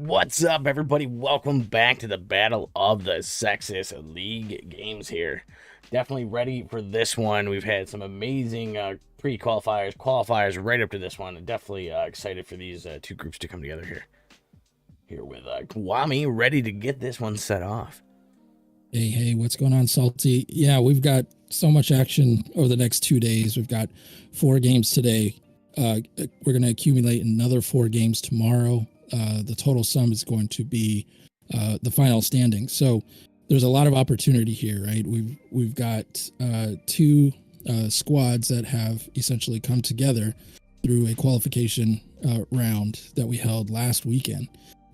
What's up, everybody? Welcome back to the Battle of the Sexes League games here. Definitely ready for this one. We've had some amazing pre-qualifiers, qualifiers right up to this one. Definitely excited for these two groups to come together here. Here with Kwame, ready to get this one set off. Hey, what's going on, Salty? Yeah, we've got so much action over the next 2 days. We've got 4 games today. We're going to accumulate another 4 games tomorrow. The total sum is going to be the final standing. So there's a lot of opportunity here, right? We've got 2 squads that have essentially come together through a qualification round that we held last weekend.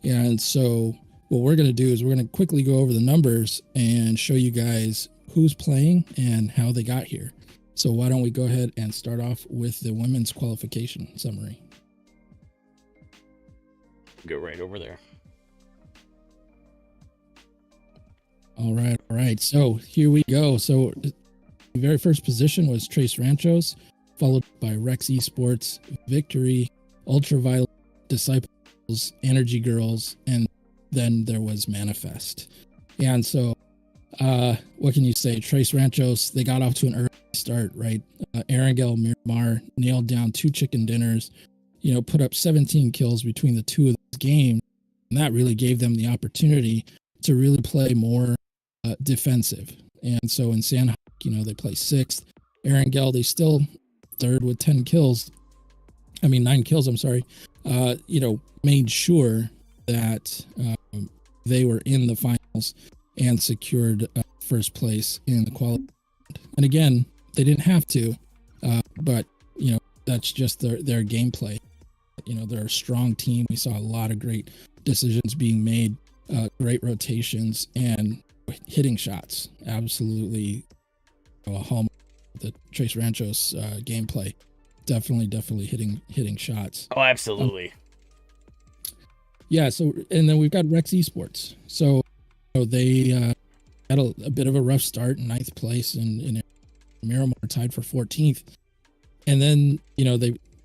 And so what we're going to do is we're going to quickly go over the numbers and show you guys who's playing and how they got here. So why don't we go ahead and start off with the women's qualification summary. Go right over there. All right. So here we go. So the very first position was Trace Ranchos, followed by Rex Esports, Victory, Ultraviolet, Disciples, Energy Girls, and then there was Manifest. And so what can you say? Trace Ranchos, they got off to an early start, right? Erangel Miramar nailed down 2 chicken dinners, put up 17 kills between the 2 of those games. And that really gave them the opportunity to really play more defensive. And so in Sandhawk, they play 6th. Erangel, they still 3rd with 9 kills, I'm sorry. Made sure that they were in the finals and secured first place in the qualifying. And again, they didn't have to, but that's just their gameplay. They're a strong team. We saw a lot of great decisions being made, great rotations, and hitting shots. Absolutely a hallmark of the Trace Ranchos gameplay. Definitely hitting shots. Oh, absolutely. Yeah, so, and then we've got Rex Esports. So they had a bit of a rough start in 9th place, and Miramar tied for 14th. And then,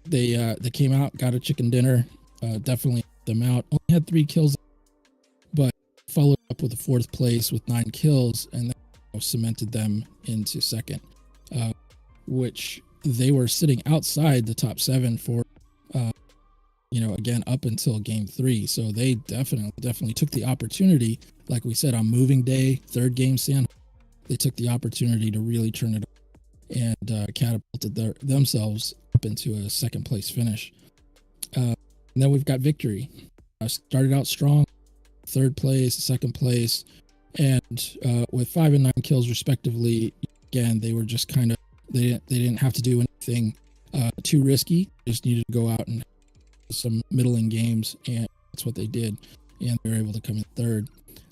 they came out, got a chicken dinner, definitely them out. Only had 3 kills, but followed up with a 4th place with 9 kills, and then cemented them into 2nd, which they were sitting outside the top 7 for again, up until game 3. So they definitely took the opportunity, like we said, on moving day, 3rd game, they took the opportunity to really turn it up and catapulted themselves up into a 2nd place finish. And then we've got Victory. Started out strong, 3rd place, 2nd place, and with 5 and 9 kills respectively. Again, they were just they didn't have to do anything too risky. Just needed to go out and some middling games, and that's what they did, and they were able to come in 3rd.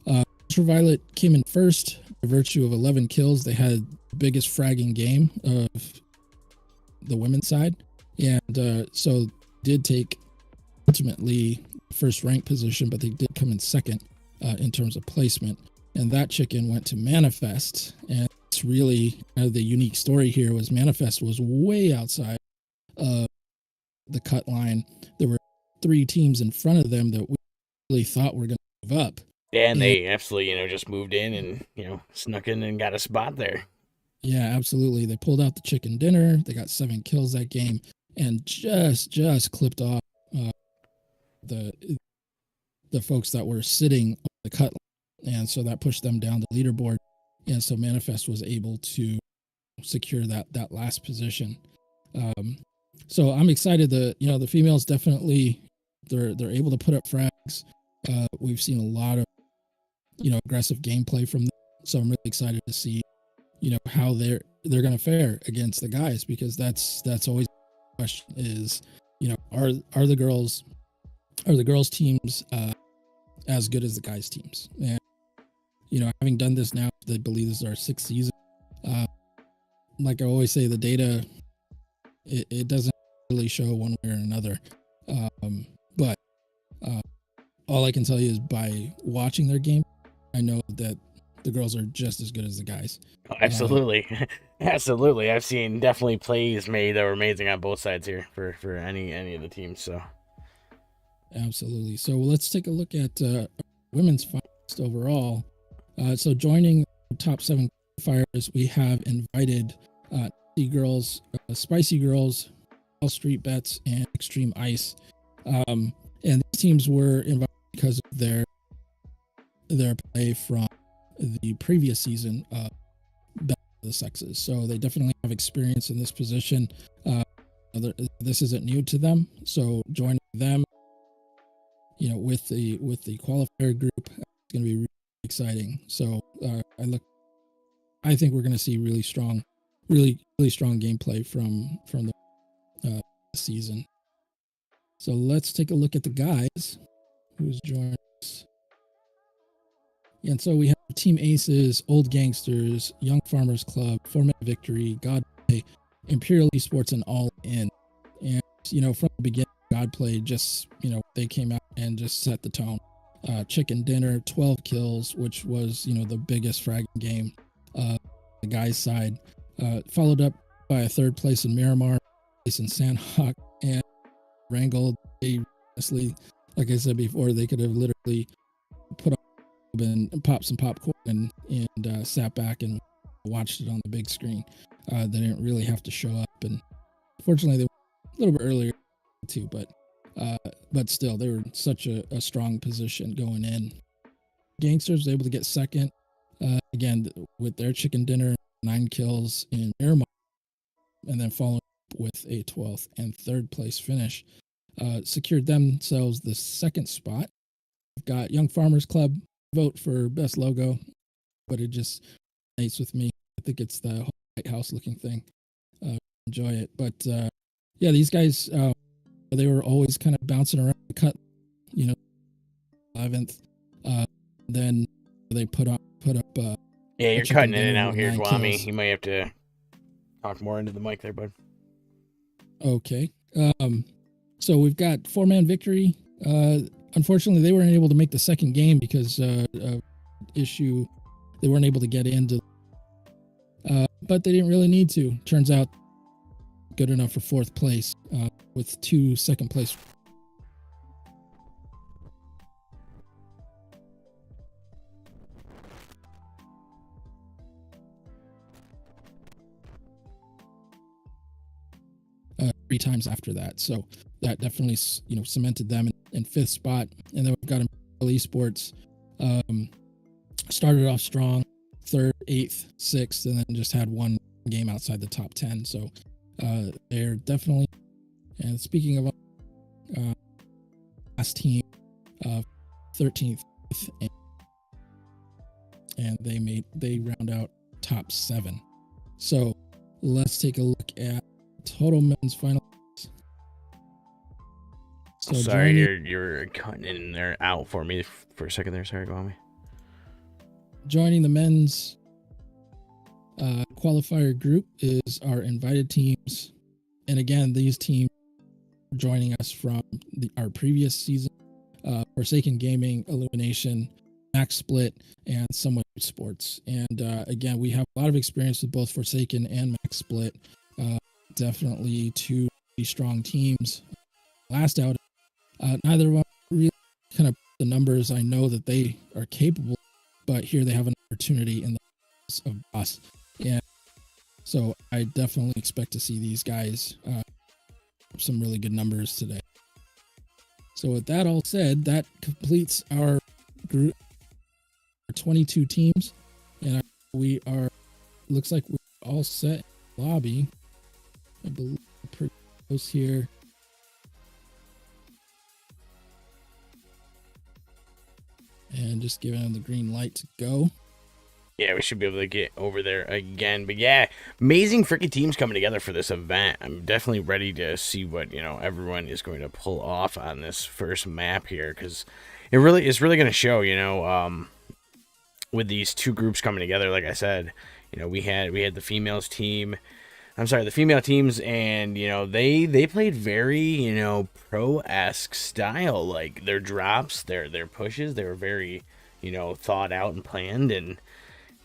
Ultraviolet came in 1st by virtue of 11 kills. They had the biggest fragging game of the women's side, and so did take ultimately 1st rank position, but they did come in 2nd in terms of placement. And that chicken went to Manifest, and it's really the unique story here was Manifest was way outside of the cut line. There were 3 teams in front of them that we really thought were going to move up. Yeah, and they absolutely, just moved in and, snuck in and got a spot there. Yeah, absolutely. They pulled out the chicken dinner. They got 7 kills that game and just clipped off the folks that were sitting on the cut line. And so that pushed them down the leaderboard. And so Manifest was able to secure that last position. So I'm excited. The females definitely they're able to put up frags. We've seen a lot of aggressive gameplay from them. So I'm really excited to see how they're going to fare against the guys, because that's always the question is are the girls teams as good as the guys teams? And having done this now, I believe this is our 6th season. Like I always say, the data it doesn't really show one way or another, but all I can tell you is by watching their game, I know that the girls are just as good as the guys. Oh, absolutely. Absolutely. I've seen definitely plays made that were amazing on both sides here for any of the teams. So Absolutely. So let's take a look at women's finalists overall. So joining the top 7 qualifiers, we have invited Girls, Spicy Girls, All Street Bets, and Extreme Ice. And these teams were invited because of their play from the previous season of Battle of the Sexes. So they definitely have experience in this position. This isn't new to them. So joining them, with the qualifier group, it's going to be really exciting. So I think we're going to see really strong gameplay from the season. So let's take a look at the guys who's joined us. And so we have Team Aces, Old Gangsters, Young Farmers Club, Format Victory, Godplay, Imperial Esports, and All In. And from the beginning, Godplay just they came out and just set the tone. Chicken Dinner, 12 kills, which was the biggest fragging game the guys' side. Followed up by a 3rd place in Miramar, place in Sandhawk, and wrangled. They honestly, like I said before, they could have literally put up and popped some popcorn and sat back and watched it on the big screen. They didn't really have to show up, and fortunately they were a little bit earlier too, but still they were in such a strong position going in. Gangsters able to get second again with their Chicken Dinner, 9 kills in Miramar, and then following up with a 12th and 3rd place finish. Secured themselves the 2nd spot. We've got Young Farmers Club vote for best logo, but it just resonates with me. I think it's the whole White House looking thing. Enjoy it. But yeah, these guys, they were always kind of bouncing around the cut, 11th. Then they put up. Yeah, you're cutting in and out here, Dwami. You might have to talk more into the mic there, bud. Okay. So we've got 4-man Victory. Unfortunately, they weren't able to make the second game because issue. They weren't able to get into. But they didn't really need to. Turns out, good enough for 4th place with 2 second place. Three times after that, so that definitely cemented them in 5th spot. And then we've got Imperial Esports, started off strong, 3rd, 8th, 6th, and then just had one game outside the top 10. So they're definitely. And speaking of last team, 13th, and they round out top 7. So let's take a look at total men's finals. So sorry, you're cutting in there out for me for a second there. Sorry, go on me. Joining the men's qualifier group is our invited teams, and again, these teams are joining us from our previous season: Forsaken Gaming, Illumination, Max Split, and Somewhat Sports. And again, we have a lot of experience with both Forsaken and Max Split. Definitely 2 strong teams. Last out, neither of them really kind of the numbers I know that they are capable, but here they have an opportunity in the of us. And so I definitely expect to see these guys some really good numbers today. So with that all said, that completes our group, 22 teams, and we are, looks like we're all set in the lobby. I believe we're pretty close here. And just giving them the green light to go. Yeah, we should be able to get over there again. But yeah, amazing freaking teams coming together for this event. I'm definitely ready to see what, everyone is going to pull off on this first map here, because it's really going to show, with these 2 groups coming together. Like I said, we had the female teams, and they played very pro-esque style. Like their drops, their pushes, they were very thought out and planned. And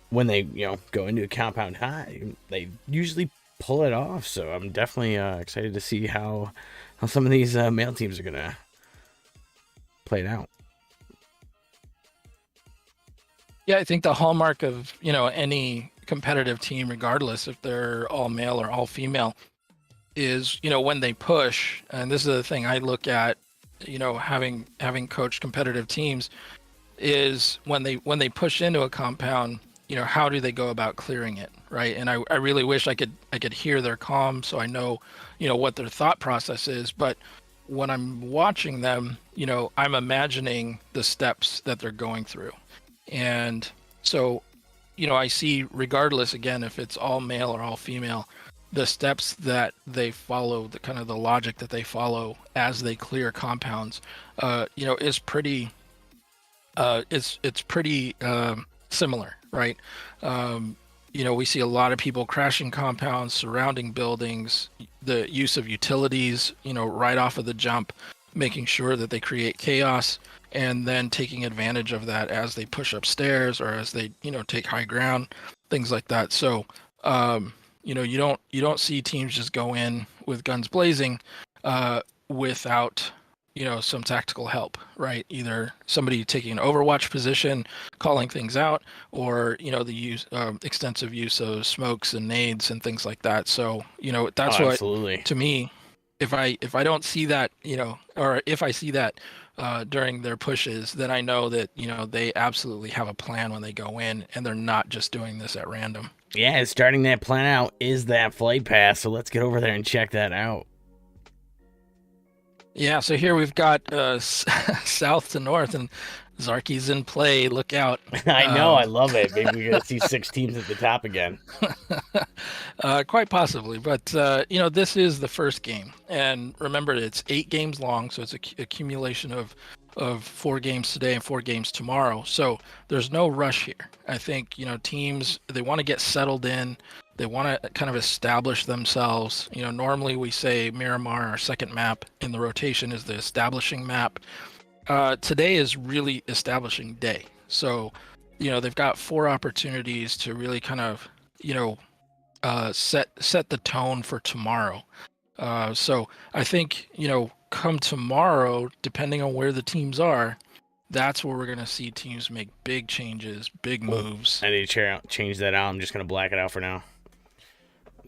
when they go into a compound high, they usually pull it off. So I'm definitely excited to see how some of these male teams are gonna played out. Yeah, I think the hallmark of, any competitive team, regardless if they're all male or all female, is, when they push, and this is the thing I look at, having coached competitive teams, is when they push into a compound, how do they go about clearing it, right? And I really wish I could hear their comm so I know, what their thought process is. But when I'm watching them, I'm imagining the steps that they're going through. And so, I see, regardless, again, if it's all male or all female, the steps that they follow, the kind of the logic that they follow as they clear compounds, is pretty, it's pretty similar, right? We see a lot of people crashing compounds, surrounding buildings, the use of utilities, right off of the jump, making sure that they create chaos, and then taking advantage of that as they push upstairs or as they, take high ground, things like that. So, you don't see teams just go in with guns blazing without, some tactical help, right? Either somebody taking an overwatch position, calling things out, or, the use extensive use of smokes and nades and things like that. So, that's what, absolutely. To me, if I don't see that, or if I see that during their pushes, then I know that, they absolutely have a plan when they go in, and they're not just doing this at random. Yeah, starting that plan out is that flight path, so let's get over there and check that out. Yeah, so here we've got south to north, and Zarky's in play. Look out. I know, I love it. Maybe we're going to see 6 teams at the top again. Quite possibly, but, this is the first game. And remember, it's 8 games long, so it's a accumulation of 4 games today and 4 games tomorrow. So there's no rush here. I think, teams, they want to get settled in. They want to kind of establish themselves. Normally we say Miramar, our second map in the rotation, is the establishing map. Today is really establishing day. So, they've got 4 opportunities to really kind of, set the tone for tomorrow. So I think, come tomorrow, depending on where the teams are, that's where we're going to see teams make big changes, big moves. I need to change that out. I'm just going to black it out for now.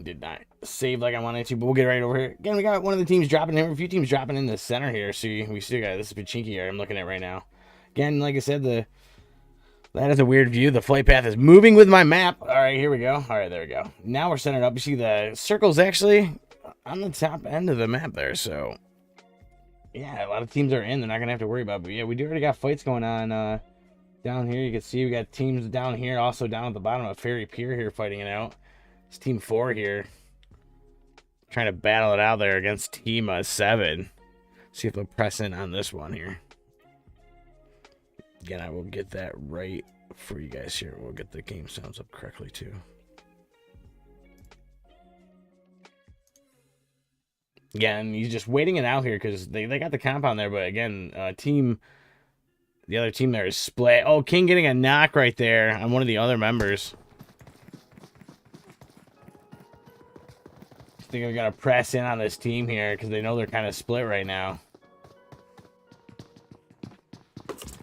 Did not save like I wanted to, but we'll get right over here. Again, we got one of the teams dropping in, a few teams dropping in the center here. So we still got, this is Pachinki here I'm looking at right now. Again, like I said, that is a weird view. The flight path is moving with my map. All right, here we go. All right, there we go. Now we're centered up. You see the circle's actually on the top end of the map there. So, yeah, a lot of teams are in. They're not going to have to worry about it. But, yeah, we do already got fights going on down here. You can see we got teams down here, also down at the bottom of Ferry Pier here fighting it out. It's Team 4 here trying to battle it out there against Team 7. See if they'll press in on this one here. Again, I will get that right for you guys here. We'll get the game sounds up correctly, too. Again, he's just waiting it out here because they got the compound there. But, again, the other team there is split. Oh, King getting a knock right there on one of the other members. I think we're going to press in on this team here because they know they're kind of split right now.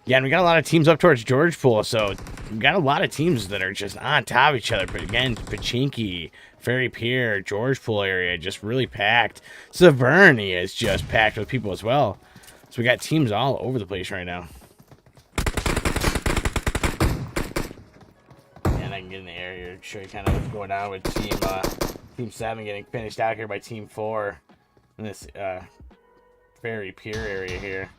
Yeah, and we got a lot of teams up towards George Pool, so we got a lot of teams that are just on top of each other. But again, Pachinki, Ferry Pier, George Pool area, just really packed. Severny is just packed with people as well. So we got teams all over the place right now. And I can get in the air here to show you kind of what's going on with Team 7 getting finished out here by Team 4 in this Ferry Pier area here.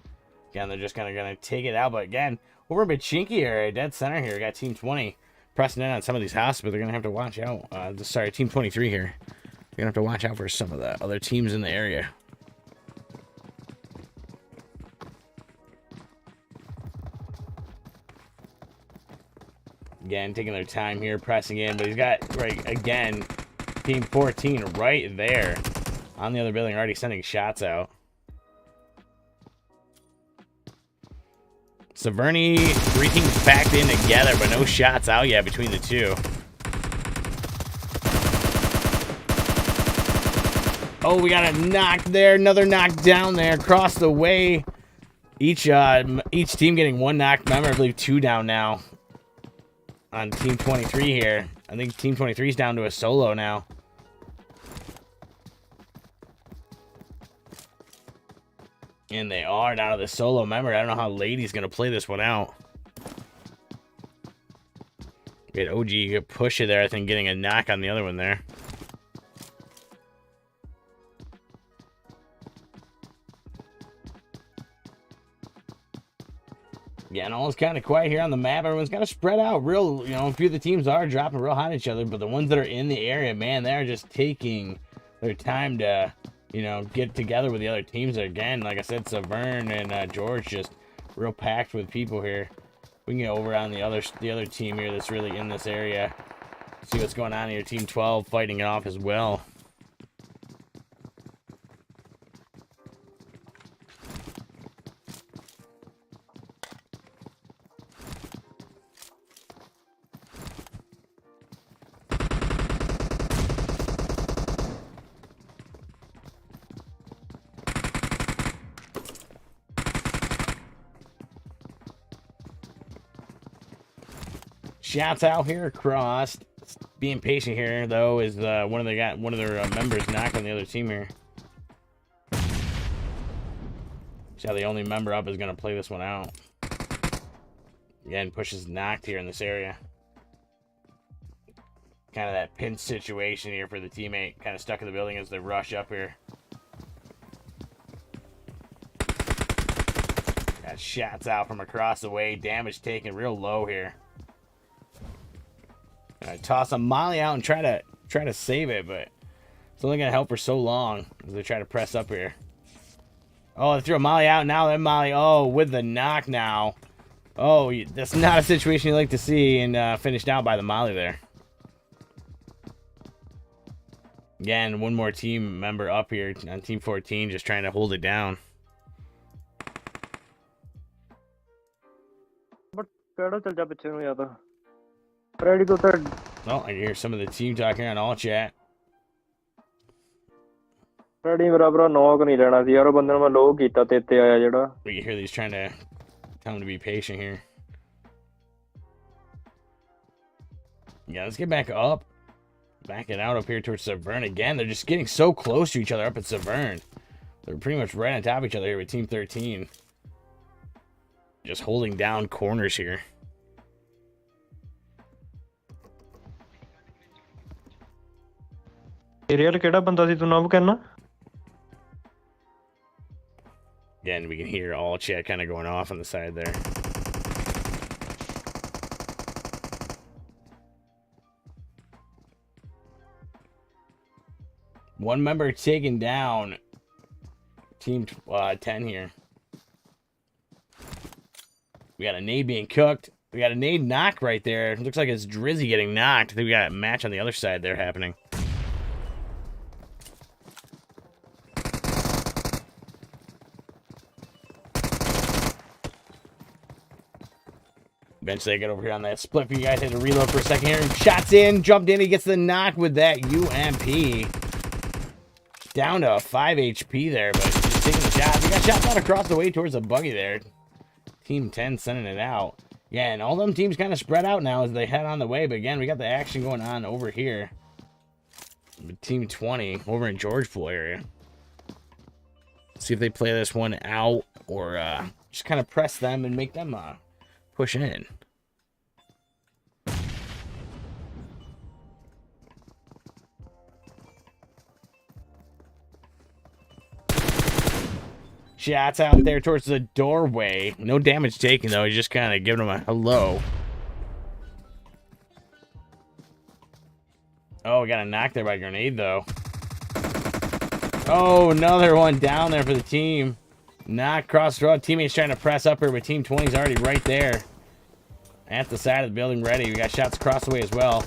Again, they're just kind of going to take it out. But again, over in Pachinki area, dead center here, we got Team 20 pressing in on some of these houses, but they're going to have to watch out. Sorry, Team 23 here. They're going to have to watch out for some of the other teams in the area. Again, taking their time here, pressing in. But he's got, right, again, Team 14 right there on the other building, already sending shots out. Severny, 3 teams packed in together, but no shots out yet between the two. Oh, we got a knock there. Another knock down there across the way. Each team getting 1 knocked member. I believe 2 down now on Team 23 here. I think Team 23 is down to a solo now. And they are down to the solo member. I don't know how Lady's going to play this one out. Get OG, you could push it there. I think getting a knock on the other one there. Yeah, and all is kind of quiet here on the map. Everyone's kind of spread out. Real, you know, a few of the teams are dropping real hot at each other, but the ones that are in the area, man, they're just taking their time to, you know, get together with the other teams. Again, like I said, Severn and George just real packed with people here. We can get over on the other team here that's really in this area. See what's going on here. Team 12 fighting it off as well. Shouts out here across. Being patient here though is one of their members knocking the other team here. See how the only member up is gonna play this one out. Again, pushes knocked here in this area. Kind of that pinch situation here for the teammate. Kind of stuck in the building as they rush up here. Got shots out from across the way. Damage taken real low here. Toss a molly out and try to save it, but it's only gonna help for so long as they try to press up here. Oh, they threw a molly out now. That molly, oh, with the knock now. Oh, that's not a situation you like to see, and finished out by the molly there. Again, one more team member up here on Team 14, just trying to hold it down. Well, I can hear some of the team talking on all chat. We can hear these trying to tell him to be patient here. Yeah, let's get back up. Back it out up here towards Severn again. They're just getting so close to each other up at Severn. They're pretty much right on top of each other here with Team 13. Just holding down corners here. Again, we can hear all chat kind of going off on the side there. One member taken down. Team 10 here. We got a nade being cooked. We got a nade knock right there. It looks like it's Drizzy getting knocked. I think we got a match on the other side there happening. Eventually I get over here on that split, but you guys had to reload for a second here. Shots in, jumped in, he gets the knock with that UMP. Down to 5 HP there, but just taking the shots. We got shots out across the way towards the buggy there. Team 10 sending it out. Yeah, and all them teams kind of spread out now as they head on the way, but again, we got the action going on over here. With Team 20 over in Georgetown area. See if they play this one out or just kind of press them and make them push in. Shots out there towards the doorway. No damage taken, though. He's just kind of giving him a hello. Oh, we got a knock there by grenade, though. Oh, another one down there for the team. Knock across the road. Teammates trying to press up here, but Team 20's already right there. At the side of the building ready. We got shots across the way as well.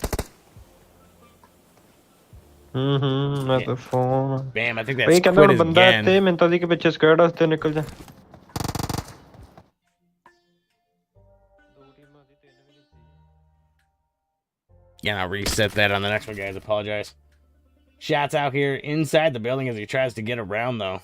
At the phone. Bam, I think that's quit again. Yeah, I'll reset that on the next one, guys. Apologize. Shots out here inside the building as he tries to get around, though.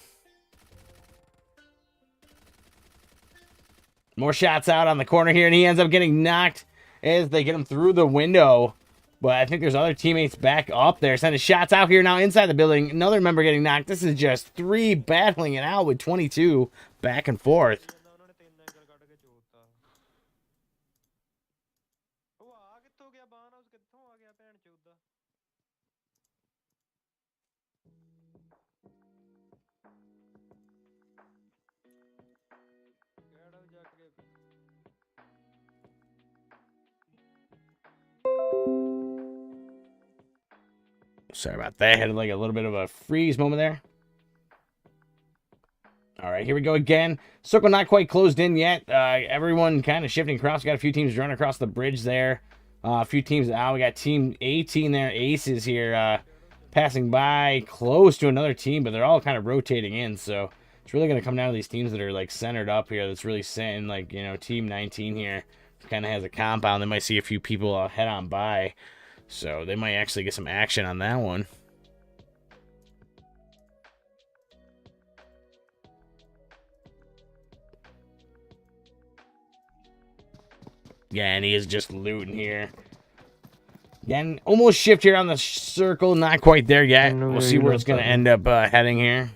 More shots out on the corner here, and he ends up getting knocked as they get him through the window. But I think there's other teammates back up there. Sending shots out here now inside the building. Another member getting knocked. This is just 3 battling it out with 22 back and forth. Sorry about that. Had like a little bit of a freeze moment there. All right, here we go again. Circle not quite closed in yet. Everyone kind of shifting across. We got a few teams running across the bridge there. A few teams out. We got team 18 there. Aces here passing by close to another team, but they're all kind of rotating in. So it's really going to come down to these teams that are like centered up here. That's really sitting like, you know, team 19 here kind of has a compound. They might see a few people head on by. So they might actually get some action on that one. Yeah, and he is just looting here. Again, almost shift here on the circle. Not quite there yet. We'll see where it's going to end up heading here.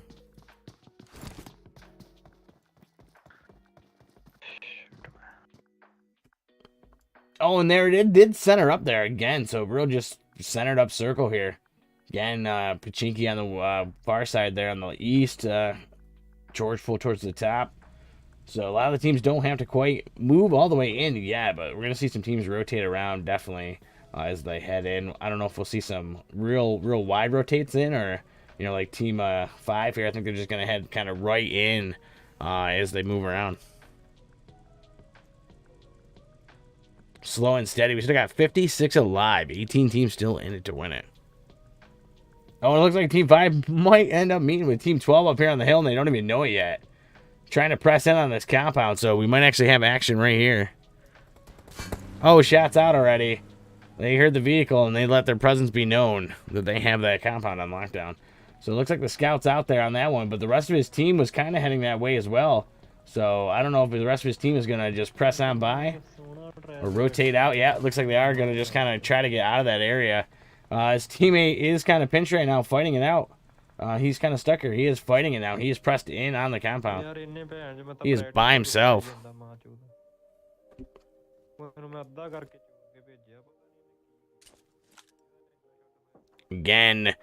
Oh, and there it did center up there again. So real just centered up circle here. Again, Pachinki on the far side there on the east. George full towards the top. So a lot of the teams don't have to quite move all the way in yet, but we're going to see some teams rotate around definitely as they head in. I don't know if we'll see some real wide rotates in or, you know, like team 5 here. I think they're just going to head kind of right in as they move around. Slow and steady. We still got 56 alive. 18 teams still in it to win it. Oh, it looks like Team 5 might end up meeting with Team 12 up here on the hill, and they don't even know it yet. Trying to press in on this compound, so we might actually have action right here. Oh, shots out already. They heard the vehicle, and they let their presence be known that they have that compound on lockdown. So it looks like the scout's out there on that one, but the rest of his team was kind of heading that way as well. So I don't know if the rest of his team is going to just press on by or rotate out. Yeah, it looks like they are going to just kind of try to get out of that area. His teammate is kind of pinched right now, fighting it out. He's kind of stuck here. He is fighting it now. He is pressed in on the compound. He is by himself. Again,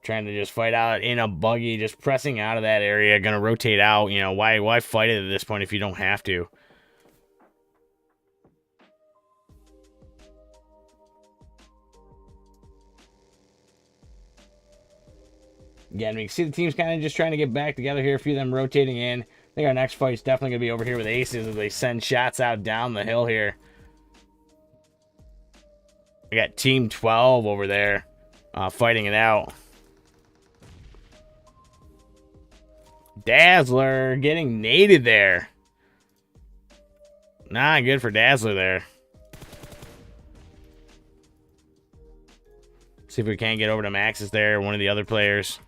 trying to just fight out in a buggy, just pressing out of that area, gonna rotate out. You know, why fight it at this point if you don't have to? Again, we can see the team's kind of just trying to get back together here. A few of them rotating in. I think our next fight is definitely going to be over here with Aces as they send shots out down the hill here. We got Team 12 over there fighting it out. Dazzler getting naded there. Not good for Dazzler there. See if we can't get over to Maxis there, one of the other players.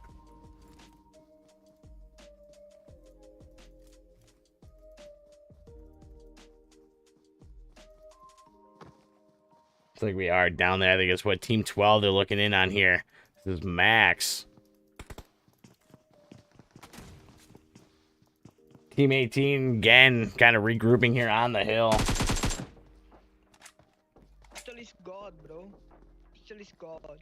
Looks like we are down there. I think it's what Team 12 they're looking in on here. This is Max. Team 18, again, kind of regrouping here on the hill. Pistol is God, bro. Pistol is God.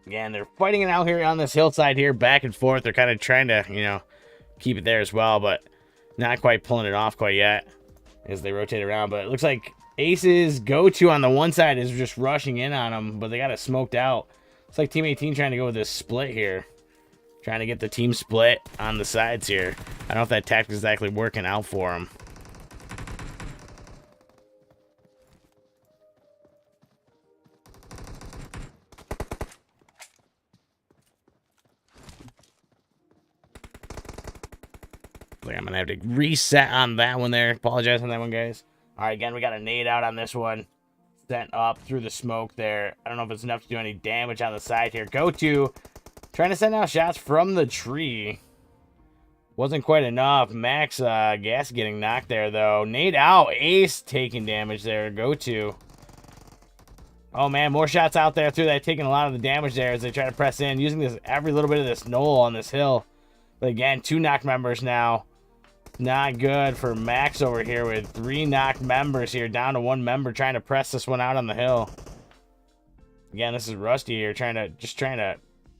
Again, they're fighting it out here on this hillside here, back and forth. They're kind of trying to, you know, keep it there as well, but not quite pulling it off quite yet as they rotate around. But it looks like Ace's go-to on the one side is just rushing in on them, but they got it smoked out. It's like Team 18 trying to go with this split here. Trying to get the team split on the sides here. I don't know if that tactic is actually working out for them. I'm going to have to reset on that one there. Apologize on that one, guys. All right, again, we got a nade out on this one. Sent up through the smoke there. I don't know if it's enough to do any damage on the side here. Go to Trying to send out shots from the tree. Wasn't quite enough. Max Gas getting knocked there, though. Nade out. Ace taking damage there. Go to. Oh, man. More shots out there through that. Taking a lot of the damage there as they try to press in. Using this every little bit of this knoll on this hill. But again, 2 knocked members now. Not good for Max over here with 3 knocked members here. Down to 1 member trying to press this one out on the hill. Again, this is Rusty here trying to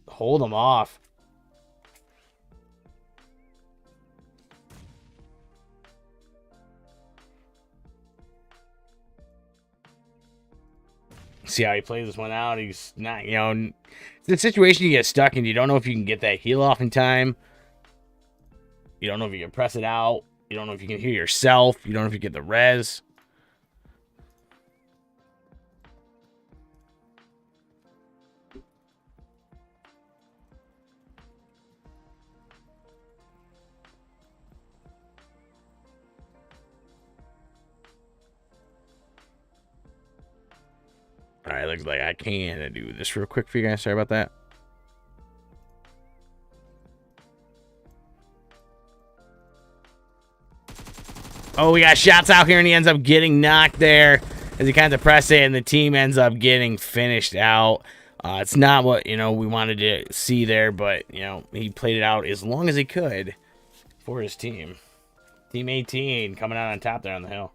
hold them off. See how he plays this one out. He's not, you know, it's the situation you get stuck in. You don't know if you can get that heal off in time. You don't know if you can press it out. You don't know if you can heal yourself. You don't know if you get the res. All right, looks like I can do this real quick for you guys. Sorry about that. Oh, we got shots out here, and he ends up getting knocked there as he kind of pressed it, and the team ends up getting finished out. It's not what, you know, we wanted to see there, but, you know, he played it out as long as he could for his team. Team 18 coming out on top there on the hill.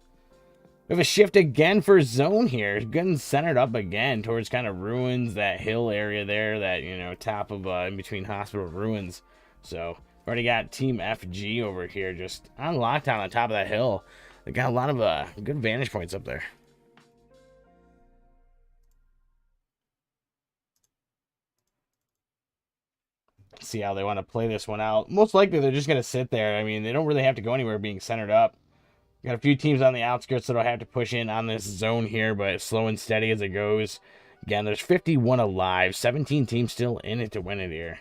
We have a shift again for zone here. Getting centered up again towards kind of ruins, that hill area there, that, you know, top of in between hospital ruins. So already got Team FG over here just on lockdown on top of that hill. They got a lot of good vantage points up there. See how they want to play this one out. Most likely they're just going to sit there. I mean, they don't really have to go anywhere being centered up. Got a few teams on the outskirts that'll have to push in on this zone here, but slow and steady as it goes. Again, there's 51 alive. 17 teams still in it to win it here.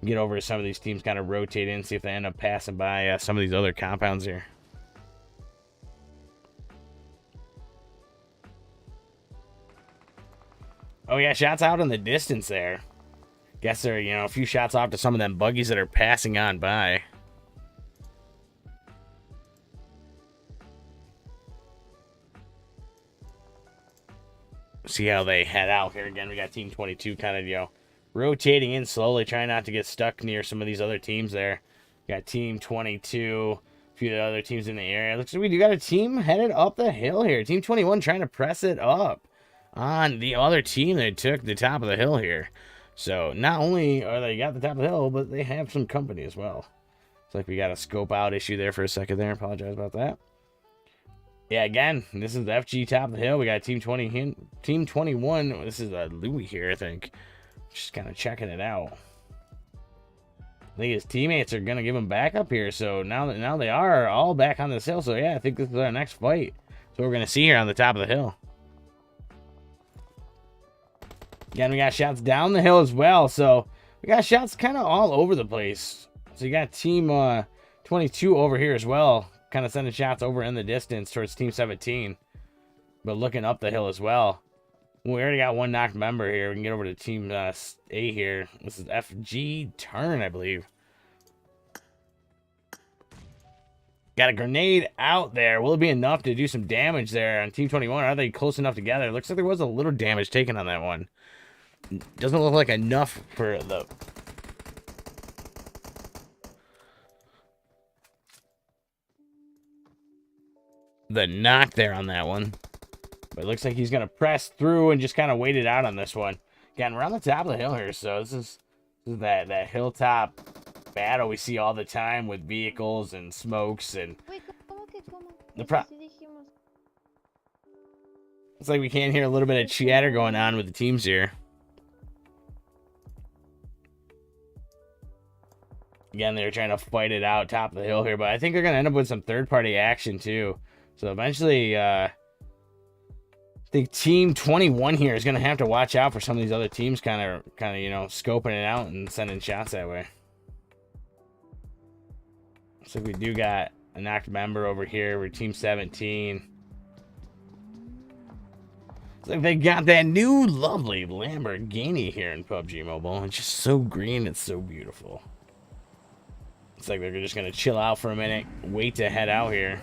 Get over to some of these teams, kind of rotate in, see if they end up passing by some of these other compounds here. Oh, yeah, shots out in the distance there. Guess they're, you know, a few shots off to some of them buggies that are passing on by. See how they head out here again. We got Team 22 kind of, you know, rotating in slowly, trying not to get stuck near some of these other teams there. Got Team 22, a few of the other teams in the area. Looks like we do got a team headed up the hill here. Team 21 trying to press it up on the other team that took the top of the hill here. So not only are they got the top of the hill, but they have some company as well. It's like we got a scope out issue there for a second there. Apologize about that. Yeah, again, this is the FG top of the hill. We got Team 20, Team 21. This is Louis here, I think. Just kind of checking it out. I think his teammates are gonna give him back up here. So now they are all back on this hill. So yeah, I think this is our next fight. So we're gonna see here on the top of the hill. Again, we got shots down the hill as well. So we got shots kind of all over the place. So you got Team 22 over here as well. Kind of sending shots over in the distance towards Team 17. But looking up the hill as well. We already got one knocked member here. We can get over to Team A here. This is FG turn, I believe. Got a grenade out there. Will it be enough to do some damage there on Team 21? Are they close enough together? Looks like there was a little damage taken on that one. Doesn't look like enough for the knock there on that one. But it looks like he's going to press through and just kind of wait it out on this one. Again, we're on the top of the hill here, so this is that hilltop battle we see all the time with vehicles and smokes and it's like we can hear a little bit of chatter going on with the teams here. Again, they're trying to fight it out top of the hill here, but I think they're going to end up with some third-party action too. So eventually, I think Team 21 here is going to have to watch out for some of these other teams kind of, you know, scoping it out and sending shots that way. Looks like we do got a knocked member over here. We're Team 17. It's like they got that new lovely Lamborghini here in PUBG Mobile. It's just so green. It's so beautiful. It's like they're just going to chill out for a minute. Wait to head out here.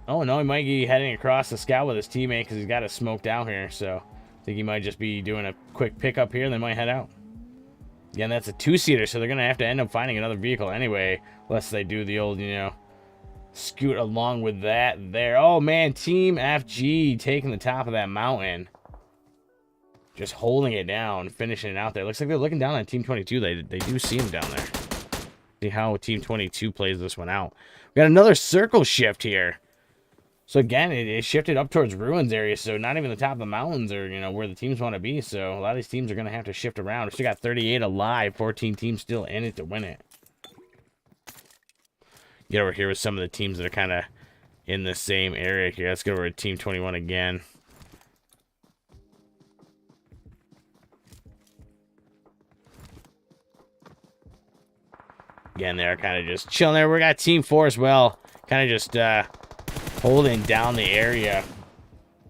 Oh, no. He might be heading across the scout with his teammate because he's got it smoked out here. So I think he might just be doing a quick pickup here and they might head out. Again, that's a two-seater, so they're going to have to end up finding another vehicle anyway. Unless they do the old, you know, scoot along with that there. Oh, man, Team FG taking the top of that mountain. Just holding it down, finishing it out there. Looks like they're looking down on Team 22. They do see him down there. See how Team 22 plays this one out. We got another circle shift here. So, again, it shifted up towards Ruins area, so not even the top of the mountains are, you know, where the teams want to be. So, a lot of these teams are going to have to shift around. We still got 38 alive, 14 teams still in it to win it. Get over here with some of the teams that are kind of in the same area here. Let's go over to Team 21 again. Again, they're kind of just chilling there. We got Team 4 as well. Kind of just holding down the area.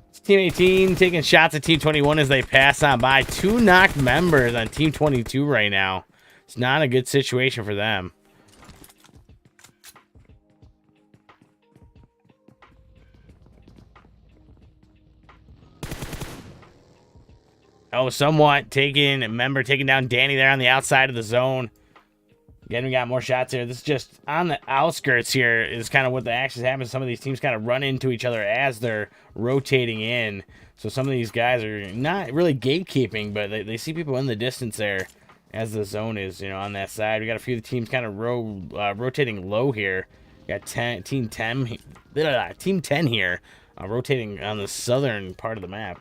It's Team 18 taking shots at Team 21 as they pass on by. 2 knocked members on Team 22 right now. It's not a good situation for them. Oh, somewhat taking down Danny there on the outside of the zone. Again, we got more shots here. This is just on the outskirts here is kind of what the action happens. Some of these teams kind of run into each other as they're rotating in. So some of these guys are not really gatekeeping, but they see people in the distance there as the zone is, you know, on that side. We got a few of the teams kind of rotating low here. We got Team 10 here rotating on the southern part of the map.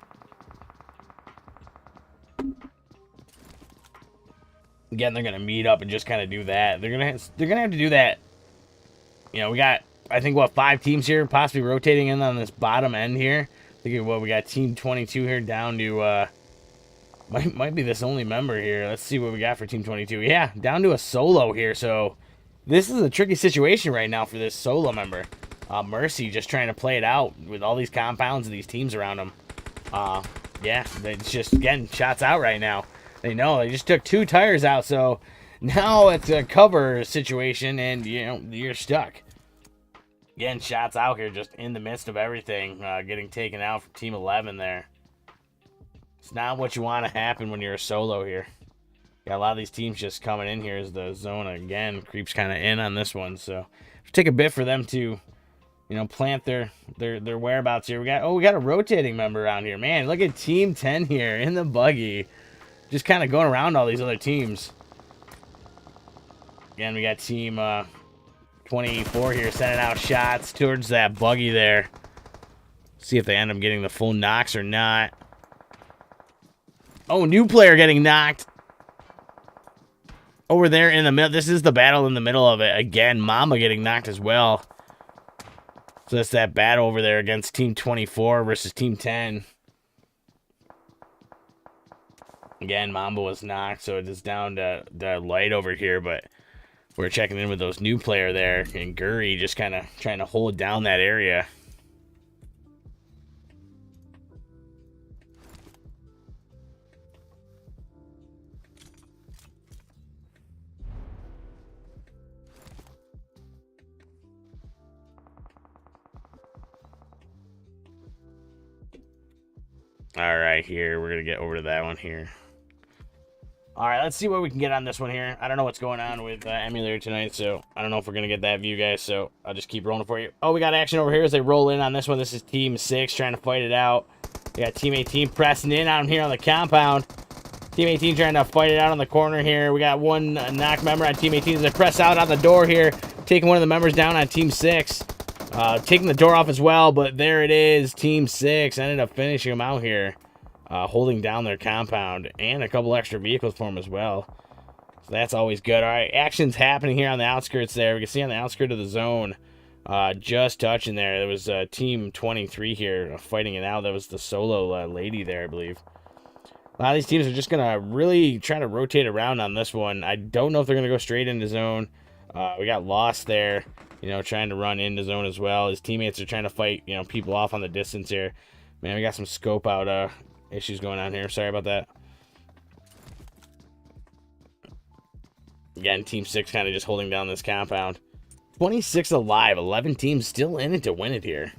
Again, they're gonna meet up and just kind of do that. They're gonna have to do that. You know, we got, I think, what, 5 teams here, possibly rotating in on this bottom end here. I think what we got, Team 22 here down to might be this only member here. Let's see what we got for Team 22. Yeah, down to a solo here. So this is a tricky situation right now for this solo member. Mercy just trying to play it out with all these compounds and these teams around them. Yeah, it's just getting shots out right now. They know they just took 2 tires out, so now it's a cover situation, and you know you're stuck. Again, shots out here just in the midst of everything, getting taken out from Team 11 there. It's not what you want to happen when you're a solo here. Got a lot of these teams just coming in here as the zone again creeps kind of in on this one, so it'll take a bit for them to, you know, plant their whereabouts here. We got a rotating member around here, man. Look at Team 10 here in the buggy. Just kind of going around all these other teams. Again, we got Team 24 here sending out shots towards that buggy there. See if they end up getting the full knocks or not. Oh, new player getting knocked. Over there in the middle. This is the battle in the middle of it. Again, Mamba getting knocked as well. So that's that battle over there against Team 24 versus Team 10. Again, Mamba was knocked, so it's down to the light over here, but we're checking in with those new player there, and Guri just kind of trying to hold down that area. All right, here, we're going to get over to that one here. All right, let's see what we can get on this one here. I don't know what's going on with Emulator tonight, so I don't know if we're going to get that view, guys, so I'll just keep rolling for you. Oh, we got action over here as they roll in on this one. This is Team 6 trying to fight it out. We got Team 18 pressing in on here on the compound. Team 18 trying to fight it out on the corner here. We got one knock member on Team 18 as they press out on the door here, taking one of the members down on Team 6. Taking the door off as well, but there it is. Team 6 ended up finishing them out here. Holding down their compound and a couple extra vehicles for them as well. So that's always good. All right, action's happening here on the outskirts there. We can see on the outskirts of the zone, just touching there. There was Team 23 here fighting it out. That was the solo lady there, I believe. A lot of these teams are just going to really try to rotate around on this one. I don't know if they're going to go straight into zone. We got Lost there, you know, trying to run into zone as well. His teammates are trying to fight, you know, people off on the distance here. Man, we got some scope out issues going on here. Sorry about that. Again, Team 6 kind of just holding down this compound. 26 alive. 11 teams still in it to win it here.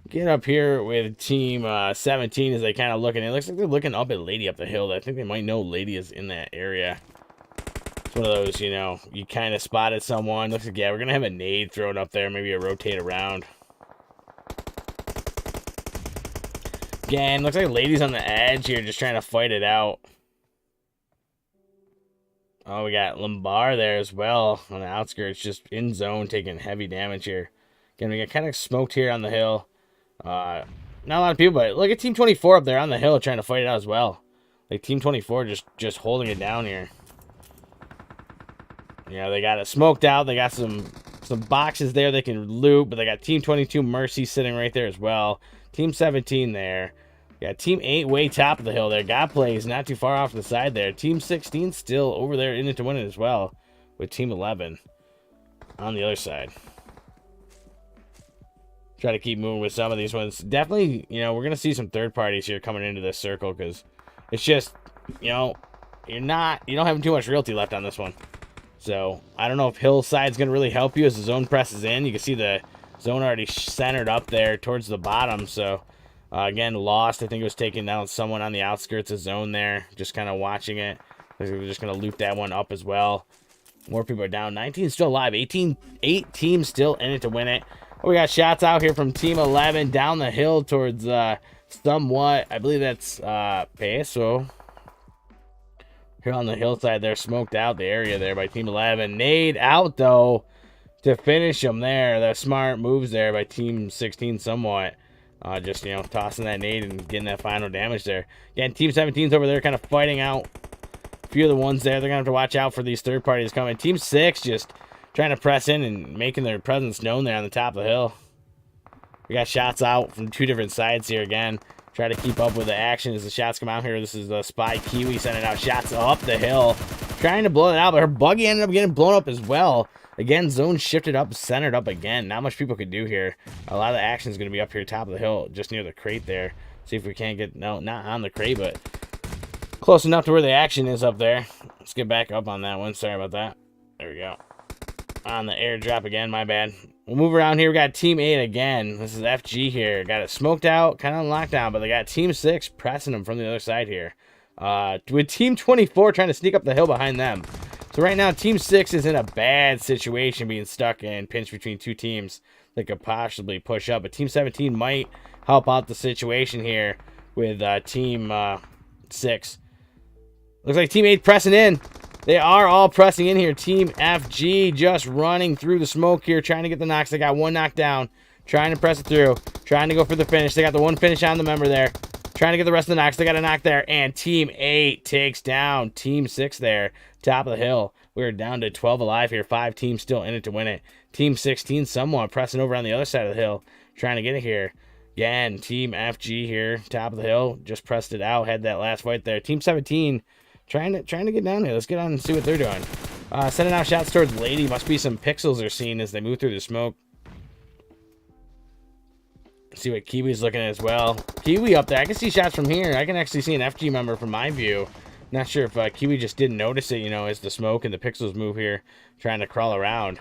Get up here with Team 17 as they kind of looking. It looks like they're looking up at Lady up the hill. I think they might know Lady is in that area. It's one of those, you know, you kind of spotted someone. Looks like, yeah, we're going to have a nade thrown up there. Maybe a rotate around. Again, looks like Lady's on the edge here just trying to fight it out. Oh, we got Lombard there as well on the outskirts, just in zone, taking heavy damage here. Again, we got kind of smoked here on the hill. Not a lot of people, but look at Team 24 up there on the hill trying to fight it out as well. Like Team 24 just holding it down here. Yeah, they got it smoked out. They got some boxes there they can loot, but they got Team 22 Mercy sitting right there as well. Team 17 there. Yeah, Team 8 way top of the hill there. God plays not too far off to the side there. Team 16 still over there in it to win it as well with Team 11 on the other side. Try to keep moving with some of these ones. Definitely, you know, we're going to see some third parties here coming into this circle because it's just, you know, you don't have too much realty left on this one. So I don't know if Hillside's going to really help you as the zone presses in. You can see the zone already centered up there towards the bottom. So again, Lost, I think it was taking down someone on the outskirts of zone there. Just kind of watching it. We're just going to loop that one up as well. More people are down. 19 still alive. 8 teams still in it to win it. We got shots out here from Team 11 down the hill towards somewhat. I believe that's Peso. Here on the hillside there, smoked out the area there by Team 11. Nade out, though, to finish them there. The smart moves there by Team 16 somewhat. Just, you know, tossing that nade and getting that final damage there. Again, Team 17's over there kind of fighting out a few of the ones there. They're going to have to watch out for these third parties coming. Team 6 just trying to press in and making their presence known there on the top of the hill. We got shots out from two different sides here again. Try to keep up with the action as the shots come out here. This is the Spy Kiwi sending out shots up the hill. Trying to blow it out, but her buggy ended up getting blown up as well. Again, zone shifted up, centered up again. Not much people could do here. A lot of the action is going to be up here top of the hill, just near the crate there. See if we can't get, no, not on the crate, but close enough to where the action is up there. Let's get back up on that one. Sorry about that. There we go. On the airdrop again, my bad. We'll move around here. We got Team 8 again. This is FG here. Got it smoked out, kind of on lockdown, but they got Team 6 pressing them from the other side here. With Team 24 trying to sneak up the hill behind them. So right now, Team 6 is in a bad situation being stuck and pinched between two teams that could possibly push up. But Team 17 might help out the situation here with Team 6. Looks like Team 8 pressing in. They are all pressing in here. Team FG just running through the smoke here, trying to get the knocks. They got one knocked down, trying to press it through, trying to go for the finish. They got the one finish on the member there, trying to get the rest of the knocks. They got a knock there, and Team 8 takes down Team 6 there, top of the hill. We're down to 12 alive here. 5 teams still in it to win it. Team 16 somewhat pressing over on the other side of the hill, trying to get it here. Again, Team FG here, top of the hill, just pressed it out, had that last fight there. Team 17 trying to get down here. Let's get on and see what they're doing. Sending out shots towards Lady. Must be some pixels they're seeing as they move through the smoke. See what Kiwi's looking at as well. Kiwi up there. I can see shots from here. I can actually see an FG member from my view. Not sure if Kiwi just didn't notice it, you know, as the smoke and the pixels move here, trying to crawl around.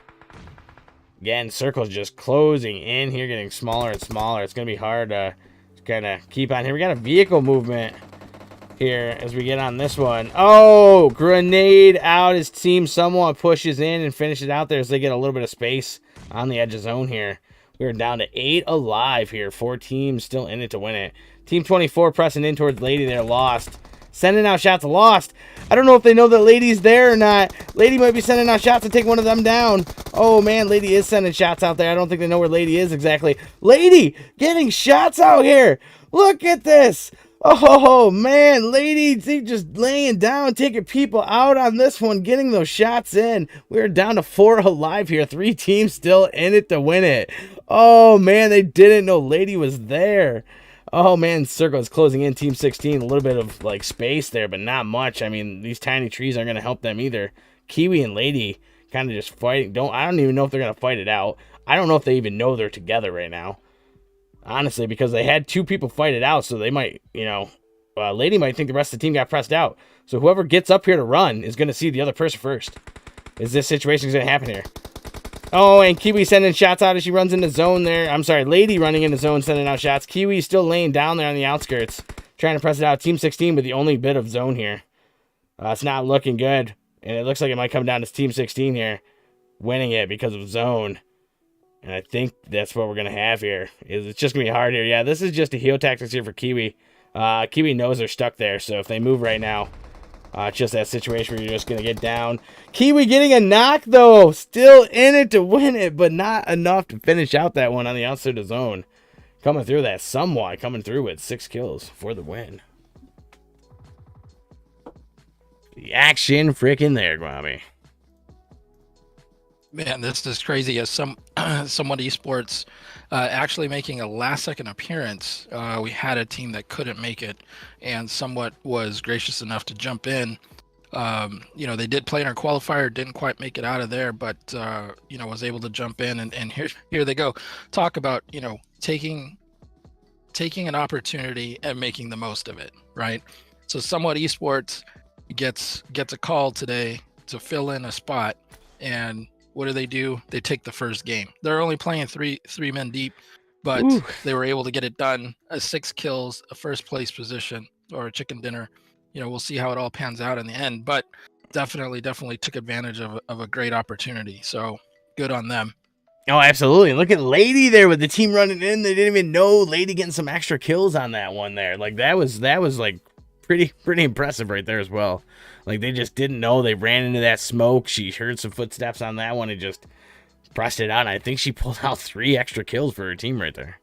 Again, circle's just closing in here, getting smaller and smaller. It's going to be hard to kind of keep on here. We got a vehicle movement here as we get on this one. Oh, grenade out as Team somewhat pushes in and finishes out there as they get a little bit of space on the edge of zone here. We're down to 8 alive here. 4 teams still in it to win it. Team 24 pressing in towards Lady there. Lost. Sending out shots. Lost. I don't know if they know that Lady's there or not. Lady might be sending out shots to take one of them down. Oh, man. Lady is sending shots out there. I don't think they know where Lady is exactly. Lady getting shots out here. Look at this. Oh, man, Lady just laying down, taking people out on this one, getting those shots in. We're down to 4 alive here. 3 teams still in it to win it. Oh, man, they didn't know Lady was there. Oh, man, circle is closing in. Team 16, a little bit of, like, space there, but not much. I mean, these tiny trees aren't going to help them either. Kiwi and Lady kind of just fighting. I don't even know if they're going to fight it out. I don't know if they even know they're together right now. honestly, because they had 2 people fight it out, so they might, Lady might think the rest of the team got pressed out. So whoever gets up here to run is going to see the other person first. Is this situation going to happen here? Oh, and Kiwi sending shots out as she runs into zone there. I'm sorry, Lady running into zone, sending out shots. Kiwi still laying down there on the outskirts, trying to press it out. Team 16 with the only bit of zone here. It's not looking good, and it looks like it might come down to Team 16 here, winning it because of zone. And I think that's what we're going to have here. It's just going to be hard here. Yeah, this is just a heel tactics here for Kiwi. Kiwi knows they're stuck there, so if they move right now, it's just that situation where you're just going to get down. Kiwi getting a knock, though. Still in it to win it, but not enough to finish out that one on the outside of the zone. Coming through that somewhat. Coming through with 6 kills for the win. The action freaking there, Gwami. Man, this is crazy. As Somewhat Esports actually making a last-second appearance. We had a team that couldn't make it, and Somewhat was gracious enough to jump in. They did play in our qualifier, didn't quite make it out of there, but was able to jump in, and here they go. Talk about taking an opportunity and making the most of it, right? So Somewhat Esports gets a call today to fill in a spot, and what do? They take the first game. They're only playing three men deep, but they were able to get it done. 6 kills, a first place position, or a chicken dinner. We'll see how it all pans out in the end, but definitely took advantage of a great opportunity. So good on them. Oh, absolutely. Look at Lady there with the team running in. They didn't even know Lady getting some extra kills on that one there. Like that was like pretty impressive right there as well. Like they just didn't know. They ran into that smoke. She heard some footsteps on that one and just pressed it out. And I think she pulled out 3 extra kills for her team right there.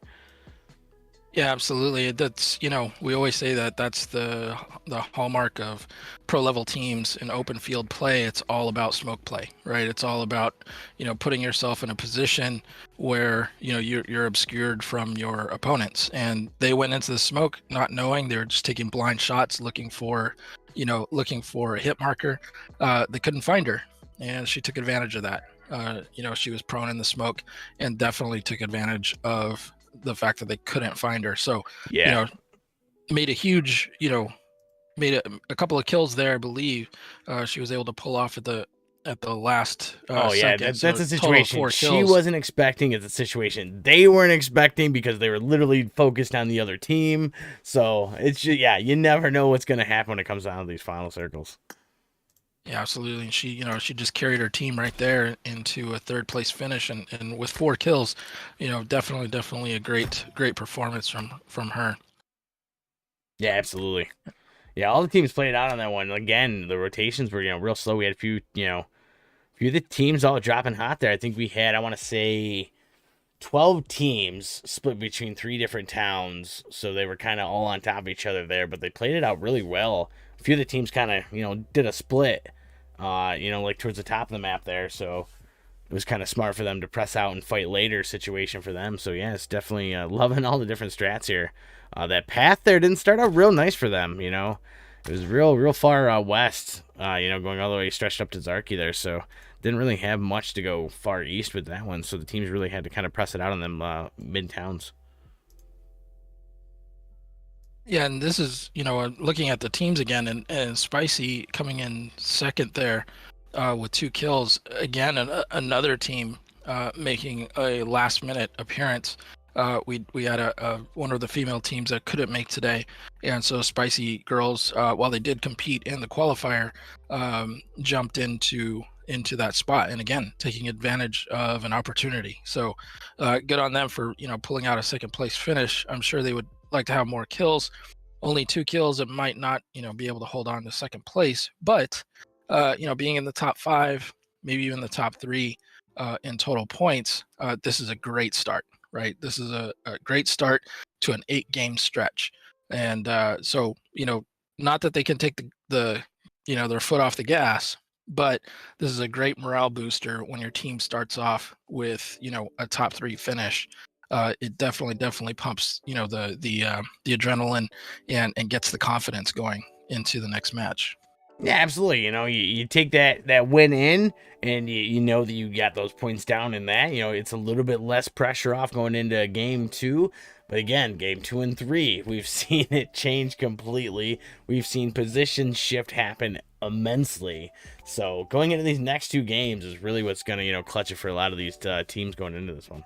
Yeah, absolutely. That's we always say that's the hallmark of pro level teams in open field play. It's all about smoke play, right? It's all about putting yourself in a position where you're obscured from your opponents. And they went into the smoke not knowing. They were just taking blind shots, looking for a hit marker. They couldn't find her, and she took advantage of that. She was prone in the smoke, and definitely took advantage of the fact that they couldn't find her. So made a huge made a couple of kills there, I believe. She was able to pull off at the last second. That's a situation she wasn't expecting. It's a situation they weren't expecting because they were literally focused on the other team. So it's just, you never know what's going to happen when it comes down to these final circles. Yeah, absolutely. And she just carried her team right there into a 3rd place finish, and with 4 kills, definitely a great performance from her. Yeah, absolutely. Yeah, all the teams played out on that one. Again, the rotations were real slow. We had a few of the teams all dropping hot there. I think we had, I want to say, 12 teams split between 3 different towns, so they were kind of all on top of each other there, but they played it out really well. A few of the teams kind of, did a split, like towards the top of the map there, so it was kind of smart for them to press out and fight later situation for them. So, yeah, it's definitely loving all the different strats here. That path there didn't start out real nice for them, It was real far west, going all the way stretched up to Zarky there, so didn't really have much to go far east with that one, so the teams really had to kind of press it out on them mid-towns. Yeah, and this is, looking at the teams again, and Spicy coming in second there with 2 kills. Again, another team making a last-minute appearance. We had one of the female teams that couldn't make today, and so Spicy Girls, while they did compete in the qualifier, jumped into that spot, and again taking advantage of an opportunity. So good on them for pulling out a 2nd place finish. I'm sure they would like to have more kills. Only 2 kills, it might not be able to hold on to 2nd place, but being in the top 5, maybe even the top 3 in total points, this is a great start, right? This is a great start to an 8-game stretch. And so not that they can take the their foot off the gas, but this is a great morale booster when your team starts off with a top 3 finish. It definitely pumps the adrenaline and gets the confidence going into the next match. Yeah, absolutely. You take that win in, and you know that you got those points down in that. It's a little bit less pressure off going into game two. But again, game 2 and 3, we've seen it change completely. We've seen position shift happen immensely. So going into these next two games is really what's going to clutch it for a lot of these teams going into this one.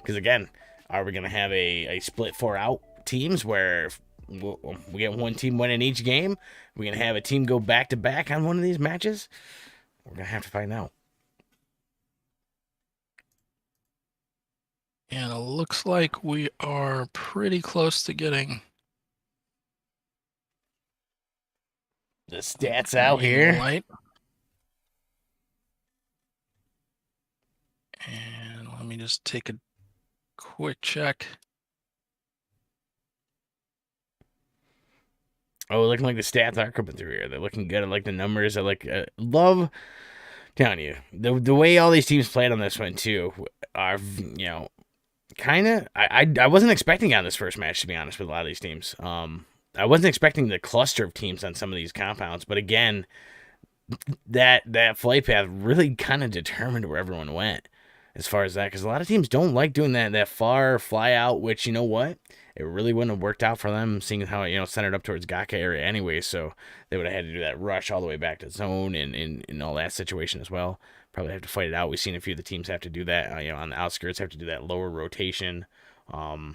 Because again, are we going to have a split 4-out teams where we get one team winning each game? We're going to have a team go back to back on one of these matches? We're going to have to find out. And it looks like we are pretty close to getting the stats out here. Light. And let me just take a quick check. Oh, looking like the stats are coming through here. They're looking good. I like the numbers. I love telling you the way all these teams played on this one too. Are kind of. I wasn't expecting on this first match, to be honest, with a lot of these teams. I wasn't expecting the cluster of teams on some of these compounds, but again, that flight path really kind of determined where everyone went as far as that, because a lot of teams don't like doing that far fly out, which, you know what, it really wouldn't have worked out for them, seeing how it centered up towards Gaka area anyway. So they would have had to do that rush all the way back to zone and all that situation as well. Probably have to fight it out. We've seen a few of the teams have to do that, on the outskirts, have to do that lower rotation. But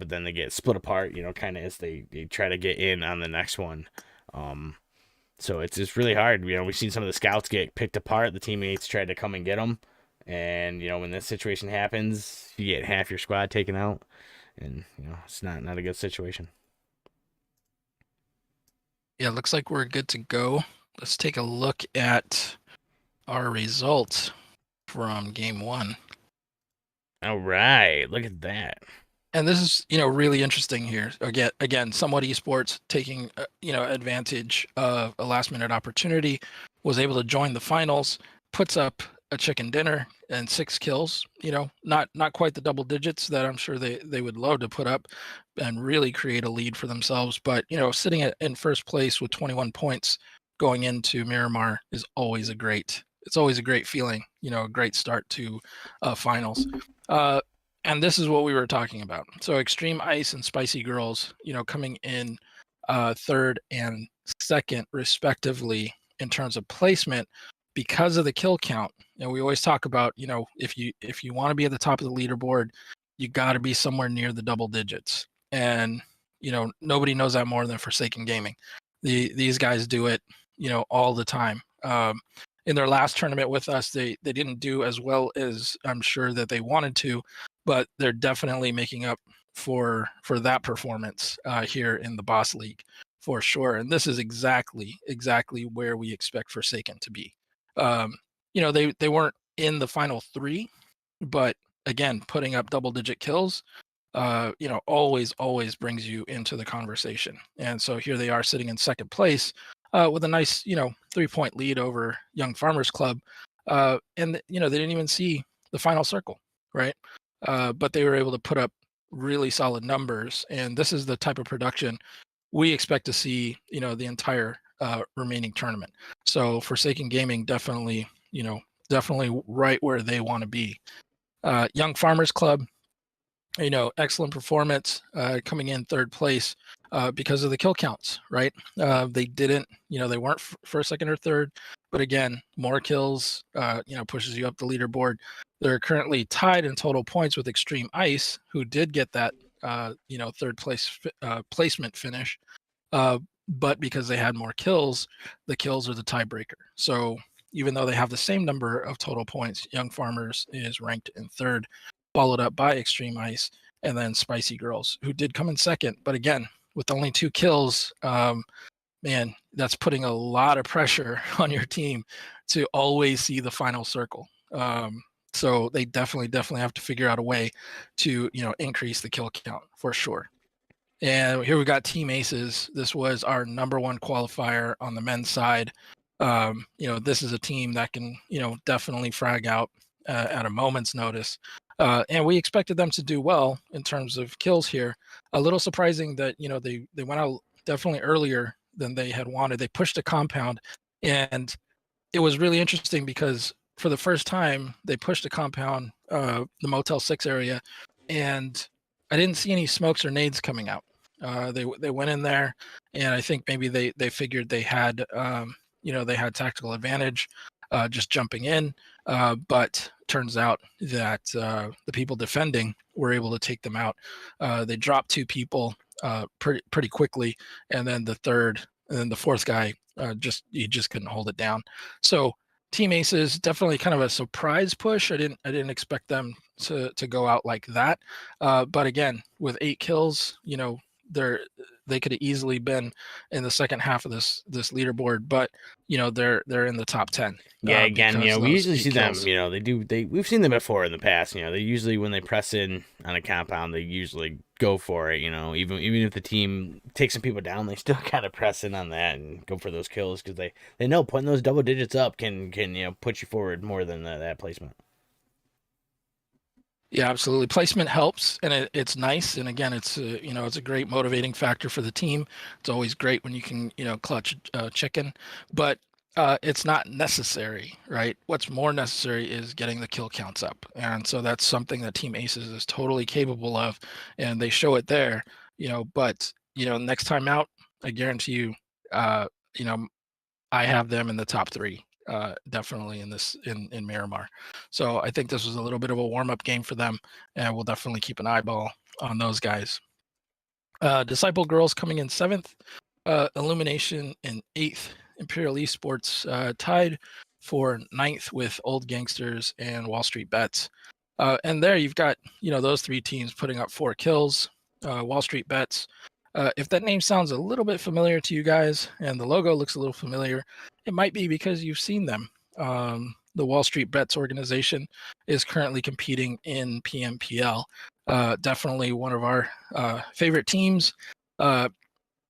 then they get split apart, kind of as they try to get in on the next one. So it's really hard. We've seen some of the scouts get picked apart. The teammates tried to come and get them. And, when this situation happens, you get half your squad taken out. And, it's not a good situation. Yeah, it looks like we're good to go. Let's take a look at our results from game one. All right. Look at that. And this is, really interesting here. Again, Somewhat Esports taking, advantage of a last-minute opportunity, was able to join the finals, puts up a chicken dinner and 6 kills. Not quite the double digits that I'm sure they would love to put up and really create a lead for themselves. But sitting in first place with 21 points going into Miramar is always a great. It's always a great feeling. A great start to finals. And this is what we were talking about. So Extreme Ice and Spicy Girls, coming in third and second respectively in terms of placement because of the kill count. And we always talk about, if you want to be at the top of the leaderboard, you got to be somewhere near the double digits. And nobody knows that more than Forsaken Gaming. These guys do it, all the time. In their last tournament with us, they didn't do as well as I'm sure that they wanted to, but they're definitely making up for that performance here in the Boss League for sure. And this is exactly where we expect Forsaken to be. They weren't in the final 3, but again, putting up double-digit kills, always brings you into the conversation. And so here they are sitting in second place with a nice, 3-point lead over Young Farmers Club. And they didn't even see the final circle, right? But they were able to put up really solid numbers. And this is the type of production we expect to see, the entire remaining tournament. So Forsaken Gaming definitely right where they want to be. Young Farmers Club, excellent performance, coming in third place because of the kill counts, right? They didn't, they weren't first, second, or third, but again, more kills, pushes you up the leaderboard. They're currently tied in total points with Extreme Ice, who did get that, third place placement finish. But because they had more kills, the kills are the tiebreaker. So even though they have the same number of total points, Young Farmers is ranked in third, followed up by Extreme Ice and then Spicy Girls, who did come in second. But again, with only 2 kills, man, that's putting a lot of pressure on your team to always see the final circle. So they definitely have to figure out a way to, increase the kill count for sure. And here we got Team Aces. This was our number 1 qualifier on the men's side. This is a team that can, definitely frag out at a moment's notice. And we expected them to do well in terms of kills here. A little surprising that, they went out definitely earlier than they had wanted. They pushed a compound, and it was really interesting because for the first time they pushed a compound, the Motel 6 area, and I didn't see any smokes or nades coming out. They went in there, and I think maybe they figured they had they had tactical advantage just jumping in, but turns out that the people defending were able to take them out. They dropped 2 people pretty quickly, and then the fourth guy just couldn't hold it down. So Team Aces definitely kind of a surprise push. I didn't expect them to go out like that. But again, with 8 kills, they could have easily been in the second half of this leaderboard, but they're in the top 10. Yeah, again, we usually see kills. them, we've seen them before in the past, they usually, when they press in on a compound, they usually go for it, even if the team takes some people down, they still kind of press in on that and go for those kills, because they know putting those double digits up can put you forward more than that placement. Yeah, absolutely. Placement helps, and it's nice. And again, it's a great motivating factor for the team. It's always great when you can clutch chicken, but it's not necessary, right? What's more necessary is getting the kill counts up, and so that's something that Team Aces is totally capable of, and they show it there. But next time out, I guarantee you, I have them in the top 3. Definitely in Miramar. So I think this was a little bit of a warm-up game for them, and we'll definitely keep an eyeball on those guys. Disciple Girls coming in 7th, Illumination in 8th, Imperial Esports tied for 9th with Old Gangsters and Wall Street Bets. And there you've got those 3 teams putting up 4 kills. Wall Street Bets, if that name sounds a little bit familiar to you guys and the logo looks a little familiar, it might be because you've seen them. The Wall Street Bets organization is currently competing in PMPL. Definitely one of our favorite teams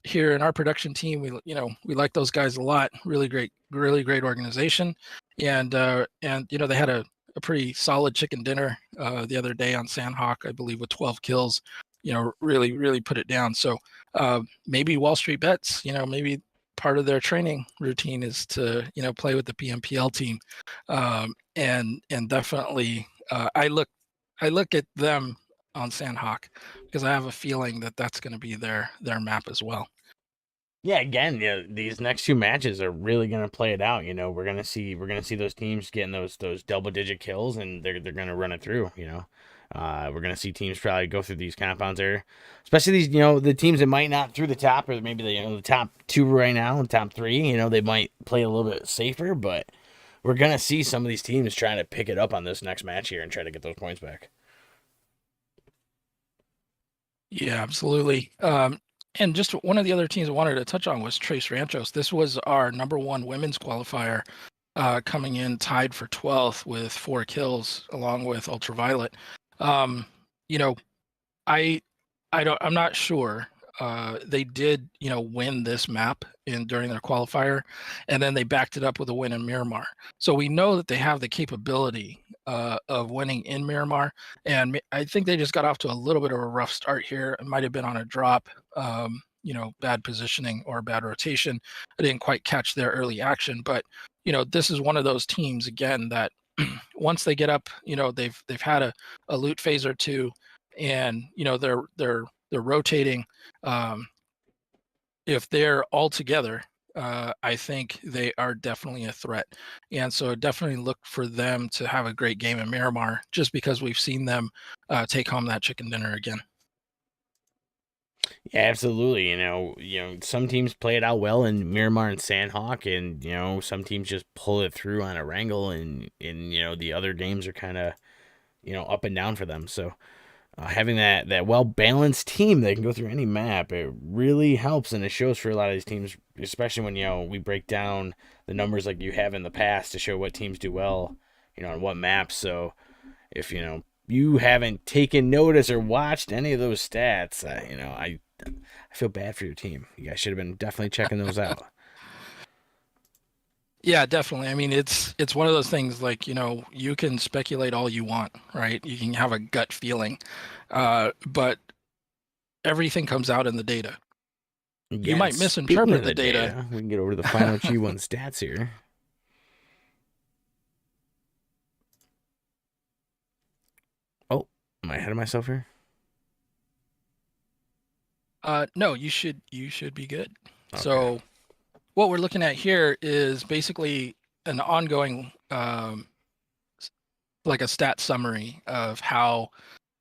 here in our production team. We like those guys a lot. Really great organization, and they had a pretty solid chicken dinner the other day on Sandhawk, I believe, with 12 kills. Really put it down. So maybe Wall Street Bets, maybe part of their training routine is to, play with the PMPL team. And definitely I look at them on Sandhawk because I have a feeling that that's going to be their map as well. Yeah, again, these next 2 matches are really gonna play it out. We're gonna see those teams getting those double-digit kills, and they're gonna run it through. We're gonna see teams probably go through these compounds there, especially these the teams that might not through the top, or maybe the top 2 right now, and top 3. They might play a little bit safer, but we're gonna see some of these teams trying to pick it up on this next match here and try to get those points back. Yeah, absolutely. And just one of the other teams I wanted to touch on was Tres Ranchos. This was our number 1 women's qualifier, coming in tied for 12th with 4 kills, along with Ultraviolet. I'm not sure. They did, win this map during their qualifier, and then they backed it up with a win in Miramar. So we know that they have the capability of winning in Miramar, and I think they just got off to a little bit of a rough start here. It might have been on a drop, bad positioning or bad rotation. I didn't quite catch their early action, but this is one of those teams again that once they get up, they've had a loot phase or 2, and they're rotating. If they're all together, I think they are definitely a threat, and so definitely look for them to have a great game in Miramar, just because we've seen them take home that chicken dinner again. Yeah, absolutely. Some teams play it out well in Miramar and Sandhawk, and some teams just pull it through on a wrangle, and the other games are kind of up and down for them. So having that well balanced team that can go through any map, it really helps, and it shows for a lot of these teams, especially when we break down the numbers like you have in the past to show what teams do well, on what maps. So if you haven't taken notice or watched any of those stats, I feel bad for your team. You guys should have been definitely checking those out. Yeah, definitely. I mean, it's one of those things like, you can speculate all you want, right? You can have a gut feeling, but everything comes out in the data. You might misinterpret the data. We can get over to the final G1 stats here. Oh, am I ahead of myself here? No, you should be good. Okay. So what we're looking at here is basically an ongoing like a stat summary of how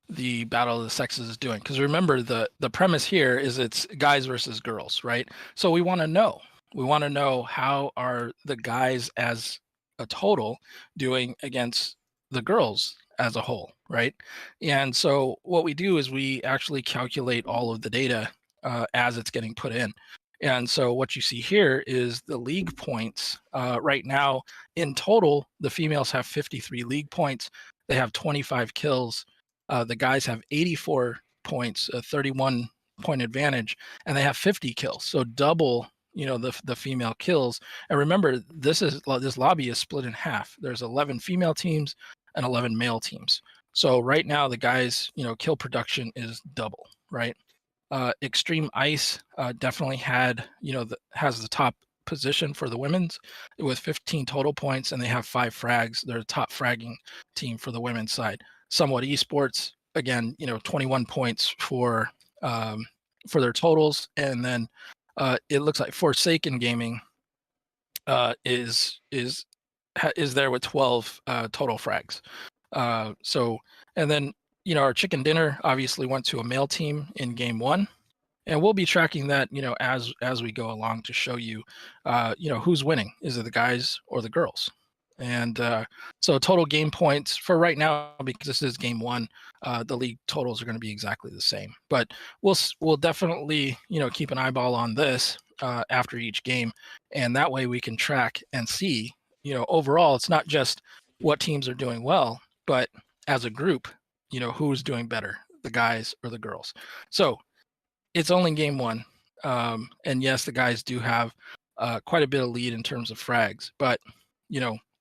the Battle of the Sexes is doing. Because remember, the premise here is it's guys versus girls, right? So we want to know. We want to know how are the guys as a total doing against the girls as a whole, right? And so what we do is we actually calculate all of the data as it's getting put in. And so what you see here is the league points. Right now, in total, the females have 53 league points. They have 25 kills. The guys have 84 points, a 31-point advantage, and they have 50 kills. So double, the female kills. And remember, this lobby is split in half. There's 11 female teams and 11 male teams. So right now, the guys, kill production is double, right? Extreme Ice definitely has the top position for the women's with 15 total points, and they have 5 frags. They're the top fragging team for the women's side. Somewhat Esports, again, 21 points for their totals, and then it looks like Forsaken Gaming is there with 12 total frags. And then our chicken dinner obviously went to a male team in game 1, and we'll be tracking that as we go along to show you who's winning. Is it the guys or the girls? And so total game points for right now, because this is game 1, the league totals are going to be exactly the same. But we'll definitely keep an eyeball on this after each game, and that way we can track and see overall it's not just what teams are doing well, but as a group, who's doing better, the guys or the girls. So it's only game 1, and yes, the guys do have quite a bit of lead in terms of frags, but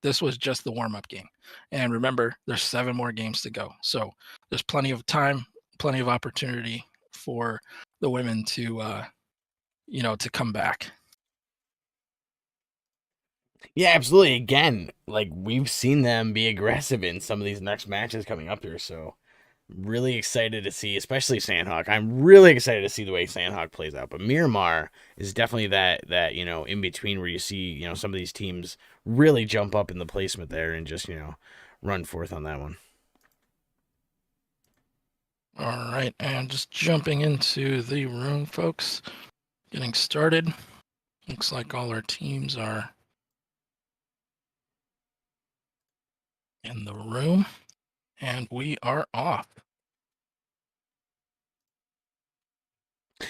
this was just the warm-up game. And remember, there's 7 more games to go. So there's plenty of time, plenty of opportunity for the women to, to come back. Yeah, absolutely. Again, like we've seen them be aggressive in some of these next matches coming up here. So really excited to see, especially Sandhawk. I'm really excited to see the way Sandhawk plays out. But Miramar is definitely that in between where you see some of these teams really jump up in the placement there and just run forth on that one. All right, and just jumping into the room, folks. Getting started. Looks like all our teams are in the room, and we are off.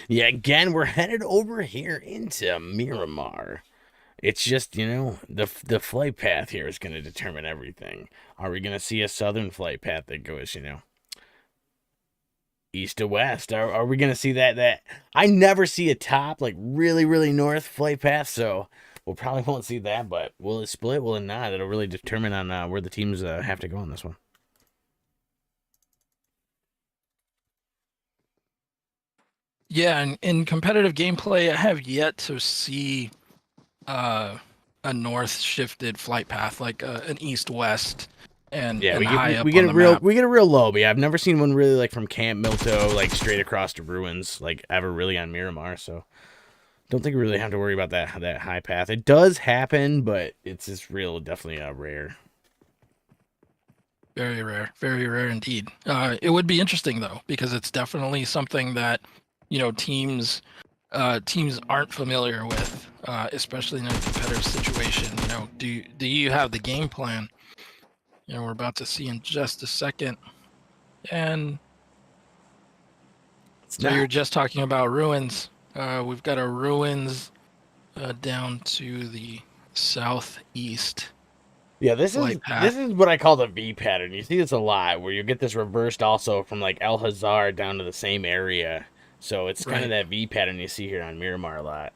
Yeah, again, we're headed over here into Miramar. It's just, the flight path here is going to determine everything. Are we going to see a southern flight path that goes, east to west? Are we going to see that? I never see a top, like really, really north flight path, so we'll probably won't see that, but will it split? Will it not? It'll really determine on where the teams have to go on this one. Yeah, and in competitive gameplay, I have yet to see a north shifted flight path, like an east-west, and yeah, and we get a real low. But yeah, I've never seen one really like from Camp Milto, like straight across to ruins, like ever really on Miramar. So don't think we really have to worry about that high path. It does happen, but it's just definitely rare. Very rare indeed. It would be interesting though, because it's definitely something that teams aren't familiar with, especially in a competitive situation. Do you have the game plan? We're about to see in just a second. And so you're just talking about ruins. We've got a ruins down to the southeast. Yeah, this is what I call the V pattern. You see this a lot, where you get this reversed also from like El Hazar down to the same area. So it's kind of that V pattern you see here on Miramar a lot.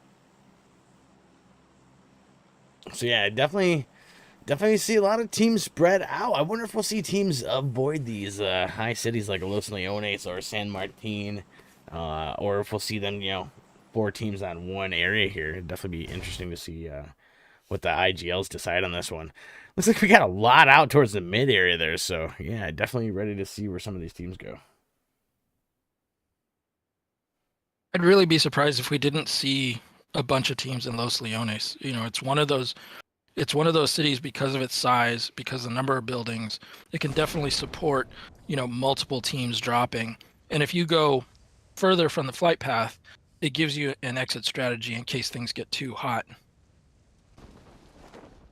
So yeah, definitely see a lot of teams spread out. I wonder if we'll see teams avoid these high cities like Los Leones or San Martin, or if we'll see them, 4 teams on one area here. It'd definitely be interesting to see what the IGLs decide on this one. Looks like we got a lot out towards the mid area there, so yeah, definitely ready to see where some of these teams go. I'd really be surprised if we didn't see a bunch of teams in Los Leones. You know, it's one of those cities, because of its size, because of the number of buildings, it can definitely support, you know, multiple teams dropping. And if you go further from the flight path, it gives you an exit strategy in case things get too hot.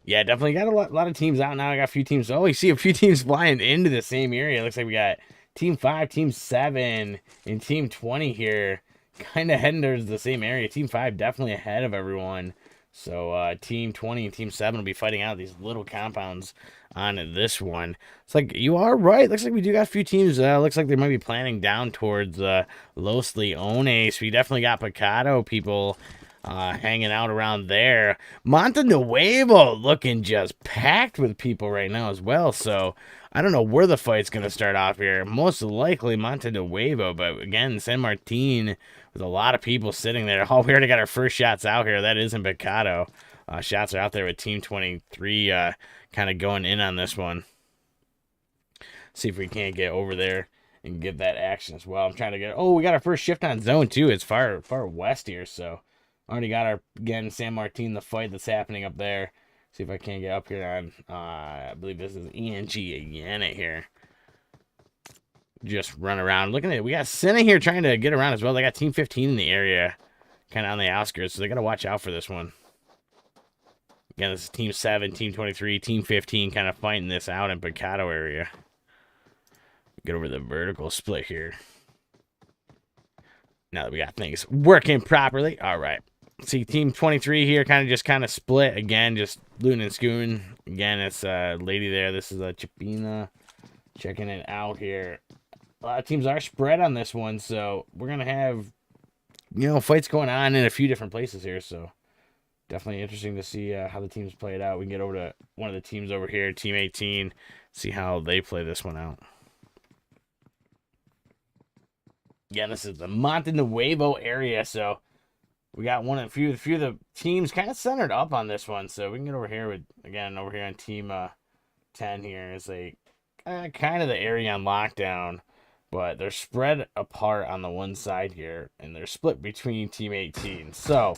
Yeah, definitely got a lot of teams out now. I got a few teams. Oh, you see a few teams flying into the same area. It looks like we got Team 5, Team 7, and Team 20 here. Kind of heading towards the same area. Team 5 definitely ahead of everyone. So Team 20 and Team 7 will be fighting out these little compounds on this one. It's like, you are right. Looks like we do got a few teams. Looks like they might be planning down towards Los Leones. We definitely got Picado people hanging out around there. Monte Nuevo looking just packed with people right now as well. So I don't know where the fight's going to start off here. Most likely Monte Nuevo, but again, San Martin with a lot of people sitting there. Oh, we already got our first shots out here. That isn't Picado. Shots are out there with Team 23 kind of going in on this one. See if we can't get over there and get that action as well. I'm trying to get... Oh, we got our first shift on zone too. It's far west here, so already got our, again, San Martin, the fight that's happening up there. See if I can't get up here on, I believe this is ENG again here. Just run around. Looking at it, we got Senna here trying to get around as well. They got Team 15 in the area, kind of on the outskirts, so they got to watch out for this one. Again, this is Team 7, Team 23, Team 15 kind of fighting this out in Picado area. Get over the vertical split here. Now that we got things working properly. All right. See, Team 23 here kind of split. Again, just looting and scooting. Again, it's a lady there. This is a Chipina checking it out here. A lot of teams are spread on this one, so we're going to have, you know, fights going on in a few different places here, so definitely interesting to see how the teams play it out. We can get over to one of the teams over here, Team 18, see how they play this one out. Again, this is the Monte Nuevo area, so we got a few of the teams kind of centered up on this one, so we can get over here with, again, over here on Team 10 here is a kind of the area on lockdown, but they're spread apart on the one side here, and they're split between Team 18. So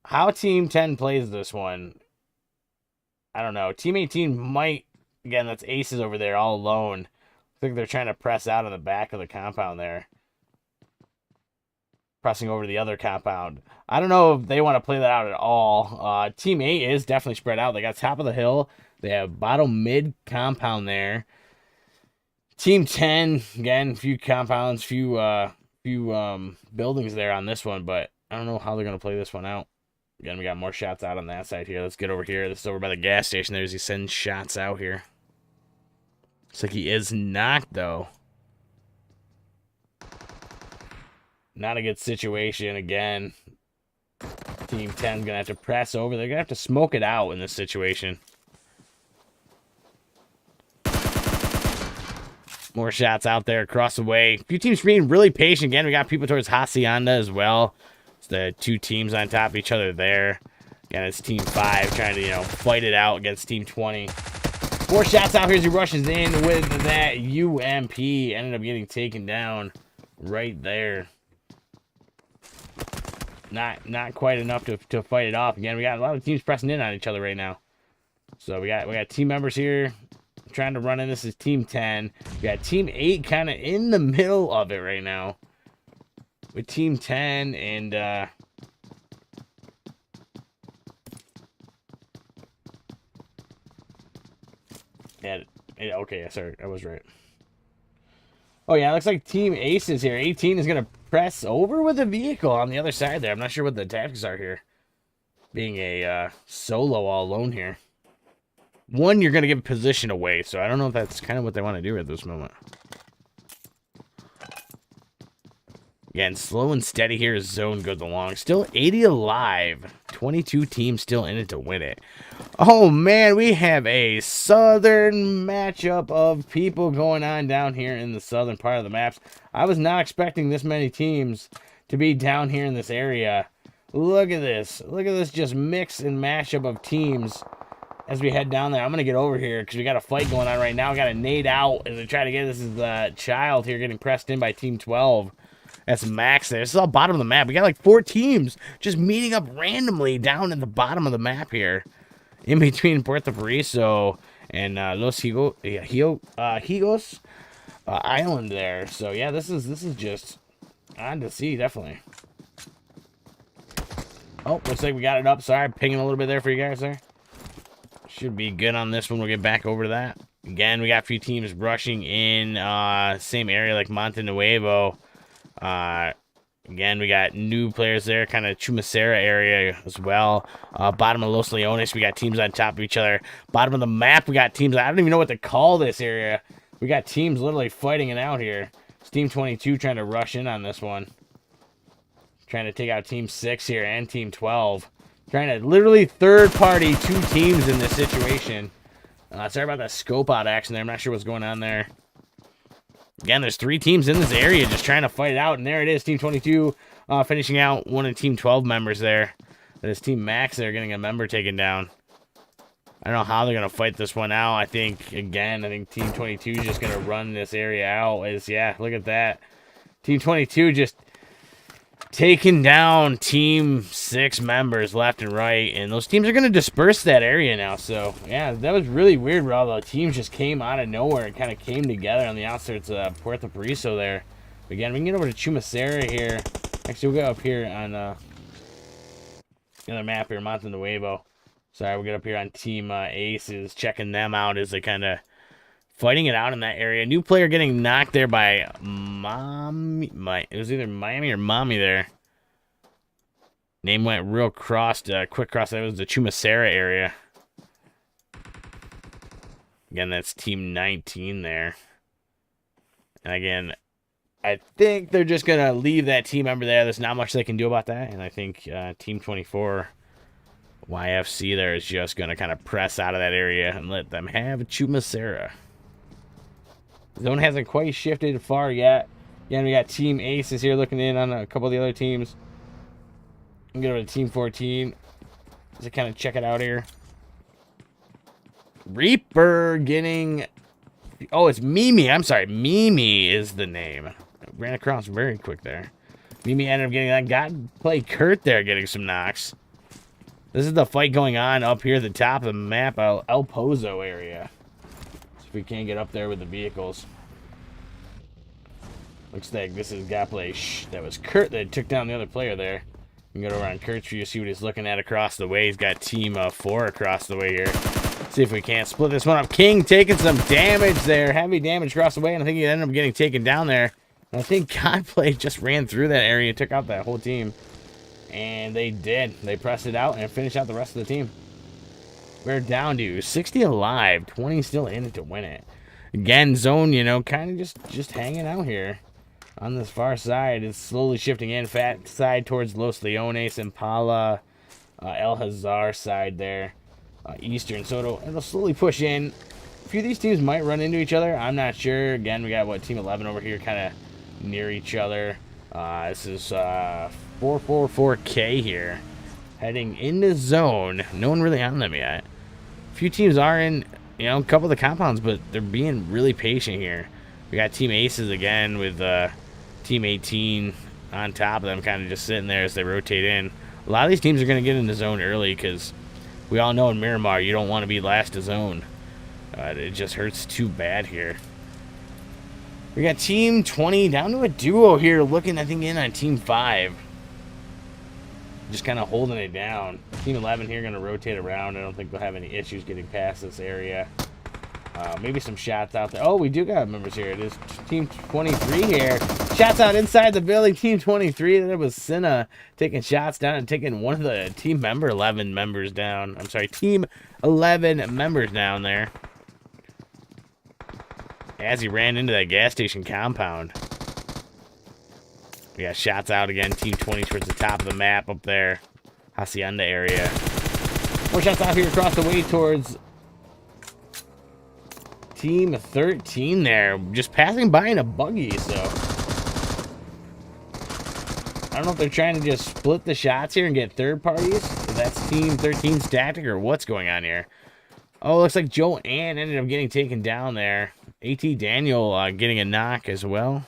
how Team 10 plays this one, I don't know. Team 18 might, again, that's Aces over there all alone. I think they're trying to press out on the back of the compound there. Pressing over the other compound. I don't know if they want to play that out at all. Team 8 is definitely spread out. They got top of the hill. They have bottom mid compound there. Team 10, again, few compounds, few buildings there on this one, but I don't know how they're going to play this one out. Again, we got more shots out on that side here. Let's get over here. This is over by the gas station. There's he sending shots out here. Looks like he is knocked, though. Not a good situation again. Team 10's going to have to press over. They're going to have to smoke it out in this situation. More shots out there across the way. A few teams being really patient. Again, we got people towards Hacienda as well. It's the two teams on top of each other there. Again, it's Team 5 trying to, you know, fight it out against Team 20. 4 shots out here as he rushes in with that UMP. Ended up getting taken down right there. Not quite enough to fight it off. Again, we got a lot of teams pressing in on each other right now. So we got team members here trying to run in. This is Team 10. We got Team 8 kind of in the middle of it right now with Team 10 and okay, sorry, I was right. Oh yeah, it looks like Team Aces here. 18 is gonna press over with a vehicle on the other side there. I'm not sure what the tactics are here. Being a solo all alone here. One, you're gonna give position away, so I don't know if that's kind of what they want to do at this moment. Again, slow and steady here as zone goes along. Still 80 alive. 22 teams still in it to win it. Oh, man, we have a southern matchup of people going on down here in the southern part of the maps. I was not expecting this many teams to be down here in this area. Look at this. Look at this just mix and mashup of teams as we head down there. I'm going to get over here because we got a fight going on right now. We got a nade out as I try to get this. Is the Child here getting pressed in by Team 12. That's Max there. This is all bottom of the map. We got like 4 teams just meeting up randomly down at the bottom of the map here. In between Puerto Paraiso and Los Higos Island there. So yeah, this is just on to see, definitely. Oh, looks like we got it up. Sorry, pinging a little bit there for you guys there. Should be good on this one. We'll get back over to that. Again, we got a few teams rushing in same area like Monte Nuevo. Again, we got new players there, kind of Chumacera area as well. Bottom of Los Leones, we got teams on top of each other. Bottom of the map, we got teams. I don't even know what to call this area. We got teams literally fighting it out here. It's Team 22 trying to rush in on this one. Trying to take out Team 6 here and Team 12. Trying to literally third-party 2 teams in this situation. Sorry about that scope-out action there. I'm not sure what's going on there. Again, there's 3 teams in this area just trying to fight it out. And there it is, Team 22 finishing out one of Team 12 members there. That is Team Max there getting a member taken down. I don't know how they're going to fight this one out. I think Team 22 is just going to run this area out. Yeah, look at that. Team 22 just taking down Team 6 members left and right. And those teams are going to disperse that area now. So, yeah, that was really weird where all the teams just came out of nowhere and kind of came together on the outskirts of Puerto Paraiso there. Again, we can get over to Chumacera here. Actually, we'll go up here on the other map here, Monte Nuevo. Sorry, we'll get up here on Team Aces, checking them out as they kind of fighting it out in that area. New player getting knocked there by it was either Miami or Mommy there. Name went real crossed, quick cross. That was the Chumacera area. Again, that's Team 19 there. And again, I think they're just going to leave that team member there. There's not much they can do about that. And I think Team 24, YFC there, is just going to kind of press out of that area and let them have Chumacera. Zone hasn't quite shifted far yet. Again, we got Team Aces here looking in on a couple of the other teams. I'm going to go to Team 14. Just to kind of check it out here. Reaper getting... Oh, it's Mimi. I'm sorry. Mimi is the name. Ran across very quick there. Mimi ended up getting that. Got played Kurt there getting some knocks. This is the fight going on up here at the top of the map, El Pozo area. So if we can't get up there with the vehicles. Looks like this is got play. That was Kurt that took down the other player there. You can go over on Kurt's view, see what he's looking at across the way. He's got Team 4 across the way here. See if we can't split this one up. King taking some damage there. Heavy damage across the way, and I think he ended up getting taken down there. And I think Godplay just ran through that area and took out that whole team. And they did. They pressed it out and finished out the rest of the team. We're down to 60 alive, 20 still in it to win it. Again, zone, you know, kind of just hanging out here. On this far side, it's slowly shifting in. Fat side towards Los Leones, Impala, El Hazar side there. Eastern, so it'll slowly push in. A few of these teams might run into each other. I'm not sure. Again, we got Team 11 over here, kind of near each other. This is 444K here, heading into zone. No one really on them yet. A few teams are in, you know, a couple of the compounds, but they're being really patient here. We got Team Aces again with Team 18 on top of them, kind of just sitting there as they rotate in. A lot of these teams are going to get into zone early because we all know in Miramar, you don't want to be last to zone. It just hurts too bad here. We got Team 20 down to a duo here, looking, I think, in on Team 5. Just kind of holding it down. Team 11 here going to rotate around. I don't think they'll have any issues getting past this area. Maybe some shots out there. Oh, we do got members here. It is Team 23 here. Shots out inside the building. Team 23. There was Senna taking shots down and taking one of the team member 11 members down. I'm sorry, Team 11 members down there. As he ran into that gas station compound. We got shots out again. Team 20 towards the top of the map up there. Hacienda area. More shots out here across the way towards Team 13 there. Just passing by in a buggy, so. I don't know if they're trying to just split the shots here and get third parties. If that's Team 13's tactic or what's going on here. Oh, looks like Joe Ann ended up getting taken down there. AT Daniel getting a knock as well.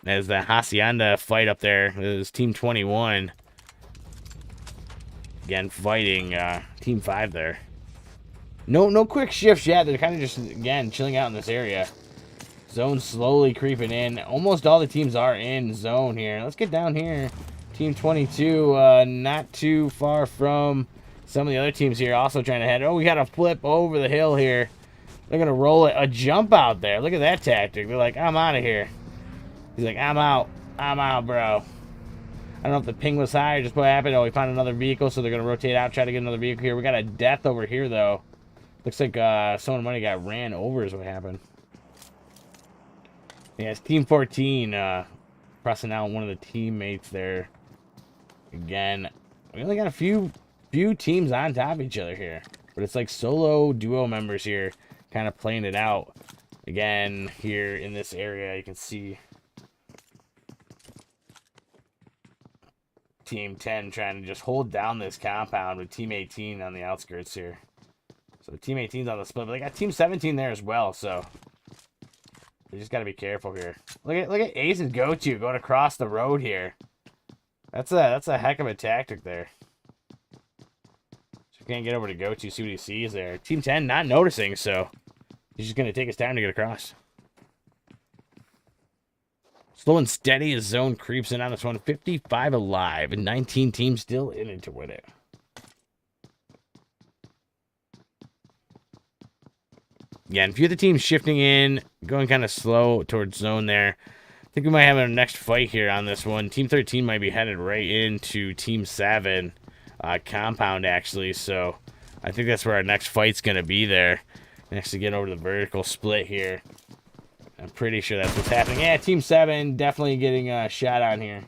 As the Hacienda fight up there. It was Team 21. Again, fighting Team 5 there. No quick shifts yet. They're kind of just, again, chilling out in this area. Zone slowly creeping in. Almost all the teams are in zone here. Let's get down here. Team 22, not too far from some of the other teams here. Also trying to head. Oh, we got a flip over the hill here. They're going to roll it. A jump out there. Look at that tactic. They're like, I'm out of here. He's like, I'm out. I'm out, bro. I don't know if the ping was high or just what happened. Oh, we found another vehicle, so they're going to rotate out, try to get another vehicle here. We got a death over here, though. Looks like someone might have got ran over is what happened. Yeah, it's Team 14 pressing out one of the teammates there. Again, we only got a few teams on top of each other here. But it's like solo duo members here kind of playing it out. Again, here in this area, you can see Team 10 trying to just hold down this compound with Team 18 on the outskirts here. So Team 18's on the split, but they got Team 17 there as well, so you just got to be careful here. Look at Ace and Gochu going across the road here. That's a heck of a tactic there. So you can't get over to Gochu, see what he sees there. Team 10 not noticing, so he's just going to take his time to get across. Slow and steady as zone creeps in on this one. 55 alive and 19 teams still in it to win it. Yeah, and a few of the teams shifting in, going kind of slow towards zone there. I think we might have our next fight here on this one. Team 13 might be headed right into Team 7 compound, actually. So I think that's where our next fight's going to be there. Next to get over to the vertical split here. I'm pretty sure that's what's happening. Yeah, Team 7 definitely getting a shot on here.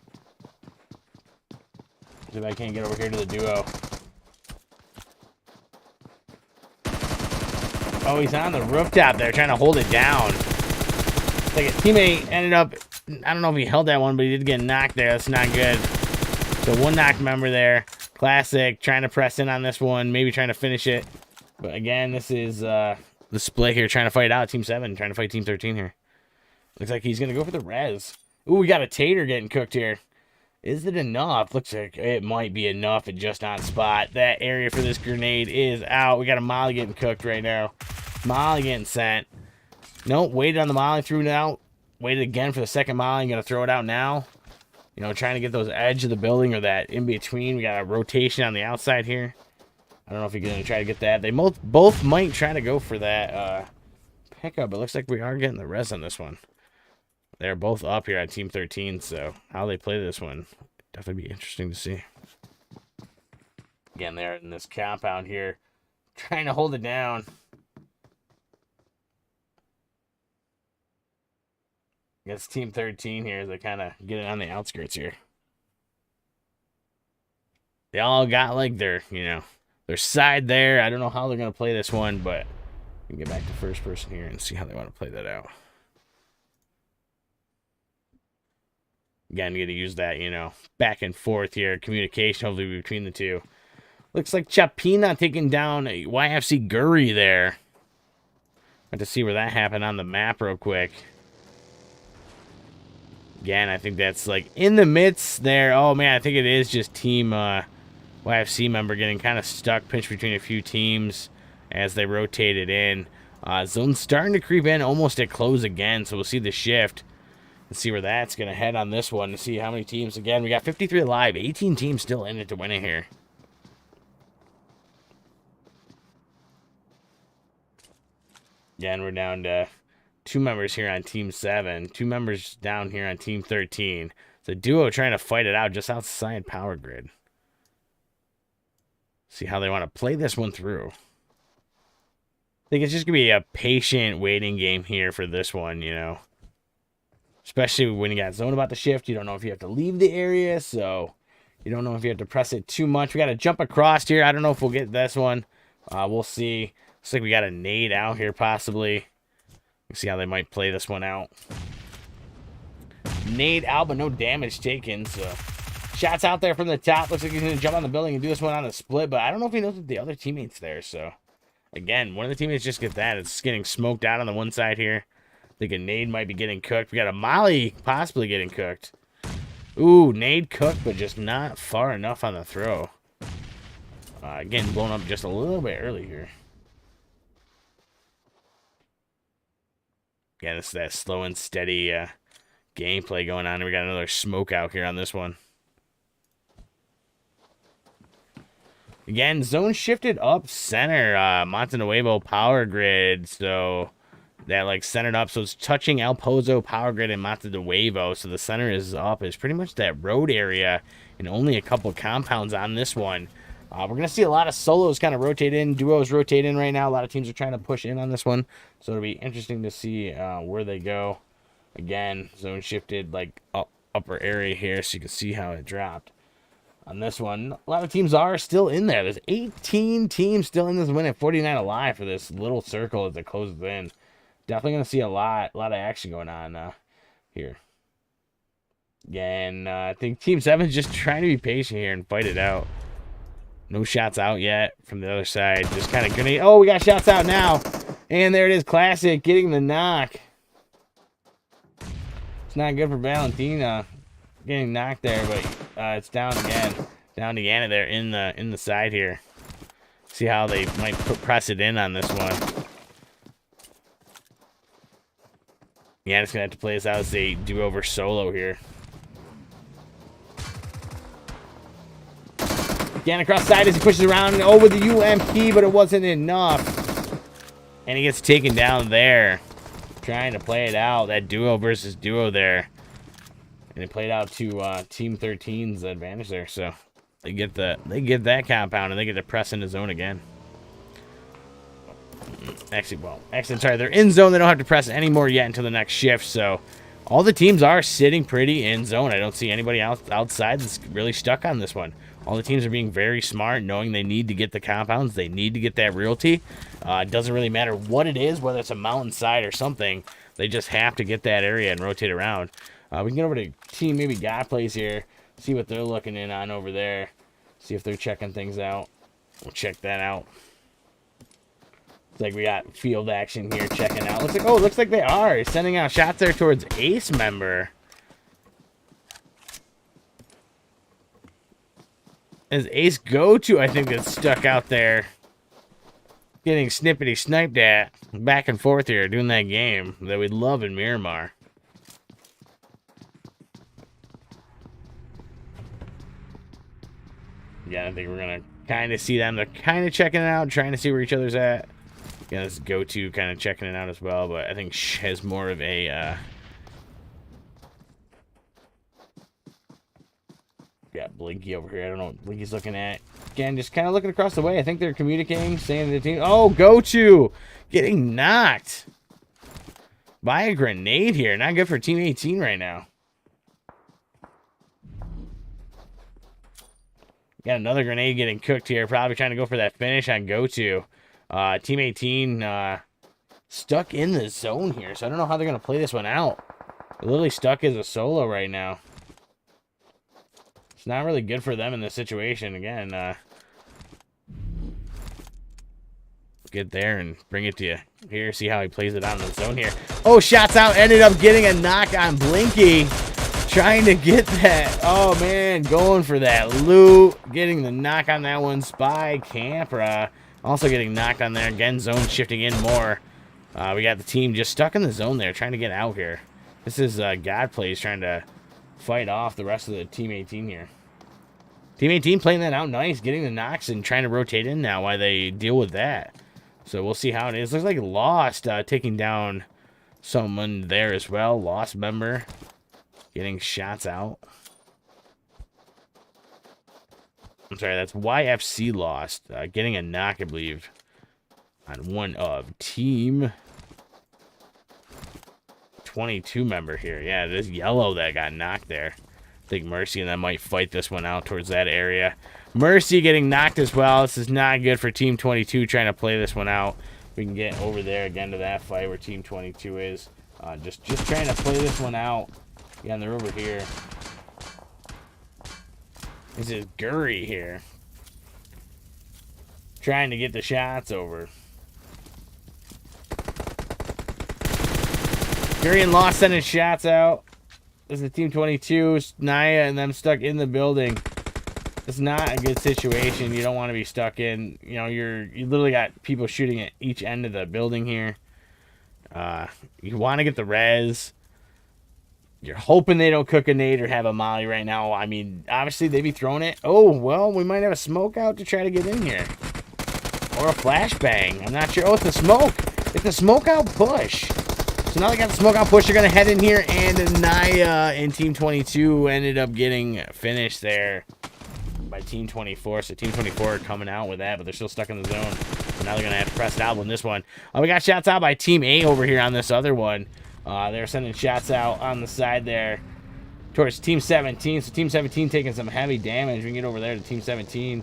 See if I can't get over here to the duo. Oh, he's on the rooftop there trying to hold it down. Like his teammate ended up, I don't know if he held that one, but he did get knocked there. That's not good. So one knocked member there. Classic, trying to press in on this one, maybe trying to finish it. But again, this is the split here, trying to fight out Team 7, trying to fight Team 13 here. Looks like he's going to go for the res. Ooh, we got a tater getting cooked here. Is it enough? Looks like it might be enough and just on spot. That area for this grenade is out. We got a molly getting cooked right now. Molly getting sent. Nope, waited on the molly, threw it out. Waited again for the second molly. I'm going to throw it out now. You know, trying to get those edge of the building or that in between. We got a rotation on the outside here. I don't know if you're going to try to get that. They both might try to go for that pickup. It looks like we are getting the res on this one. They're both up here on Team 13, so how they play this one definitely be interesting to see. Again, they're in this compound here, trying to hold it down. Against Team 13 here as they kind of get it on the outskirts here. They all got like their, their side there. I don't know how they're going to play this one, but we can get back to first person here and see how they want to play that out. Again, going to use that, back and forth here, communication hopefully between the two. Looks like Chapina taking down a YFC Guri there. Got to see where that happened on the map real quick. Again, I think that's like in the midst there. Oh, man, I think it is just Team YFC member getting kind of stuck, pinched between a few teams as they rotated in. Zone's starting to creep in almost at close again, so we'll see the shift. Let's see where that's going to head on this one to see how many teams. Again, we got 53 alive. 18 teams still in it to win it here. Again, we're down to 2 members here on Team 7. 2 members down here on Team 13. The duo trying to fight it out just outside Power Grid. See how they want to play this one through. I think it's just going to be a patient waiting game here for this one, Especially when you got zone about the shift. You don't know if you have to leave the area, so you don't know if you have to press it too much. We got to jump across here. I don't know if we'll get this one. We'll see. Looks like we got a nade out here, possibly. Let's see how they might play this one out. nade out, but no damage taken. So shots out there from the top. Looks like he's going to jump on the building and do this one on a split, but I don't know if he knows that the other teammate's there. So again, one of the teammates just get that. It's getting smoked out on the one side here. I think a nade might be getting cooked. We got a molly possibly getting cooked. Ooh, nade cooked, but just not far enough on the throw. Again, blown up just a little bit early here. Again, it's that slow and steady gameplay going on. We got another smoke out here on this one. Again, zone shifted up center. Montenuevo power grid. So that like centered up. So it's touching El Pozo power grid and Montenuevo. So the center is up. It's pretty much that road area. And only a couple compounds on this one. We're going to see a lot of solos kind of rotate in. Duos rotate in right now. A lot of teams are trying to push in on this one. So it'll be interesting to see where they go. Again, zone shifted like upper area here. So you can see how it dropped. On this one, a lot of teams are still in there. There's 18 teams still in this win at 49 alive for this little circle as it closes in. Definitely going to see a lot of action going on here. Again, I think Team 7's just trying to be patient here and fight it out. No shots out yet from the other side. Just kind of grenade. Oh, we got shots out now. And there it is. Classic getting the knock. It's not good for Valentina getting knocked there, but it's down again. Down to Yana there in the side here. See how they might press it in on this one. Yana's gonna have to play this out as a do-over solo here. Again, across side as he pushes around over the UMP, but it wasn't enough. And he gets taken down there. Trying to play it out. That duo versus duo there. And it played out to Team 13's advantage there. So they get that compound and they get to press into zone again. Actually, sorry, they're in zone. They don't have to press anymore yet until the next shift. So all the teams are sitting pretty in zone. I don't see anybody outside that's really stuck on this one. All the teams are being very smart, knowing they need to get the compounds. They need to get that realty. It doesn't really matter what it is, whether it's a mountainside or something. They just have to get that area and rotate around. We can get over to team maybe God Plays here. See what they're looking in on over there. See if they're checking things out. We'll check that out. Looks like we got field action here checking out. Looks like they are sending out shots there towards Ace member. As Ace Go-To, I think, gets stuck out there. Getting snippety sniped at. Back and forth here, doing that game that we love in Miramar. Yeah, I think we're going to kind of see them. They're kind of checking it out, trying to see where each other's at. Yeah, this Go-To kind of checking it out as well, but I think Shh has more of a... Got Blinky over here. I don't know what Blinky's looking at. Again, just kind of looking across the way. I think they're communicating, saying to the team, oh, Go-To getting knocked by a grenade here. Not good for Team 18 right now. Got another grenade getting cooked here. Probably trying to go for that finish on Go-To. Team 18 stuck in the zone here, so I don't know how they're going to play this one out. They're literally stuck as a solo right now. It's not really good for them in this situation. Again, get there and bring it to you here. See how he plays it out in the zone here. Oh, shots out. Ended up getting a knock on Blinky. Trying to get that. Oh, man. Going for that loot. Getting the knock on that one. Spy Campra. Also getting knocked on there. Again, zone shifting in more. We got the team just stuck in the zone there. Trying to get out here. This is God Plays trying to fight off the rest of the Team 18 here. Team 18 playing that out nice. Getting the knocks and trying to rotate in now while they deal with that. So we'll see how it is. Looks like Lost taking down someone there as well. Lost member. Getting shots out. I'm sorry, that's YFC Lost. Getting a knock, I believe, on one of Team 22 member here. Yeah, it is Yellow that got knocked there. I think Mercy and them might fight this one out towards that area. Mercy getting knocked as well. This is not good for Team 22 trying to play this one out. We can get over there again to that fight where Team 22 is. Just trying to play this one out. Yeah, and they're over here. This is Gurry here. Trying to get the shots over. Gurry and Lost sending shots out. This is Team 22. Naya and them stuck in the building. It's not a good situation. You don't want to be stuck in. You know, you literally got people shooting at each end of the building here. You want to get the res. You're hoping they don't cook a nade or have a molly right now. I mean, obviously they'd be throwing it. Oh, well, we might have a smoke out to try to get in here. Or a flashbang. I'm not sure. Oh, it's a smoke. It's a smoke out push. So now they got the smoke out push. They're going to head in here. And Naya and Team 22 ended up getting finished there by Team 24. So Team 24 are coming out with that, but they're still stuck in the zone. So now they're going to have to press it out on this one. We got shots out by Team A over here on this other one. They're sending shots out on the side there towards Team 17. So Team 17 taking some heavy damage. We can get over there to Team 17,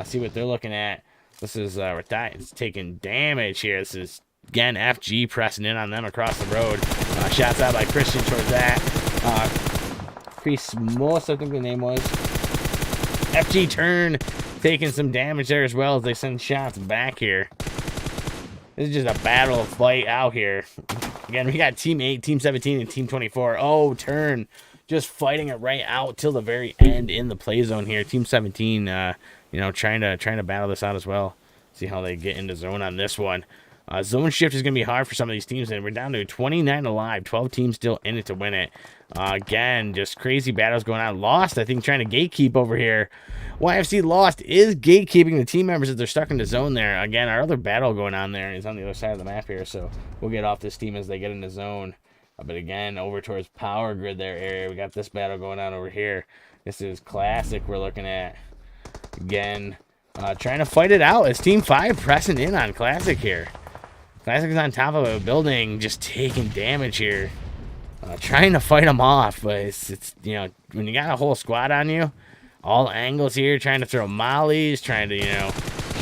see what they're looking at. This is it's taking damage here. This is, again, FG pressing in on them across the road. Shots out by Christian towards that. Chris Moss, I think the name was. FG turn taking some damage there as well as they send shots back here. This is just a battle fight out here. Again, we got Team 8, Team 17, and Team 24. Oh, turn. Just fighting it right out till the very end in the play zone here. Team 17, you know, trying to battle this out as well. See how they get into zone on this one. Zone shift is going to be hard for some of these teams, and we're down to 29 alive. 12 teams still in it to win it. Again, just crazy battles going on. Lost, I think, trying to gatekeep over here. YFC Lost is gatekeeping the team members as they're stuck in the zone there. Again, our other battle going on there is on the other side of the map here, so we'll get off this team as they get in the zone. But again, over towards Power Grid there area, we got this battle going on over here. This is Classic we're looking at. Again, trying to fight it out as Team 5 pressing in on Classic here. Classic is on top of a building, just taking damage here. Trying to fight them off, but it's you know, when you got a whole squad on you, all angles here, trying to throw mollies, trying to, you know,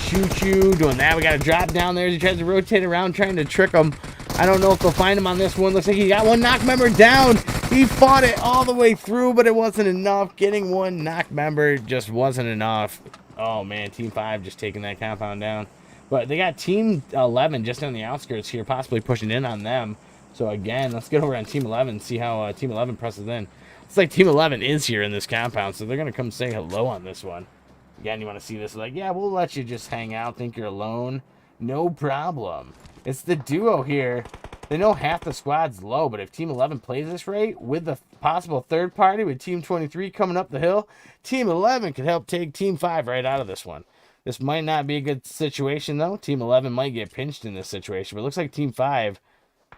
shoot you, doing that. We got to drop down there as he tries to rotate around, trying to trick them. I don't know if they'll find him on this one. Looks like he got one knock member down. He fought it all the way through, but it wasn't enough. Getting one knock member just wasn't enough. Oh, man, Team 5 just taking that compound down. But they got Team 11 just on the outskirts here, possibly pushing in on them. So, again, let's get over on Team 11 and see how Team 11 presses in. It's like Team 11 is here in this compound, so they're going to come say hello on this one. Again, you want to see this? Like, yeah, we'll let you just hang out, think you're alone. No problem. It's the duo here. They know half the squad's low, but if Team 11 plays this right, with the possible third party, with Team 23 coming up the hill, Team 11 could help take Team 5 right out of this one. This might not be a good situation, though. Team 11 might get pinched in this situation, but it looks like Team 5,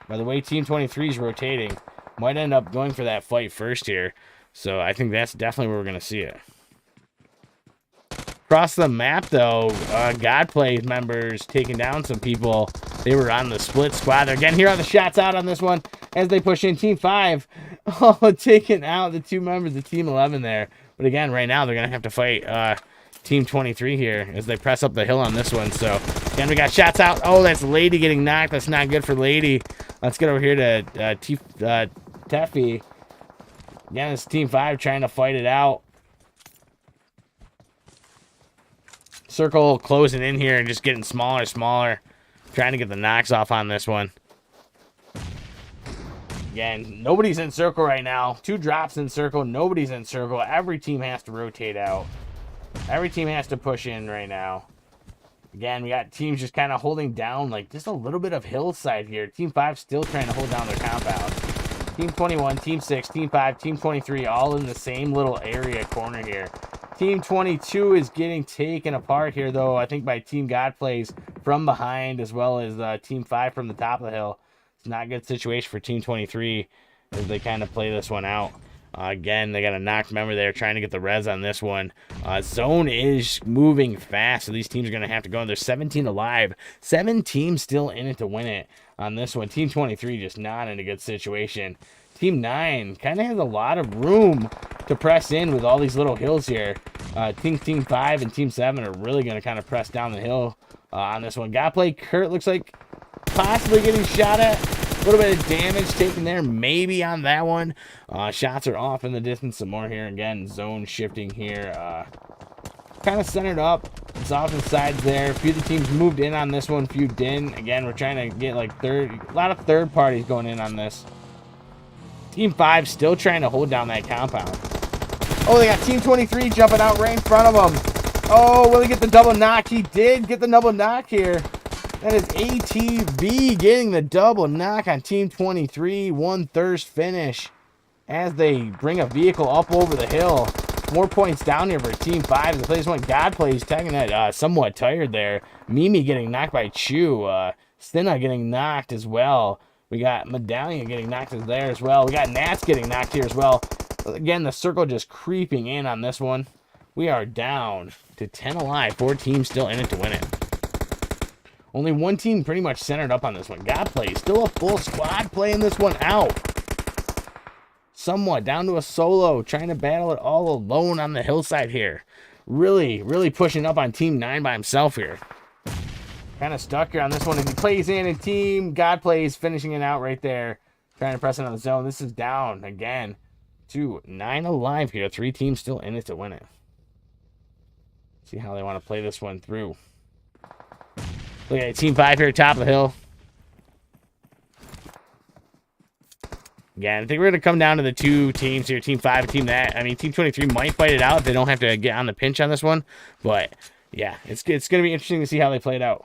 by the way Team 23 is rotating, might end up going for that fight first here. So I think that's definitely where we're going to see it. Across the map, though, Godplay members taking down some people. They were on the split squad. Again, here are the shots out on this one as they push in. Team 5, oh, taking out the two members of Team 11 there. But again, right now, they're going to have to fight Team 23 here as they press up the hill on this one. So, again, we got shots out. Oh, that's Lady getting knocked. That's not good for Lady. Let's get over here to Teffy. Again, it's Team 5 trying to fight it out. Circle closing in here and just getting smaller and smaller. Trying to get the knocks off on this one. Again, nobody's in circle right now. 2 drops in circle. Nobody's in circle. Every team has to rotate out. Every team has to push in right now. Again, we got teams just kind of holding down, like, just a little bit of hillside here. Team 5 still trying to hold down their compound. Team 21, Team 6, Team 5, Team 23, all in the same little area corner here. Team 22 is getting taken apart here, though, I think by Team Godplays from behind, as well as Team 5 from the top of the hill. It's not a good situation for Team 23 as they kind of play this one out. Again, they got a knocked member there trying to get the res on this one. Zone is moving fast, so these teams are going to have to go. And there's 17 alive. 7 teams still in it to win it on this one. Team 23 just not in a good situation. Team 9 kind of has a lot of room to press in with all these little hills here. Team 5 and Team 7 are really going to kind of press down the hill on this one. Godplay Kurt looks like possibly getting shot at. A little bit of damage taken there, maybe on that one. Shots are off in the distance some more here. Again, zone shifting here. Kind of centered up. It's off the sides there. A few of the teams moved in on this one, a few didn't. Again, we're trying to get like a lot of third parties going in on this. Team 5 still trying to hold down that compound. Oh, they got Team 23 jumping out right in front of them. Oh, will he get the double knock? He did get the double knock here. That is ATV getting the double knock on Team 23. One thirst finish as they bring a vehicle up over the hill. More points down here for Team 5. The plays one. God plays taking that somewhat tired there. Mimi getting knocked by Chu. Stina getting knocked as well. We got Medallion getting knocked there as well. We got Nats getting knocked here as well. Again, the circle just creeping in on this one. We are down to 10 alive. 4 teams still in it to win it. Only one team pretty much centered up on this one. God play. Still a full squad playing this one out. Somewhat down to a solo. Trying to battle it all alone on the hillside here. Really, really pushing up on Team 9 by himself here. Kind of stuck here on this one. If he plays in a team, God plays finishing it out right there. Trying to press it on the zone. This is down again to 9 alive here. 3 teams still in it to win it. See how they want to play this one through. Look at Team 5 here, top of the hill. Again, I think we're going to come down to the 2 teams here, Team 5 and Team that. I mean, Team 23 might fight it out if they don't have to get on the pinch on this one. But, yeah, it's going to be interesting to see how they play it out.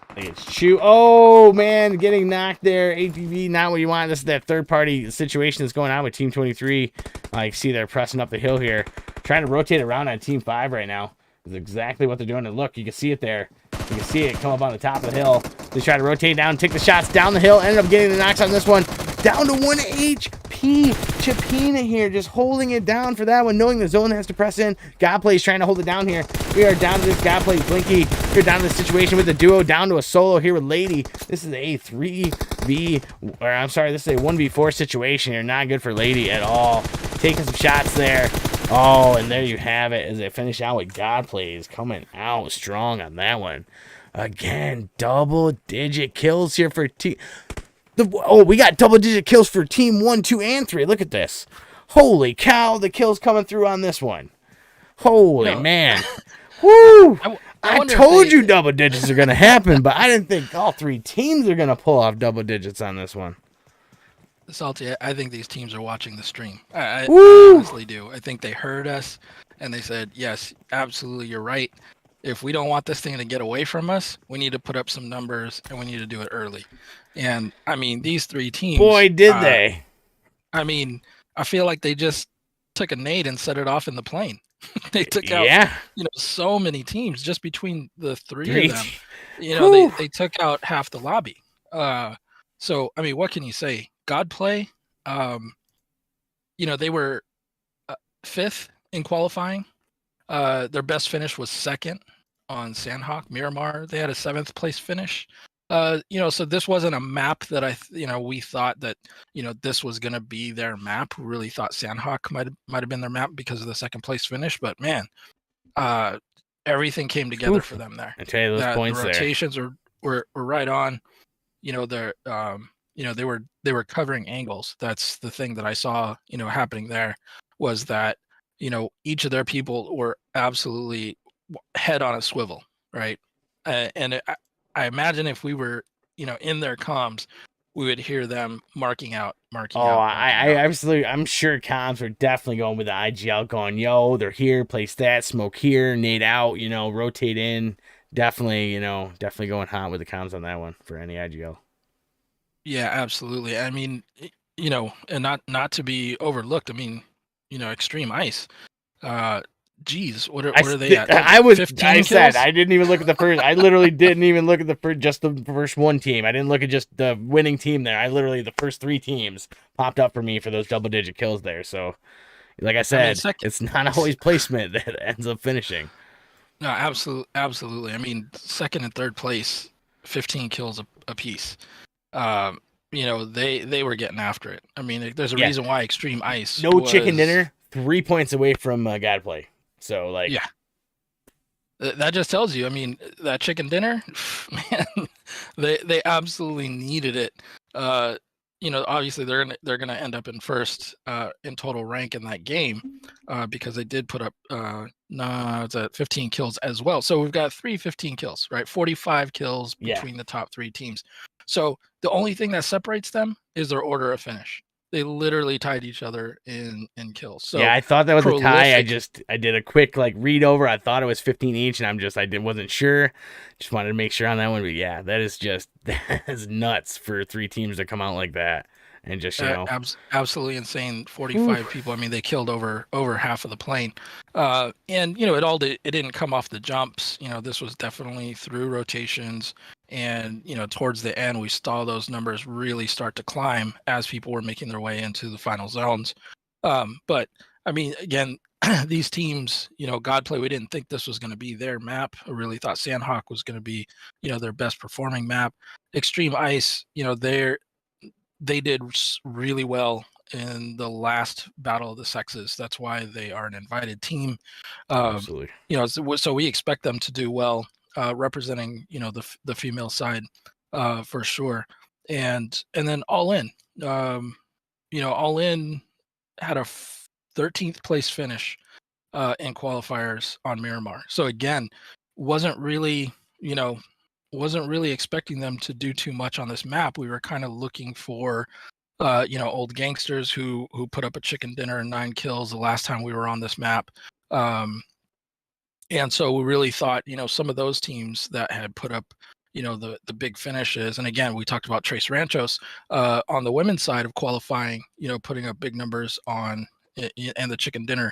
I think it's Chu. Oh, man, getting knocked there. ATV, not what you want. This is that third-party situation that's going on with Team 23. You see they're pressing up the hill here. Trying to rotate around on Team 5 right now. Is exactly what they're doing. And look, you can see it there. You can see it come up on the top of the hill. They try to rotate down, take the shots down the hill. Ended up getting the knocks on this one. Down to 1 HP. Chapina here just holding it down for that one, knowing the zone has to press in. Godplay's trying to hold it down here. We are down to this Godplay Blinky. We're down to the situation with the duo, down to a solo here with Lady. This is a 3v, or I'm sorry, this is a 1v4 situation here. Not good for Lady at all. Taking some shots there. Oh, and there you have it as they finish out with Godplays coming out strong on that one. Again, double-digit kills here for team. We got double-digit kills for Team 1, 2, and 3. Look at this. Holy cow, the kills coming through on this one. Holy man. Woo! I told you double digits are going to happen, but I didn't think all 3 teams are going to pull off double digits on this one. Salty, I think these teams are watching the stream. I honestly do. I think they heard us and they said, yes, absolutely, you're right. If we don't want this thing to get away from us, we need to put up some numbers and we need to do it early. And I mean, these 3 teams. Boy, did they. I mean, I feel like they just took a nade and set it off in the plane. They took out, so many teams just between the 3 of them. They took out half the lobby. So, I mean, what can you say? Godplay, they were 5th in qualifying. Their best finish was 2nd on Sandhawk. Miramar, they had a 7th place finish. So this wasn't a map that we thought that, this was going to be their map. We really thought Sandhawk might have been their map because of the 2nd place finish. But man, everything came together for them there. I tell you, those points the rotations were right on. They were covering angles. That's the thing that I saw, happening there was that, each of their people were absolutely head on a swivel, right? I imagine if we were, in their comms, we would hear them marking out. I'm sure comms are definitely going with the IGL going, yo, they're here, place that, smoke here, nade out, rotate in. Definitely going hot with the comms on that one for any IGL. Yeah, absolutely. I mean, and not to be overlooked. I mean, Extreme Ice. Geez, what are they at? I didn't even look at the first. I literally didn't even look at the first 1 team. I didn't look at just the winning team there. I literally, the first 3 teams popped up for me for those double-digit kills there. So, like I said, it's not always placement that ends up finishing. No, absolutely. I mean, 2nd and 3rd place, 15 kills a piece. They were getting after it. I mean, there's a reason why Extreme Ice. No chicken dinner, 3 points away from Godplay. So, That just tells you. I mean, that chicken dinner, man, they absolutely needed it. Obviously they're gonna end up in first in total rank in that game because they did put up it's at 15 kills as well. So we've got 15 kills, right? 45 kills Yeah. between the top 3 teams. So the only thing that separates them is their order of finish. They literally tied each other in kills. So yeah, I thought that was a tie. prolific. I did a quick like read over. I thought it was 15 each, and wasn't sure. Just wanted to make sure on that one. But yeah, that is nuts for 3 teams to come out like that and just Absolutely insane. 45 people. I mean, they killed over half of the plane. And it didn't come off the jumps. This was definitely through rotations. And towards the end, we saw those numbers really start to climb as people were making their way into the final zones. But I mean, again, these teams, Godplay, we didn't think this was going to be their map. I really thought Sandhawk was going to be, their best performing map. Extreme Ice, they did really well in the last Battle of the Sexes. That's why they are an invited team. absolutely. So we expect them to do well, representing the female side for sure. And then All In, All In had a 13th place finish in qualifiers on Miramar. So again, wasn't really expecting them to do too much on this map. We were kind of looking for old gangsters who put up a chicken dinner and 9 kills the last time we were on this map. And so we really thought, some of those teams that had put up, the big finishes. And again, we talked about Tres Ranchos on the women's side of qualifying, putting up big numbers on and the chicken dinner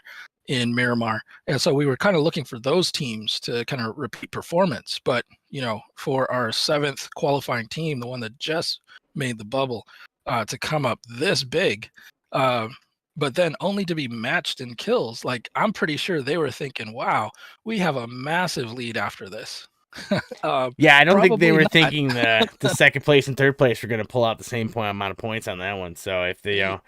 in Miramar. And so we were kind of looking for those teams to kind of repeat performance. But, for our 7th qualifying team, the one that just made the bubble, to come up this big, but then only to be matched in kills. Like, I'm pretty sure they were thinking, wow, we have a massive lead after this. Yeah, I don't think they probably were not. thinking the second place and third place were going to pull out the same amount of points on that one. So if they,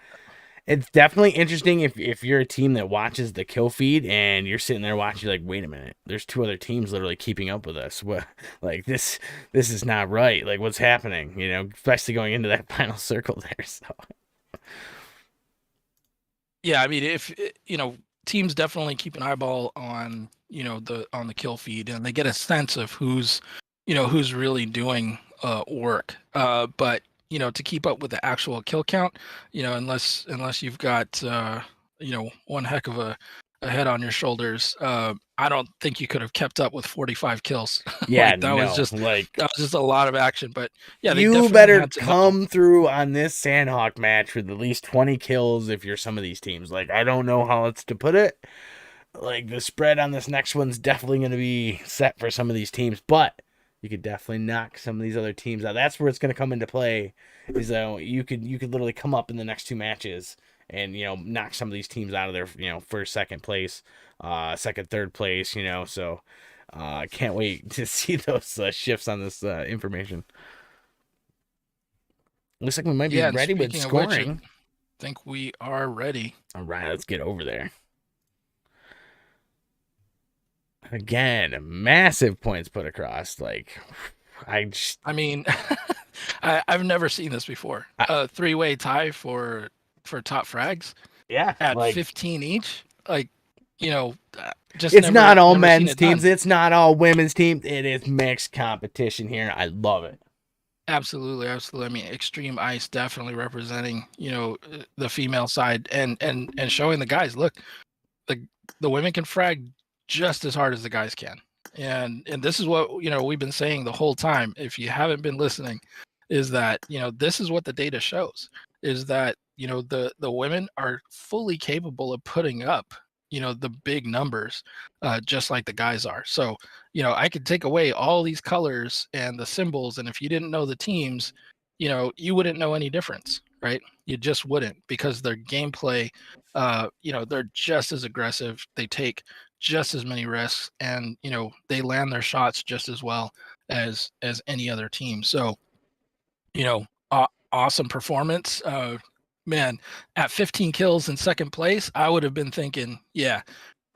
it's definitely interesting if you're a team that watches the kill feed and you're sitting there watching, you're like, wait a minute, there's 2 other teams literally keeping up with us. What, like this is not right. Like, what's happening? Especially going into that final circle there. So Yeah, I mean, if teams definitely keep an eyeball on the kill feed, and they get a sense of who's really doing work. But to keep up with the actual kill count, unless you've got one heck of a head on your shoulders, I don't think you could have kept up with 45 kills. yeah, that was just a lot of action. But yeah, they you definitely better had to come through on this Sandhawk match with at least 20 kills if you're some of these teams. Like, I don't know how else to put it. Like, the spread on this next one's definitely going to be set for some of these teams, but you could definitely knock some of these other teams out. That's where it's going to come into play. Is you could literally come up in the next 2 matches and knock some of these teams out of their first, second place, second, third place. So I can't wait to see those shifts on this information. Looks like we might be ready with scoring. I think we are ready. All right, let's get over there. Again, massive points put across. Like, I mean, I've never seen this before. A 3-way tie for top frags. Yeah, at 15 each. Like, just it's not all men's teams. Done. It's not all women's teams. It is mixed competition here. I love it. Absolutely. I mean, Extreme Ice definitely representing, the female side and showing the guys, look, the women can frag just as hard as the guys can. And this is what, we've been saying the whole time. If you haven't been listening, is that, this is what the data shows, is that, the women are fully capable of putting up, the big numbers, just like the guys are. So, I could take away all these colors and the symbols, and if you didn't know the teams, you wouldn't know any difference, right? You just wouldn't, because their gameplay, they're just as aggressive. They take just as many risks, and they land their shots just as well as any other team. So, awesome performance. Man, at 15 kills in second place, I would have been thinking, yeah,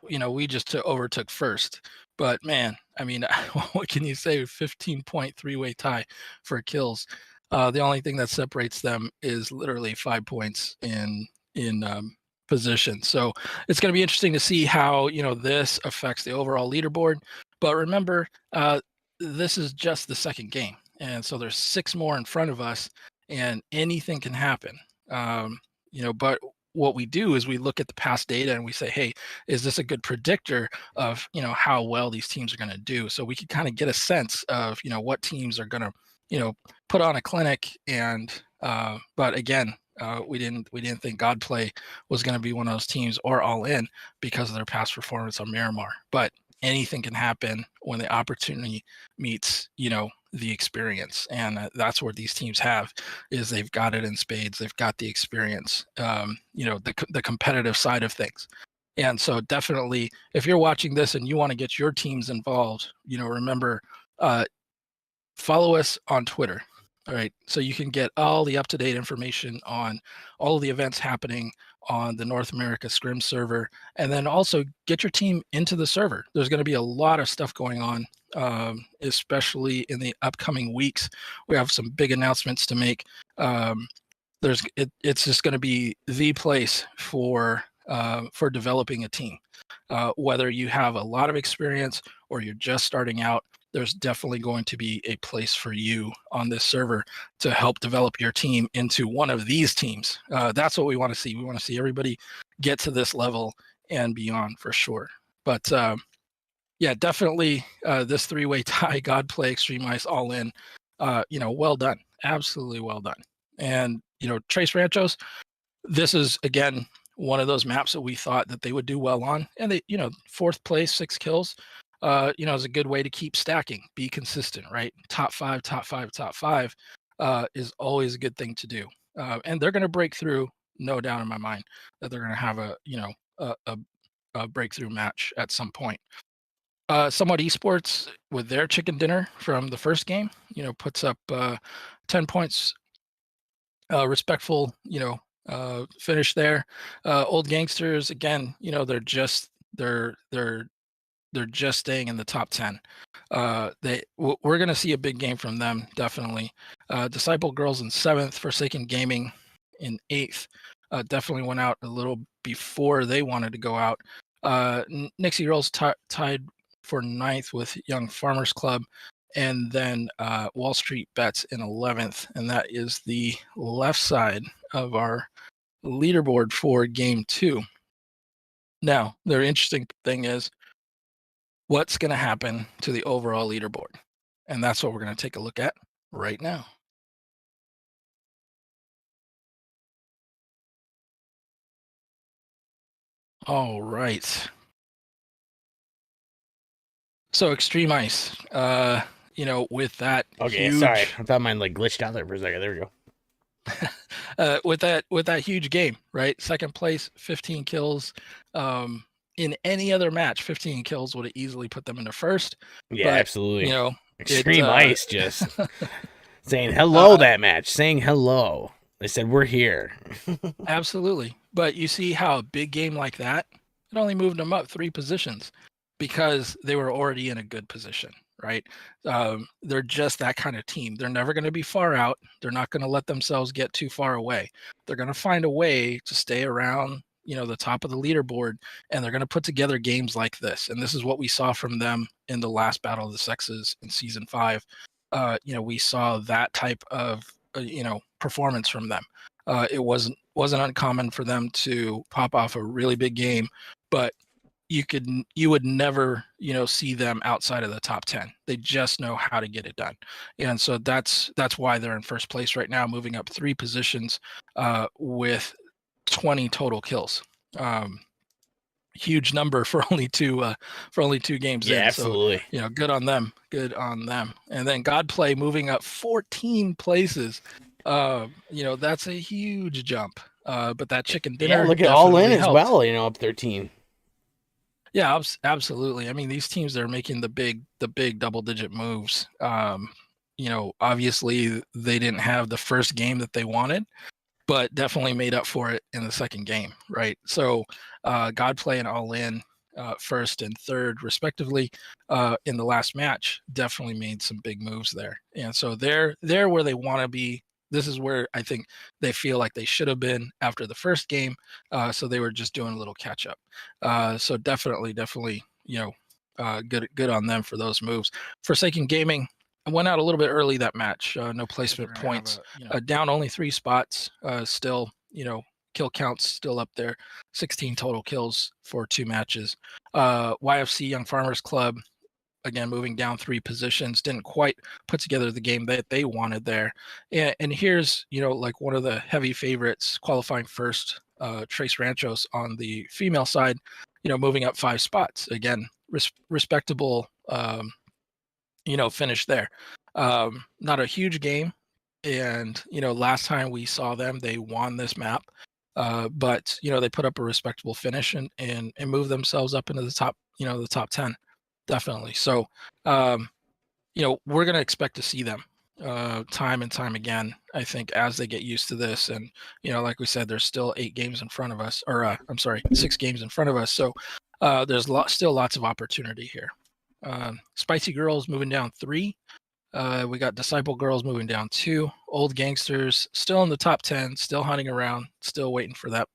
we just overtook first. But man, I mean, what can you say? 15-point three-way tie for kills. The only thing that separates them is literally 5 points in position. So it's going to be interesting to see how this affects the overall leaderboard. But remember, this is just the second game, and so there's 6 more in front of us, and anything can happen. But what we do is we look at the past data and we say, hey, is this a good predictor of how well these teams are going to do? So we can kind of get a sense of what teams are going to put on a clinic. And but again, we didn't think Godplay was going to be one of those teams, or All In, because of their past performance on Miramar. But anything can happen when the opportunity meets the experience, and that's what these teams have, is they've got it in spades. They've got the experience, the competitive side of things. And so definitely, if you're watching this and you want to get your teams involved, remember, follow us on Twitter. All right, so you can get all the up-to-date information on all of the events happening on the North America Scrim server, and then also get your team into the server. There's going to be a lot of stuff going on, especially in the upcoming weeks. We have some big announcements to make. It's just going to be the place for developing a team. Whether you have a lot of experience or you're just starting out, there's definitely going to be a place for you on this server to help develop your team into one of these teams. That's what we want to see. We want to see everybody get to this level and beyond, for sure. But yeah, definitely this 3-way tie, Godplay, Extreme Ice, All In, well done. Absolutely well done. And, Tres Ranchos, this is, again, one of those maps that we thought that they would do well on. And they, 4th place, 6 kills. Is a good way to keep stacking, be consistent, right? Top 5 is always a good thing to do. And they're going to break through, no doubt in my mind, that they're going to have a breakthrough match at some point. Somewhat Esports, with their chicken dinner from the first game, puts up 10 points, respectful, finish there. Old Gangsters, again, they're just staying in the top 10. We're going to see a big game from them, definitely. Disciple Girls in 7th, Forsaken Gaming in 8th. Definitely went out a little before they wanted to go out. Nixie Girls tied for 9th with Young Farmers Club, and then Wall Street Bets in 11th, and that is the left side of our leaderboard for Game 2. Now, the interesting thing is, what's going to happen to the overall leaderboard? And that's what we're going to take a look at right now. All right. So Extreme Ice, with that. Okay, huge, sorry. I thought mine glitched out there for a second. There we go. With that huge game, right? 2nd place, 15 kills. In any other match, 15 kills would have easily put them into 1st. Yeah, but, absolutely. Extreme Ice just saying saying hello. They said, we're here. Absolutely. But you see how a big game like that, it only moved them up 3 positions because they were already in a good position, right? They're just that kind of team. They're never going to be far out. They're not going to let themselves get too far away. They're going to find a way to stay around the top of the leaderboard, and they're going to put together games like this. And this is what we saw from them in the last Battle of the Sexes in season 5. We saw that type of performance from them. It wasn't uncommon for them to pop off a really big game, but you would never see them outside of the top 10. They just know how to get it done. And so that's why they're in 1st place right now, moving up 3 positions with 20 total kills. Huge number for only 2 games. Yeah, in. absolutely. So, good on them. And then Godplay moving up 14 places. That's a huge jump. But that chicken dinner. Yeah, look at All In helped. as well. Up 13. Yeah, absolutely. I mean, these teams, they're making the big double-digit moves. Obviously they didn't have the first game that they wanted, but definitely made up for it in the second game, right? So Godplay and All In, first and third respectively in the last match, definitely made some big moves there. And so they're where they want to be. This is where I think they feel like they should have been after the first game. So they were just doing a little catch up. So definitely, good on them for those moves. Forsaken Gaming went out a little bit early that match. No placement points. Down only 3 spots. Still, kill counts still up there. 16 total kills for 2 matches. YFC Young Farmers Club, again, moving down 3 positions, didn't quite put together the game that they wanted there. And here's, like one of the heavy favorites qualifying first, Trace Ranchos on the female side, moving up 5 spots. Again, respectable, finish there. Not a huge game. And, last time we saw them, they won this map. But, they put up a respectable finish and moved themselves up into the top, the top 10. Definitely. So, we're going to expect to see them time and time again, I think, as they get used to this. And, like we said, there's still 8 games in front of us, or 6 games in front of us. So there's still lots of opportunity here. Spicy Girls moving down 3. We got Disciple Girls moving down 2. Old Gangsters still in the top 10, still hunting around, still waiting for that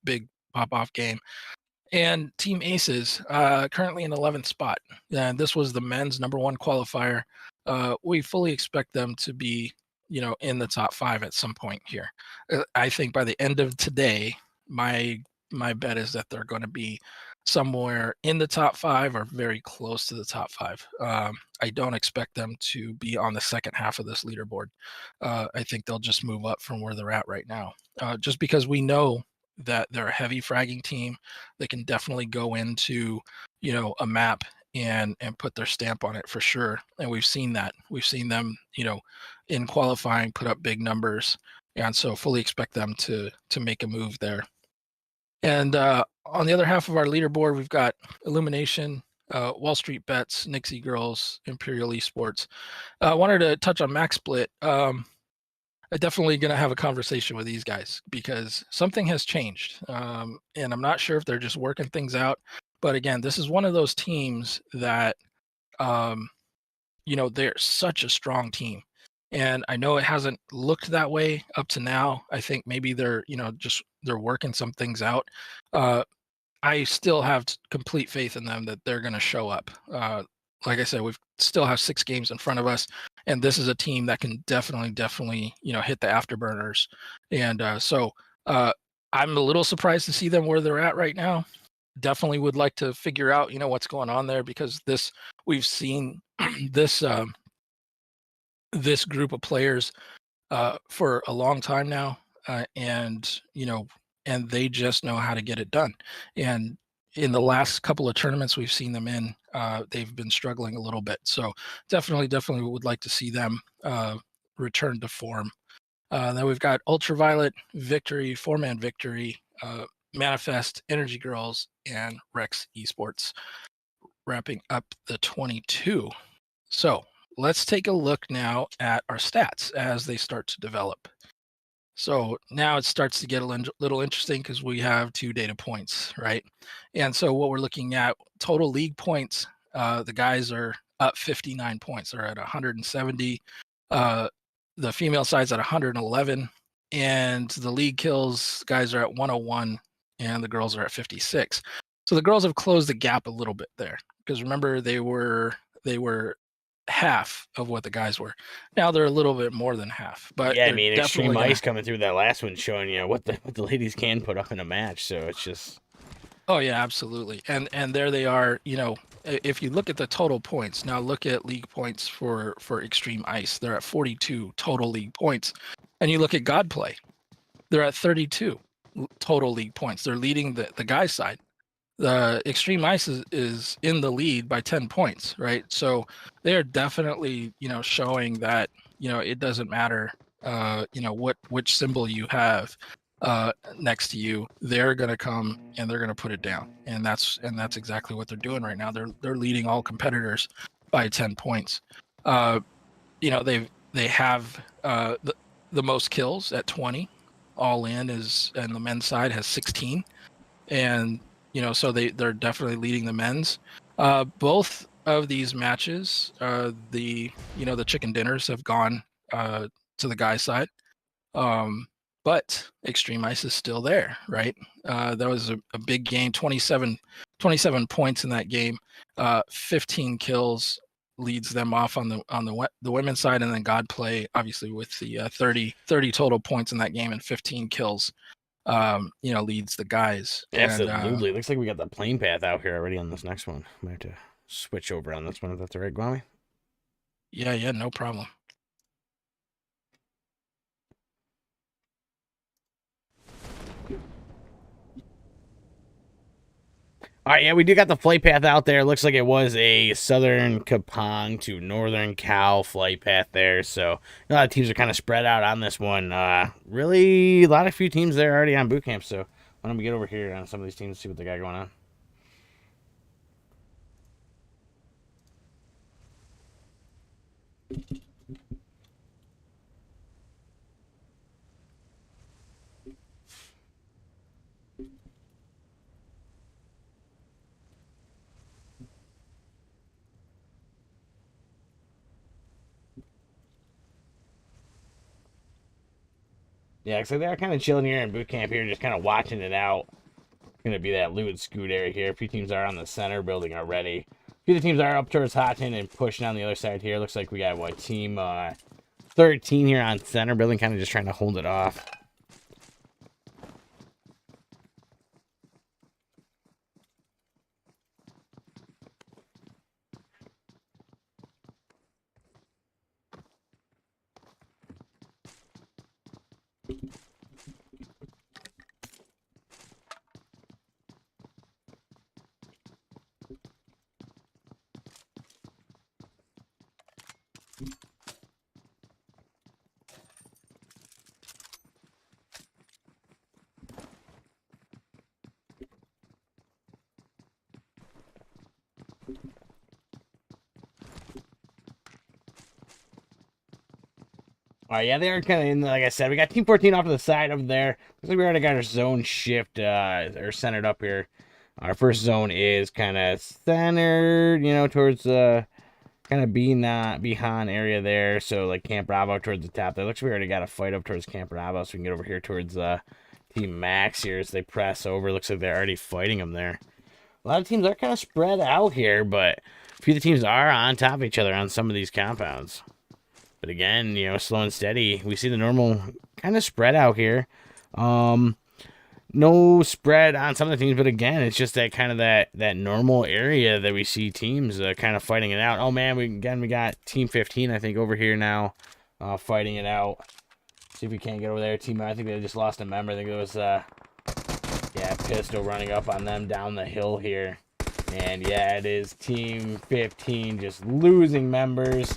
big pop-off game. And Team Aces, currently in 11th spot. And this was the men's #1 qualifier. We fully expect them to be, in the top 5 at some point here. I think by the end of today, my bet is that they're going to be somewhere in the top 5 or very close to the top 5. I don't expect them to be on the second half of this leaderboard. I think they'll just move up from where they're at right now, just because we know that they're a heavy fragging team. They can definitely go into, a map and put their stamp on it for sure. And we've seen that. We've seen them, in qualifying, put up big numbers. And so fully expect them to make a move there. And on the other half of our leaderboard, we've got Illumination, Wall Street Bets, Nixie Girls, Imperial Esports. I wanted to touch on Max Split. I'm definitely going to have a conversation with these guys because something has changed. And I'm not sure if they're just working things out. But again, this is one of those teams that, they're such a strong team. And I know it hasn't looked that way up to now. I think maybe they're, they're working some things out. I still have complete faith in them that they're going to show up. Like I said, we still have 6 games in front of us, and this is a team that can definitely, hit the afterburners. And so I'm a little surprised to see them where they're at right now. Definitely would like to figure out, what's going on there, because we've seen this this group of players for a long time now, and they just know how to get it done. And in the last couple of tournaments we've seen them in, they've been struggling a little bit. So definitely would like to see them return to form. Then we've got Ultraviolet, Victory, 4-man Victory, Manifest, Energy Girls, and Rex Esports, wrapping up the 22. So let's take a look now at our stats as they start to develop. So now it starts to get a little interesting because we have 2 data points, right? And so what we're looking at, total league points, the guys are up 59 points. They're at 170. The female side's at 111. And the league kills, guys are at 101, and the girls are at 56. So the girls have closed the gap a little bit there, because remember, they were half of what the guys were. Now they're a little bit more than half. But yeah, I mean, Extreme Ice coming through that last one, showing what the ladies can put up in a match. So it's just. Oh yeah, absolutely. And there they are. If you look at the total points, now look at league points for Extreme Ice. They're at 42 total league points, and you look at Godplay, they're at 32 total league points. They're leading the guys' side. The Extreme Ice is in the lead by 10 points, right? So they are definitely, showing that, it doesn't matter, which symbol you have next to you. They're going to come and they're going to put it down. And that's exactly what they're doing right now. They're leading all competitors by 10 points. They have the most kills at 20. All in and the men's side has 16. And So they're definitely leading the men's. Both of these matches, the chicken dinners have gone to the guys' side. But Extreme Ice is still there, right? That was a big game, 27 points in that game. 15 kills leads them off on the women's side, and then Godplay obviously with the 30 total points in that game and 15 kills, leads the guys. Absolutely. Looks like we got the plane path out here already on this next one. Might have to switch over on this one if that's all right, Guami. Yeah, no problem. All right, yeah, we do got the flight path out there. Looks like it was a southern Kapong to northern Cal flight path there. So a lot of teams are kind of spread out on this one. Really, a few teams there already on boot camp. So why don't we get over here on some of these teams and see what they got going on. Yeah, so they're kind of chilling here in boot camp here, just kind of watching it out. It's going to be that Lew and Scoot area here. A few teams are on the center building already. A few of the teams are up towards Hotton and pushing on the other side here. Looks like we got, team 13 here on center building, kind of just trying to hold it off. All right, yeah, they are kind of in, like I said, we got Team 14 off to the side over there. Looks like we already got our zone shift, or centered up here. Our first zone is kind of centered, towards kind of behind area there. So, like, Camp Bravo towards the top there. Looks like we already got a fight up towards Camp Bravo, so we can get over here towards Team Max here as they press over. Looks like they're already fighting them there. A lot of teams are kind of spread out here, but a few of the teams are on top of each other on some of these compounds. But again, slow and steady. We see the normal kind of spread out here. No spread on some of the teams, but again, it's just that kind of that normal area that we see teams kind of fighting it out. Oh man, we got Team 15, I think, over here now, fighting it out. See if we can't get over there. I think they just lost a member. I think it was Pistol running up on them down the hill here. And yeah, it is Team 15 just losing members.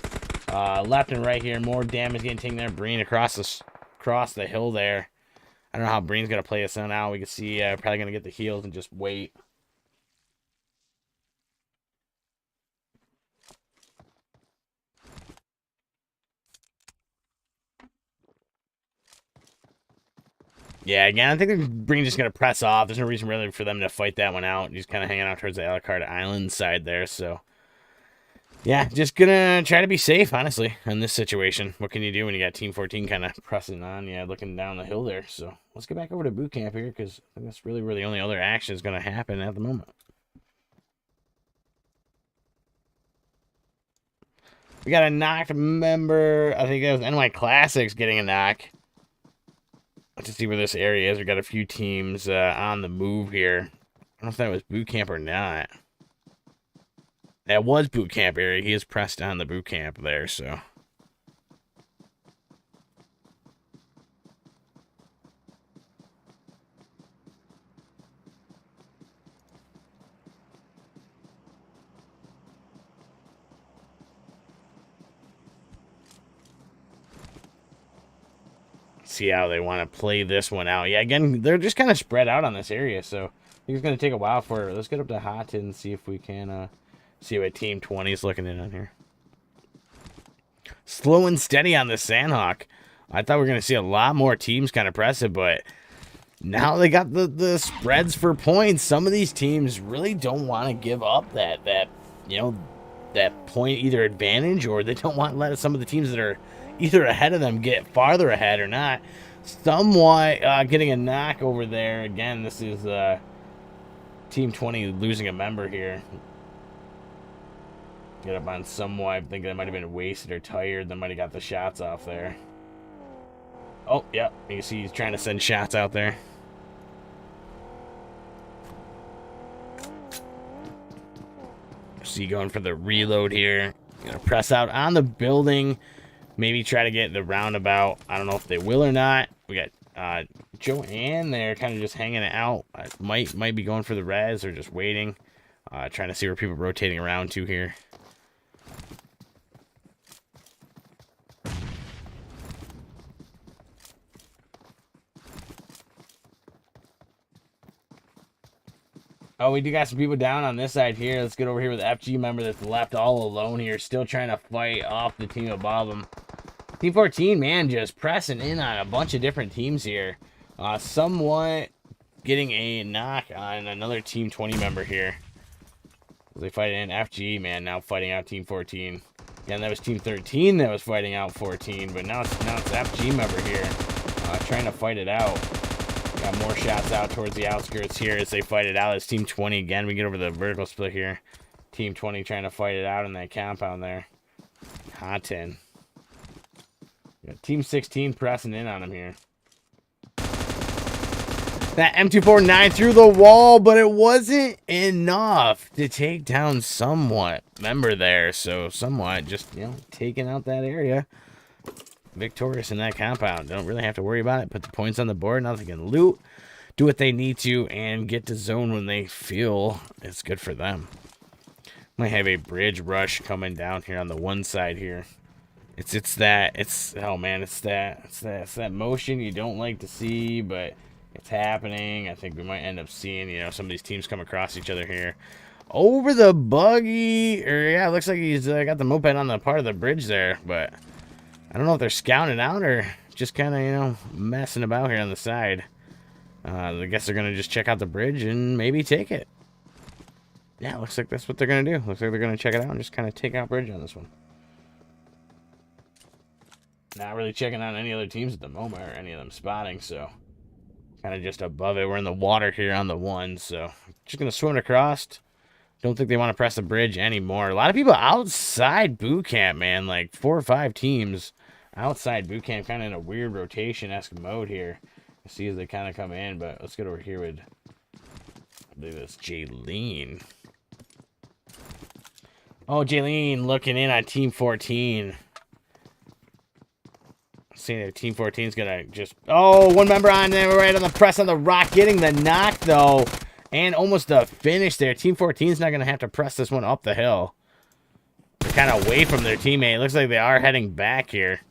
Left and right here, more damage getting taken there. Breen across the hill there. I don't know how Breen's gonna play this one out. We can see probably gonna get the heals and just wait. Yeah, again, I think Breen's just gonna press off. There's no reason really for them to fight that one out. He's kind of hanging out towards the Alucard Island side there, so. Yeah, just gonna try to be safe, honestly, in this situation. What can you do when you got Team 14 kind of pressing on you, looking down the hill there? So let's get back over to boot camp here, because I think that's really the only other action is going to happen at the moment. We got a knocked member. I think that was NY Classics getting a knock. Let's see where this area is. We got a few teams on the move here. I don't know if that was boot camp or not. That was boot camp area. He is pressed on the boot camp there, so. See how they want to play this one out. Yeah, again, they're just kind of spread out on this area, so I think it's going to take a while for it. Let's get up to Hot and see if we can see what Team 20 is looking in on here. Slow and steady on the Sandhawk. I thought we were going to see a lot more teams kind of press it, but now they got the spreads for points. Some of these teams really don't want to give up that point either advantage, or they don't want to let some of the teams that are either ahead of them get farther ahead or not. Somewhat getting a knock over there. Again, this is Team 20 losing a member here. Get up on somewhat. I think they might have been wasted or tired. They might have got the shots off there. Oh, yeah. You see he's trying to send shots out there. See, going for the reload here. Gonna press out on the building. Maybe try to get the roundabout. I don't know if they will or not. We got Joanne there kind of just hanging it out. Might be going for the res or just waiting. Trying to see where people are rotating around to here. Oh, we do got some people down on this side here. Let's get over here with the FG member that's left all alone here. Still trying to fight off the team above him. Team 14, man, just pressing in on a bunch of different teams here. Somewhat getting a knock on another Team 20 member here. They fight in FG, man, now fighting out Team 14. Again, that was Team 13 that was fighting out 14, but now it's FG member here trying to fight it out. Got more shots out towards the outskirts here as they fight it out. It's Team 20 again. We get over the vertical split here. Team 20 trying to fight it out in that compound there. Hot 10. Got Team 16 pressing in on him here. That M249 through the wall, but it wasn't enough to take down somewhat member there. So somewhat just, taking out that area. Victorious in that compound. Don't really have to worry about it. Put the points on the board. Now they can loot, do what they need to, and get to zone when they feel it's good for them. Might have a bridge rush coming down here on the one side here. It's that motion you don't like to see, but it's happening. I think we might end up seeing, some of these teams come across each other here. Over the buggy, it looks like he's got the moped on the part of the bridge there, but I don't know if they're scouting out or just kind of, messing about here on the side. I guess they're going to just check out the bridge and maybe take it. Yeah, looks like that's what they're going to do. Looks like they're going to check it out and just kind of take out bridge on this one. Not really checking out any other teams at the moment or any of them spotting, so kind of just above it. We're in the water here on the one, so just going to swim across. Don't think they want to press the bridge anymore. A lot of people outside boot camp, man. Like 4 or 5 teams outside boot camp, kind of in a weird rotation-esque mode here. See as they kind of come in, but let's get over here with, I believe it's Jaylene. Oh, Jaylene looking in on Team 14. Seeing if Team 14 is going to just... Oh, one member on there right on the press on the rock. Getting the knock, though. And almost a finish there. Team 14 is not going to have to press this one up the hill. They're kind of away from their teammate. It looks like they are heading back here.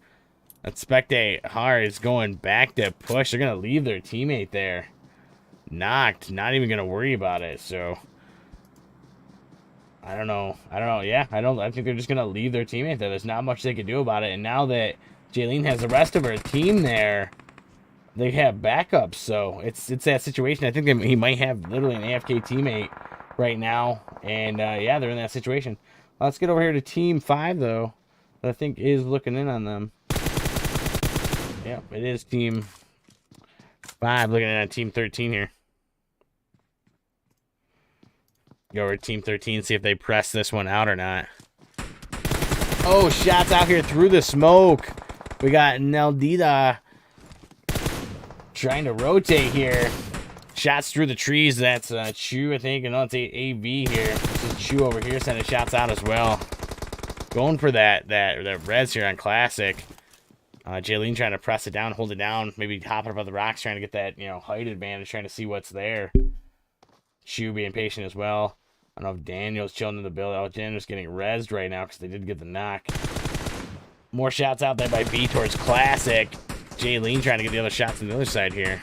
Expectate Hard is going back to push. They're going to leave their teammate there. Knocked. Not even going to worry about it. So, I don't know. Yeah, I think they're just going to leave their teammate there. There's not much they can do about it. And now that Jaylene has the rest of her team there, they have backups, so it's that situation. I think he might have literally an AFK teammate right now, and yeah, they're in that situation. Let's get over here to Team 5, though, that I think is looking in on them. Yep, it is Team 5 looking in on Team 13 here. Go over to Team 13, see if they press this one out or not. Oh, shots out here through the smoke. We got Neldita trying to rotate here. Shots through the trees. That's Chu, I think. And that's AV here. This is Chu over here sending shots out as well. Going for that res here on Classic. Jaylene trying to press it down, hold it down. Maybe hopping up on the rocks, trying to get that, height advantage, trying to see what's there. Chu being patient as well. I don't know if Daniel's chilling in the build. Oh, Daniel's getting rezzed right now because they did get the knock. More shots out there by B towards Classic. Jaylene trying to get the other shots on the other side here.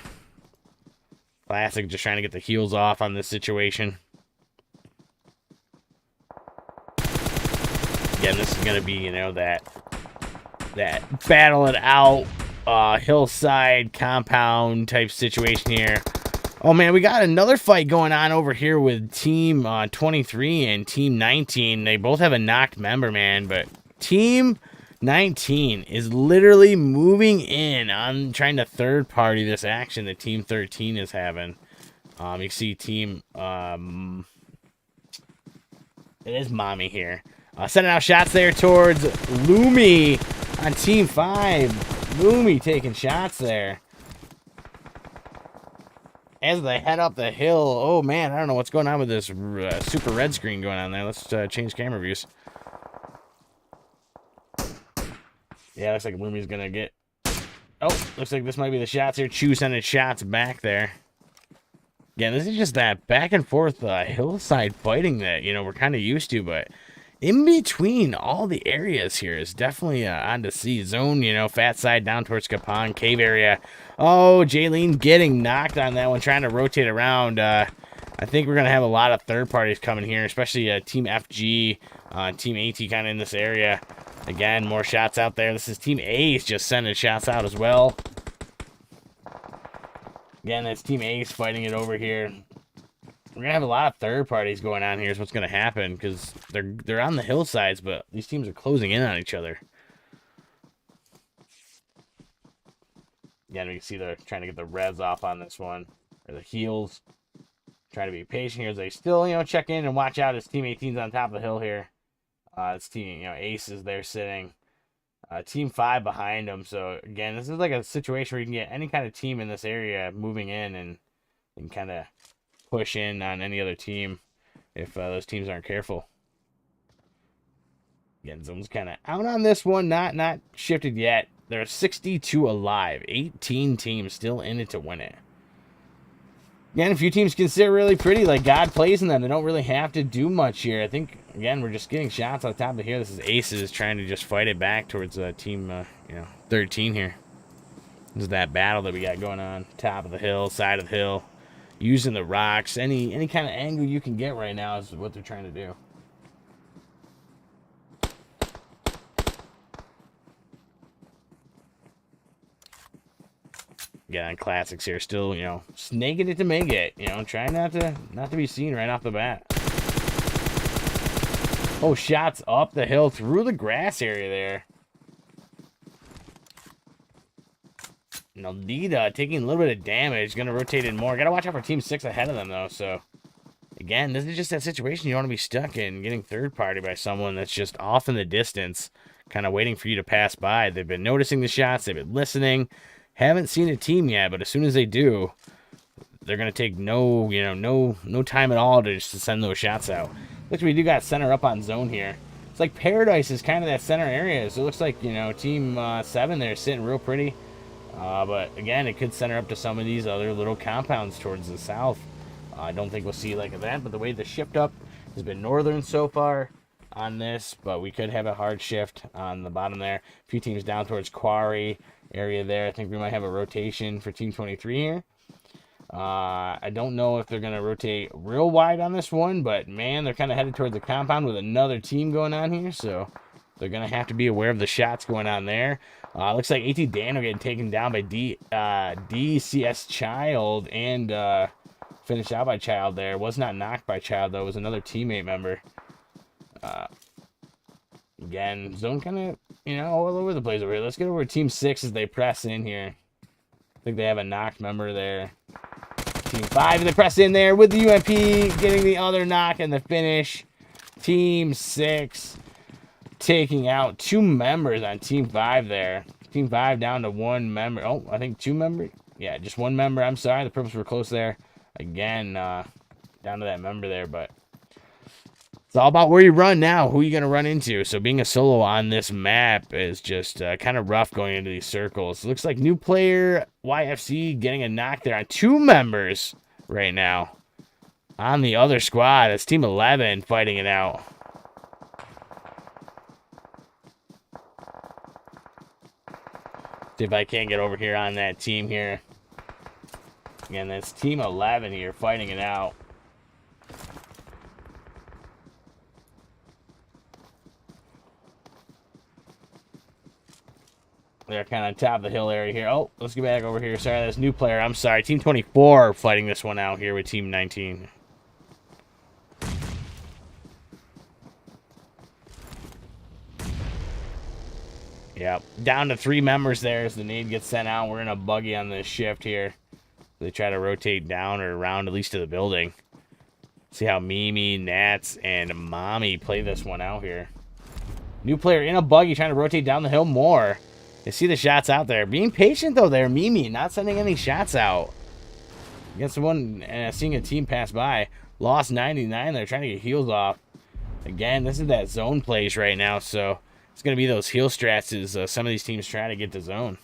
Classic just trying to get the heels off on this situation. Again, this is going to be, that battle it out hillside compound type situation here. Oh man, we got another fight going on over here with Team 23 and Team 19. They both have a knocked member, man, but Team 19 is literally moving in on trying to third party this action that Team 13 is having. You see Team it is Mommy here. Sending out shots there towards Lumi on Team 5. Lumi taking shots there. As they head up the hill, oh man, I don't know what's going on with this super red screen going on there. Let's change camera views. Yeah, looks like Lumi's gonna get... Oh, looks like this might be the shots here. Chu sending shots back there. Yeah, this is just that back and forth hillside fighting that, you know, we're kind of used to, but in between all the areas here is definitely on to see. Zone, you know, fat side down towards Kapong, cave area. Oh, Jaylene getting knocked on that one, trying to rotate around. I think we're going to have a lot of third parties coming here, especially Team FG, Team AT kind of in this area. Again, more shots out there. This is Team Ace just sending shots out as well. Again, that's Team Ace fighting it over here. We're going to have a lot of third parties going on here is what's going to happen because they're on the hillsides, but these teams are closing in on each other. Again, we can see they're trying to get the revs off on this one, or the heels. Trying to be patient here as they still, you know, check in and watch out as Team 18's on top of the hill here. It's Team, you know, Ace is there sitting. Team 5 behind them. So, again, this is like a situation where you can get any kind of team in this area moving in and kind of push in on any other team if those teams aren't careful. Again, Zone's kind of out on this one, not shifted yet. There are 62 alive, 18 teams still in it to win it. Again, a few teams can sit really pretty, like God plays in them. They don't really have to do much here. I think, again, we're just getting shots on top of here. This is Aces trying to just fight it back towards team, 13 here. This is that battle that we got going on. Top of the hill, side of the hill. Using the rocks, any kind of angle you can get right now is what they're trying to do. Yeah, on classics here, still, you know, snaking it to make it. You know, trying not to be seen right off the bat. Oh, shots up the hill through the grass area there. Naldita taking a little bit of damage. Going to rotate in more. Got to watch out for Team 6 ahead of them, though. So, again, this is just that situation you don't want to be stuck in. Getting third party by someone that's just off in the distance. Kind of waiting for you to pass by. They've been noticing the shots. They've been listening. Haven't seen a team yet, but as soon as they do, they're going to take no time at all to just send those shots out. Looks like we do got center up on zone here. It's like Paradise is kind of that center area. So it looks like, you know, Team 7 there sitting real pretty. But again, it could center up to some of these other little compounds towards the south. I don't think we'll see like that, but the way the shift up has been northern so far on this, but we could have a hard shift on the bottom there. A few teams down towards Quarry area there. I think we might have a rotation for Team 23 here. I don't know if they're going to rotate real wide on this one, but man, they're kind of headed towards the compound with another team going on here, so they're going to have to be aware of the shots going on there. Looks like AT Dano getting taken down by DCS Child and finished out by Child there. Was not knocked by Child, though. It was another teammate member. Again, zone kind of, you know, all over the place over here. Let's get over to Team 6 as they press in here. I think they have a knocked member there. Team 5, they press in there with the UMP, getting the other knock and the finish. Team 6 taking out 2 members on Team 5 there. Team 5 down to 1 member. Oh, I think 2 members. Yeah, just 1 member. I'm sorry, the purples were close there. Again, down to that member there, but it's all about where you run now, who you going to run into. So being a solo on this map is just kind of rough going into these circles. Looks like new player YFC getting a knock there on 2 members right now. On the other squad, it's Team 11 fighting it out. See if I can't get over here on that team here. Again, that's Team 11 here fighting it out. They're kind of top of the hill area here. Oh, let's get back over here. Sorry, that's new player. I'm sorry. Team 24 fighting this one out here with Team 19. Yep. Down to 3 members there as the nade gets sent out. We're in a buggy on this shift here. They try to rotate down or around at least to the building. See how Mimi, Nats, and Mommy play this one out here. New player in a buggy trying to rotate down the hill more. You see the shots out there. Being patient, though, there. Mimi not sending any shots out. Against one, seeing a team pass by. Lost 99. They're trying to get heals off. Again, this is that zone plays right now, so it's going to be those heal strats as some of these teams try to get to zone.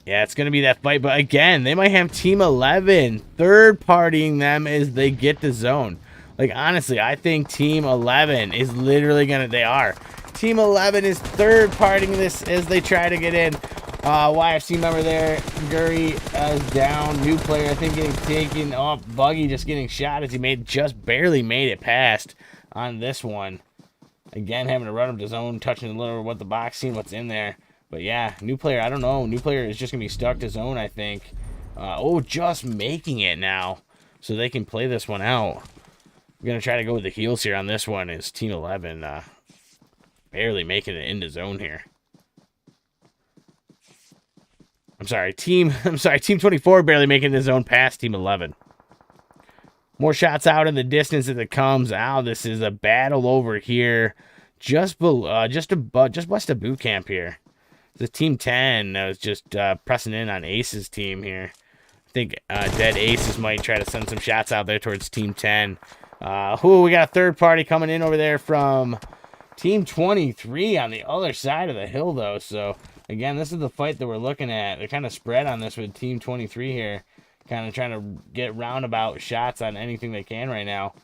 Yeah, it's going to be that fight, but again, they might have Team 11 third-partying them as they get to zone. Like, honestly, I think Team 11 is literally going to... They are. Team 11 is third-partying this as they try to get in. YFC member there. Guri is down. New player, I think, getting taken off. Buggy just getting shot as he just barely made it past on this one. Again, having to run up to zone, touching a little what the box, seeing what's in there. But, yeah, new player, I don't know. New player is just going to be stuck to zone, I think. Just making it now so they can play this one out. We're going to try to go with the heals here on this one. Is Team 11 barely making it into zone here. Team 24 barely making the zone past Team 11. More shots out in the distance as it comes out. This is a battle over here. Just west of boot camp here. The Team 10 was just pressing in on Ace's team here. I think Dead Aces might try to send some shots out there towards Team 10. We got a third party coming in over there from Team 23 on the other side of the hill, though. So, again, this is the fight that we're looking at. They're kind of spread on this with Team 23 here. Kind of trying to get roundabout shots on anything they can right now.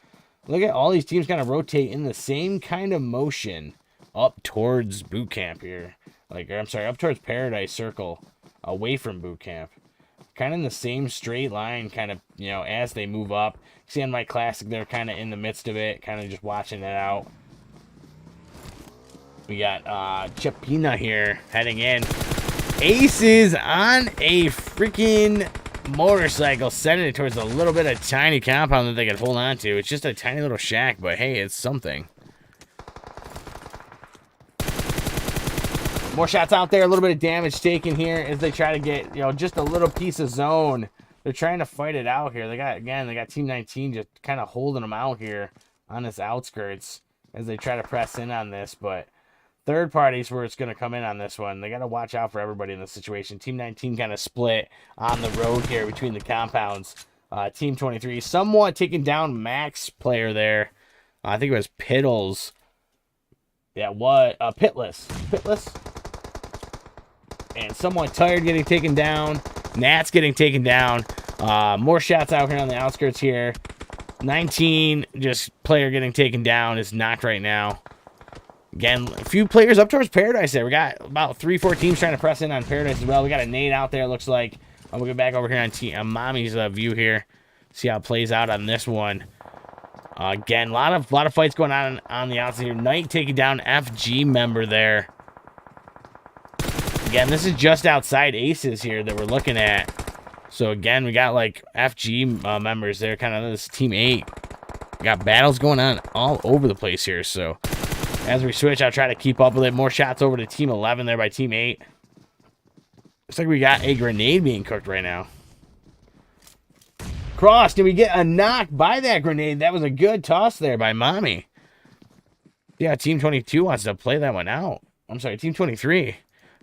Look at all these teams kind of rotate in the same kind of motion up towards boot camp here. Up towards Paradise Circle, away from boot camp. Kind of in the same straight line, kind of, as they move up. See on my classic, they're kind of in the midst of it, kind of just watching it out. We got Chapina here heading in. Aces on a freaking motorcycle, sending it towards a little bit of tiny compound that they can hold on to. It's just a tiny little shack, but hey, it's something. More shots out there, a little bit of damage taken here as they try to get, just a little piece of zone. They're trying to fight it out here. They got Team 19 just kind of holding them out here on this outskirts as they try to press in on this, but third party's where it's going to come in on this one. They got to watch out for everybody in this situation. Team 19 kind of split on the road here between the compounds. Team 23 somewhat taking down Max player there. I think it was Piddles. Yeah, what? Pitless. And somewhat tired getting taken down. Nat's getting taken down. More shots out here on the outskirts here. 19, just player getting taken down, is knocked right now. Again, a few players up towards Paradise there. We got about 3-4 teams trying to press in on Paradise as well. We got a nade out there, looks like. We'll get back over here on Mommy's view here. See how it plays out on this one. Again, a lot of fights going on the outside here. Knight taking down FG member there. Again, this is just outside Aces here that we're looking at. So again, we got like FG members there, kind of this Team 8. We got battles going on all over the place here. So as we switch, I'll try to keep up with it. More shots over to Team 11 there by Team 8. Looks like we got a grenade being cooked right now. Cross, did we get a knock by that grenade? That was a good toss there by Mommy. Yeah, Team 22 wants to play that one out. I'm sorry, Team 23. I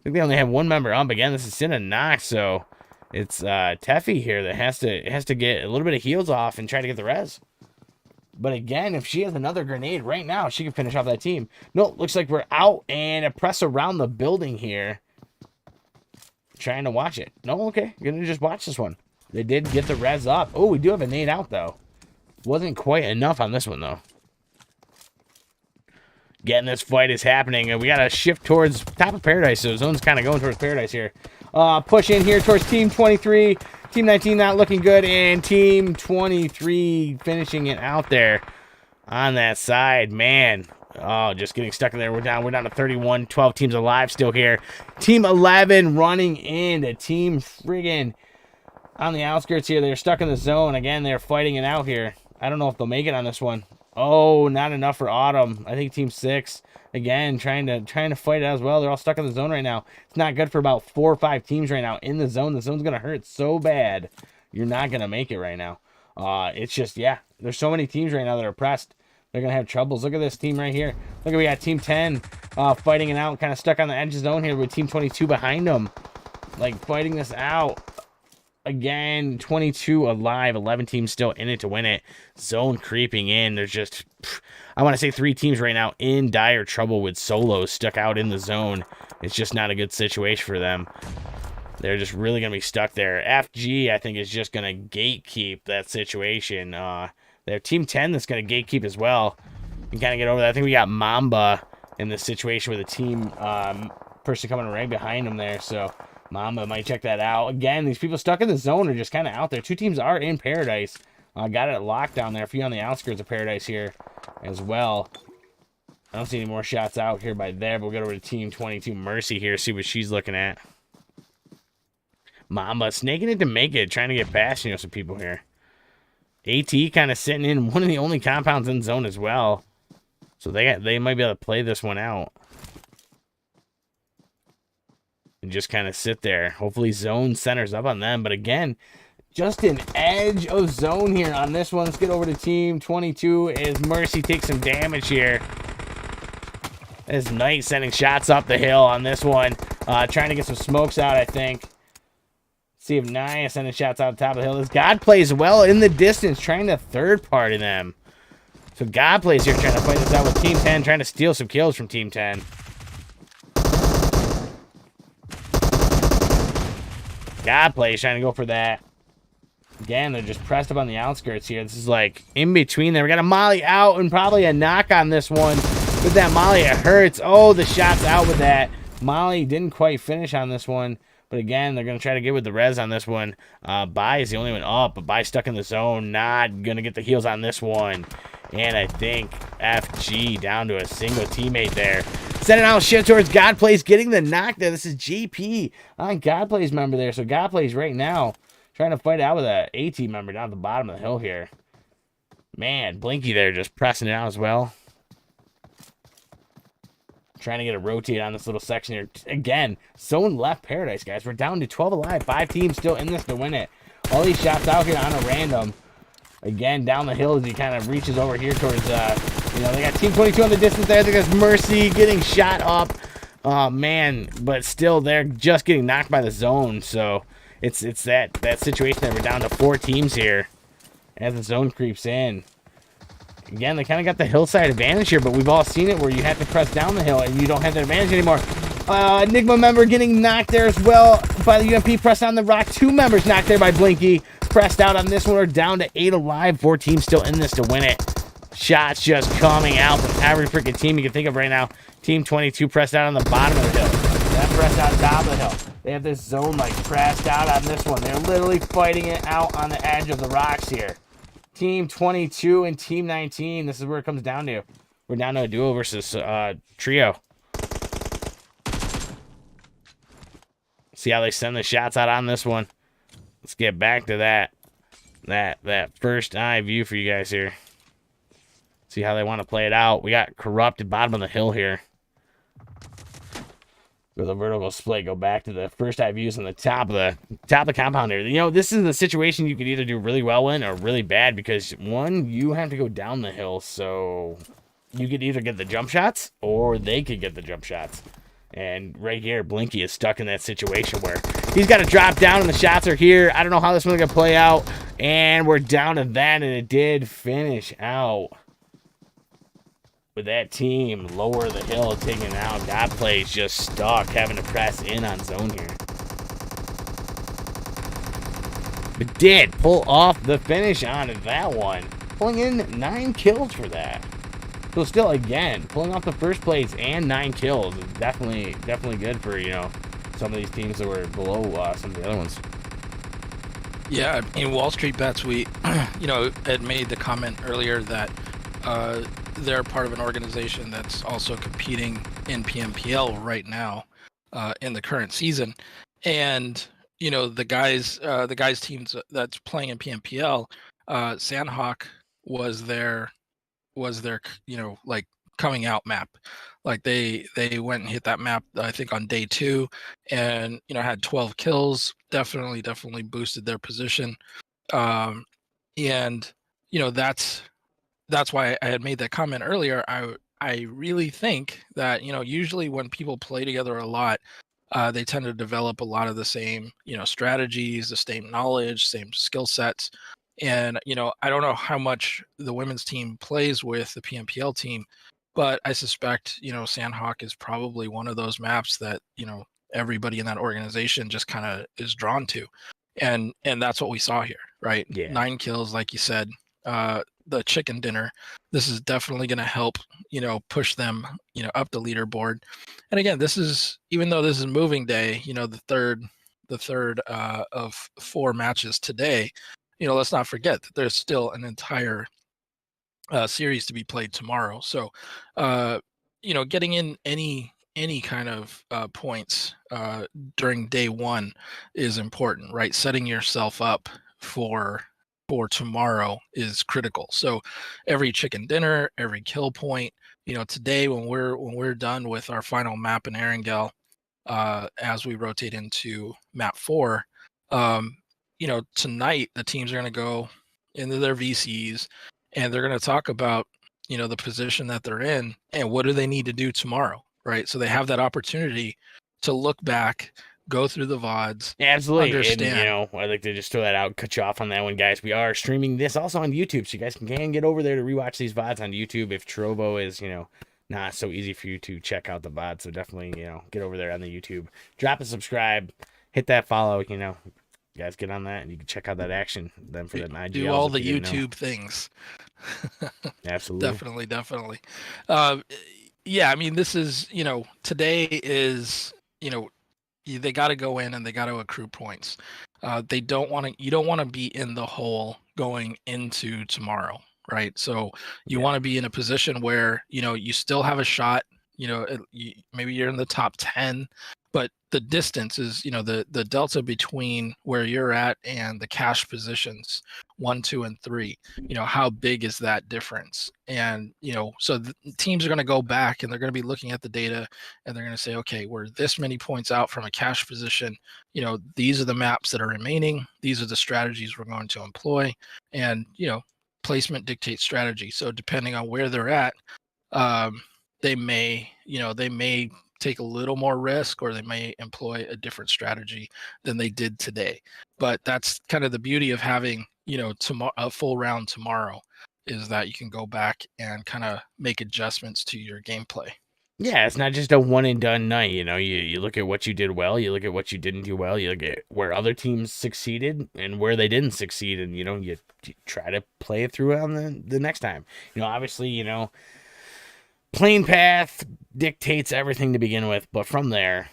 think they only have one member up. Again, this is in a knock, so it's Teffy here that has to get a little bit of heals off and try to get the res. But again, if she has another grenade right now, she can finish off that team. No, looks like we're out and a press around the building here. Trying to watch it. No, okay. Gonna just watch this one. They did get the res up. Oh, we do have a nade out, though. Wasn't quite enough on this one, though. Getting this fight is happening, and we got to shift towards top of Paradise, so zone's kind of going towards Paradise here. Push in here towards Team 23. Team 19 not looking good, and Team 23 finishing it out there on that side. Man, Oh, just getting stuck in there. We're down to 31. 12 teams alive still here. Team 11 running into Team friggin' on the outskirts here. They're stuck in the zone. Again, they're fighting it out here. I don't know if they'll make it on this one. Oh, not enough for Autumn. I think Team 6, again, trying to fight it as well. They're all stuck in the zone right now. It's not good for about 4 or 5 teams right now in the zone. The zone's going to hurt so bad. You're not going to make it right now. It's just, yeah, there's so many teams right now that are pressed. They're going to have troubles. Look at this team right here. Look at, we got Team 10 fighting it out, kind of stuck on the edge of the zone here with Team 22 behind them. Like, fighting this out. Again, 22 alive, 11 teams still in it to win it. Zone creeping in. There's just, I want to say 3 teams right now in dire trouble with solos stuck out in the zone. It's just not a good situation for them. They're just really going to be stuck there. FG, I think, is just going to gatekeep that situation. They're Team 10 that's going to gatekeep as well. You can kind of get over that. I think we got Mamba in this situation with a team person coming right behind him there. So Mamba might check that out. Again, these people stuck in the zone are just kind of out there. 2 teams are in Paradise. Got it locked down there. A few on the outskirts of Paradise here as well. I don't see any more shots out here by there, but we'll go over to Team 22 Mercy here, see what she's looking at. Mamba snaking it to make it, trying to get past, some people here. AT kind of sitting in one of the only compounds in zone as well. So they might be able to play this one out. And just kind of sit there. Hopefully zone centers up on them. But again, just an edge of zone here on this one. Let's get over to Team 22 as Mercy takes some damage here. As Knight sending shots up the hill on this one. Trying to get some smokes out, I think. See if Naya sending shots out the top of the hill. This God plays well in the distance, trying to third party them. So God plays here trying to fight this out with Team 10, trying to steal some kills from Team 10. God plays trying to go for that. Again, they're just pressed up on the outskirts here. This is like in between there. We got a molly out and probably a knock on this one. With that molly, it hurts. Oh, the shot's out with that. Molly didn't quite finish on this one. But again, they're going to try to get with the res on this one. Bai is the only one up, but Bai stuck in the zone. Not going to get the heals on this one. And I think FG down to a single teammate there. Sending out shit towards God Plays, getting the knock there. This is GP on God Plays member there. So God Plays right now trying to fight out with a AT member down at the bottom of the hill here. Man, Blinky there just pressing it out as well. Trying to get a rotate on this little section here. Again, zone left Paradise, guys. We're down to 12 alive. 5 teams still in this to win it. All these shots out here on a random. Again, down the hill as he kind of reaches over here towards, they got Team 22 on the distance there. I think that's Mercy getting shot up. Oh, man. But still, they're just getting knocked by the zone. So it's that situation that we're down to 4 teams here as the zone creeps in. Again, they kind of got the hillside advantage here, but we've all seen it where you have to press down the hill and you don't have that advantage anymore. Enigma member getting knocked there as well by the UMP. Pressed on the rock. 2 members knocked there by Blinky. Pressed out on this one. We're down to 8 alive. 4 teams still in this to win it. Shots just coming out from every freaking team you can think of right now. Team 22 pressed out on the bottom of the hill. That pressed out on top of the hill. They have this zone like pressed out on this one. They're literally fighting it out on the edge of the rocks here. Team 22 and Team 19. This is where it comes down to. We're down to a duo versus trio. See how they send the shots out on this one. Let's get back to that first eye view for you guys here. See how they want to play it out. We got corrupted bottom of the hill here. With a vertical split, go back to the first eye views on the top of the compound here. This is the situation you could either do really well in or really bad because one, you have to go down the hill, so you could either get the jump shots or they could get the jump shots. And right here, Blinky is stuck in that situation where he's got to drop down and the shots are here. I don't know how this one's gonna play out, and we're down to that, and it did finish out. With that team lower the hill, taking out. God Plays just stuck, having to press in on zone here. But did pull off the finish on that one. Pulling in 9 kills for that. So still, again, pulling off the first place and 9 kills is definitely good for, some of these teams that were below some of the other ones. Yeah, in Wall Street Bets, we, had made the comment earlier that they're part of an organization that's also competing in PMPL right now, in the current season. And the guys teams that's playing in PMPL, Sandhawk was their like coming out map. Like they went and hit that map, I think, on day 2, and had 12 kills. Definitely boosted their position. And that's why I had made that comment earlier. I really think that usually when people play together a lot, they tend to develop a lot of the same strategies, the same knowledge, same skill sets. And I don't know how much the women's team plays with the PMPL team, but I suspect Sandhawk is probably one of those maps that everybody in that organization just kind of is drawn to, and that's what we saw here, right? Yeah. 9 kills, like you said. The chicken dinner, this is definitely going to help push them up the leaderboard. And again, this is, even though this is moving day, the third of 4 matches today, let's not forget that there's still an entire series to be played tomorrow. So getting in any kind of points during day 1 is important, right? Setting yourself up for tomorrow is critical. So every chicken dinner, every kill point, today when we're done with our final map in Erangel, as we rotate into map 4, tonight the teams are going to go into their VCs and they're going to talk about the position that they're in and what do they need to do tomorrow, right? So they have that opportunity to look back, go through the VODs. Absolutely. Understand. And, I'd like to just throw that out, cut you off on that one, guys. We are streaming this also on YouTube, so you guys can get over there to rewatch these VODs on YouTube if Trovo is, not so easy for you to check out the VOD. So definitely, get over there on the YouTube. Drop a subscribe, hit that follow, you guys get on that and you can check out that action then for the IGL. Do all the YouTube things. Absolutely. Definitely. Yeah, I mean, this is, today is, they got to go in and they got to accrue points. You don't want to be in the hole going into tomorrow, right? So you want to be in a position where, you still have a shot, maybe you're in the top 10, but the distance is, the delta between where you're at and the cash positions 1, 2, and 3, how big is that difference? And, so the teams are going to go back and they're going to be looking at the data and they're going to say, okay, we're this many points out from a cash position. These are the maps that are remaining. These are the strategies we're going to employ. And, placement dictates strategy. So depending on where they're at, they may take a little more risk or they may employ a different strategy than they did today. But that's kind of the beauty of having, a full round tomorrow, is that you can go back and kind of make adjustments to your gameplay. Yeah, it's not just a one and done night. You look at what you did well, you look at what you didn't do well, you look at where other teams succeeded and where they didn't succeed, and you try to play it through on the next time. Obviously, playing path dictates everything to begin with, but from there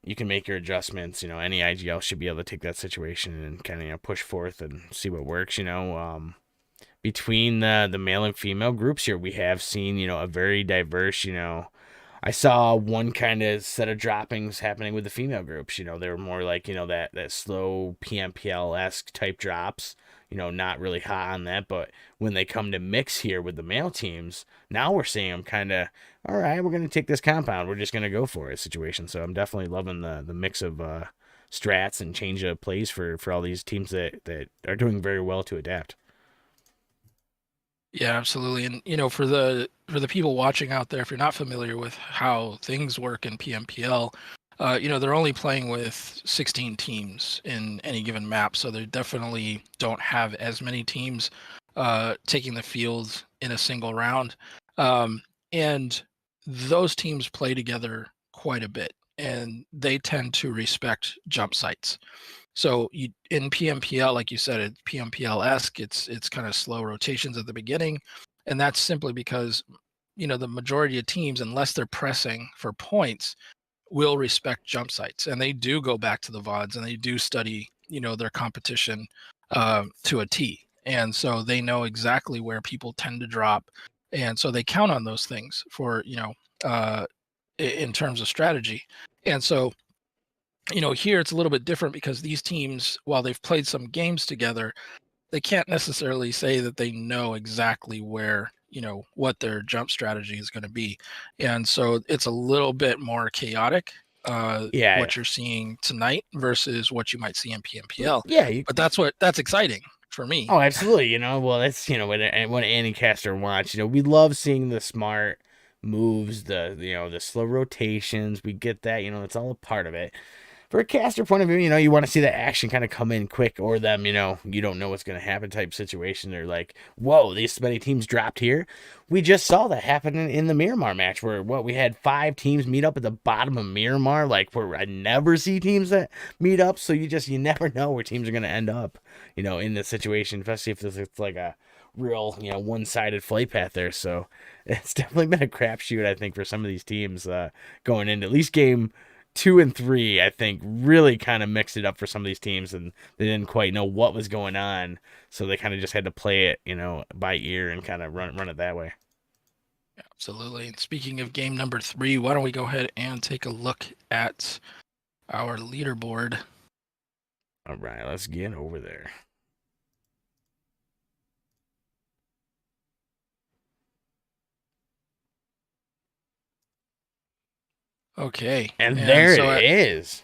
you can make your adjustments. Any IGL should be able to take that situation and kind of push forth and see what works. Between the male and female groups here, we have seen a very diverse. I saw one kind of set of droppings happening with the female groups. They were more like that slow PMPL-esque type drops. Not really hot on that, but when they come to mix here with the male teams, now we're seeing them kind of, all right, we're going to take this compound, we're just going to go for it situation. So I'm definitely loving the mix of strats and change of plays for all these teams that are doing very well to adapt. Yeah, absolutely. And for the people watching out there, if you're not familiar with how things work in PMPL, they're only playing with 16 teams in any given map, so they definitely don't have as many teams taking the field in a single round. And those teams play together quite a bit, and they tend to respect jump sites. So in PMPL, like you said, it's PMPL-esque. It's kind of slow rotations at the beginning, and that's simply because the majority of teams, unless they're pressing for points, will respect jump sites, and they do go back to the VODs and they do study their competition to a T, and so they know exactly where people tend to drop. and so they count on those things for in terms of strategy. And so here it's a little bit different because these teams, while they've played some games together, they can't necessarily say that they know exactly where what their jump strategy is going to be, and so it's a little bit more chaotic Yeah. what you're seeing tonight versus what you might see in PMPL. Yeah. But that's exciting for me. Oh, absolutely. Well, that's what Annie Caster wants. We love seeing the smart moves, the slow rotations. We get that. It's all a part of it. For a caster point of view, you want to see the action kind of come in quick, or them, you don't know what's going to happen type situation. They're like, whoa, these many teams dropped here. We just saw that happen in the Miramar match where we had 5 teams meet up at the bottom of Miramar, like where I never see teams that meet up. So you never know where teams are going to end up, in this situation, especially if it's like a real, one-sided flight path there. So it's definitely been a crapshoot, I think, for some of these teams going into at least game 2 and 3, I think, really kind of mixed it up for some of these teams, and they didn't quite know what was going on, so they kind of just had to play it, by ear and kind of run it that way. Absolutely. And speaking of game number 3, why don't we go ahead and take a look at our leaderboard? All right, let's get over there. Okay. And there so it is.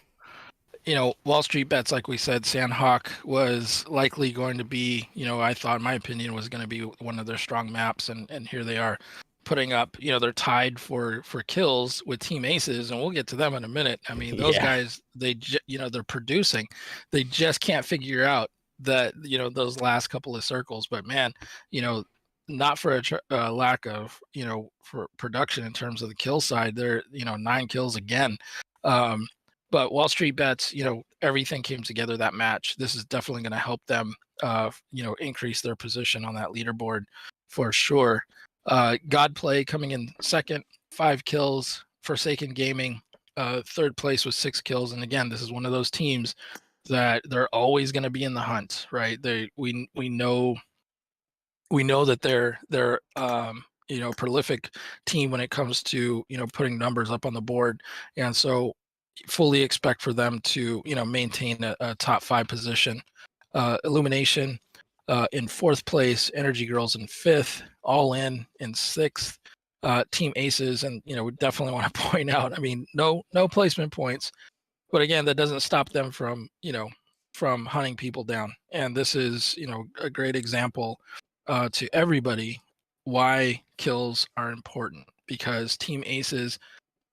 Wall Street Bets, like we said, Sandhawk was likely going to be, I thought, in my opinion, was going to be one of their strong maps. And here they are putting up, they're tied for kills with Team Aces. And we'll get to them in a minute. I mean, those guys, they're producing. They just can't figure out that, those last couple of circles. But man, not for a lack of, for production in terms of the kill side, they're, 9 kills again. But Wall Street Bets, everything came together that match. This is definitely going to help them, increase their position on that leaderboard for sure. Godplay coming in second, 5 kills. Forsaken Gaming, third place with 6 kills. And again, this is one of those teams that they're always going to be in the hunt, right? We know that they're prolific team when it comes to putting numbers up on the board, and so fully expect for them to maintain a top 5 position. Illumination in 4th place, Energy Girls in 5th, All In 6th, Team Aces, and we definitely want to point out, I mean, no placement points, but again, that doesn't stop them from from hunting people down, and this is a great example to everybody why kills are important, because Team Aces,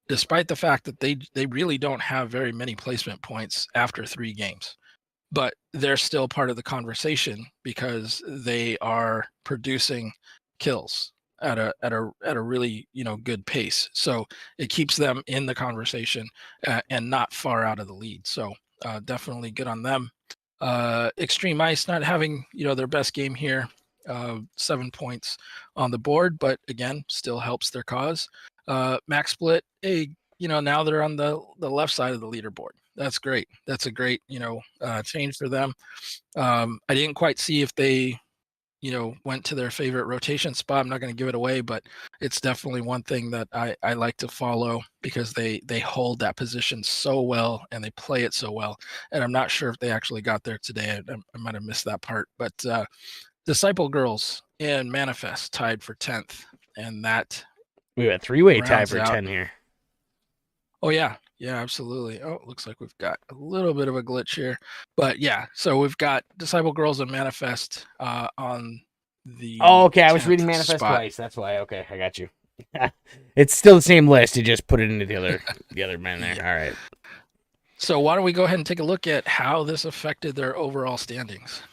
despite the fact that they really don't have very many placement points after 3 games, but they're still part of the conversation because they are producing kills at a really good pace. So it keeps them in the conversation and not far out of the lead. So definitely good on them. Extreme Ice not having their best game here. 7 points on the board, but again, still helps their cause. Max Split, now they're on the left side of the leaderboard. That's great. That's a great change for them. I didn't quite see if they went to their favorite rotation spot. I'm not going to give it away, but it's definitely one thing that I like to follow, because they hold that position so well and they play it so well. And I'm not sure if they actually got there today. I might have missed that part, but Disciple Girls and Manifest tied for 10th, and that we have a 3-way tie for 10 here. Oh yeah, absolutely. Oh, it looks like we've got a little bit of a glitch here, but yeah. So we've got Disciple Girls and Manifest on the. Oh, okay. I was reading Manifest twice. That's why. Okay, I got you. It's still the same list. You just put it into the other man there. All right. So why don't we go ahead and take a look at how this affected their overall standings?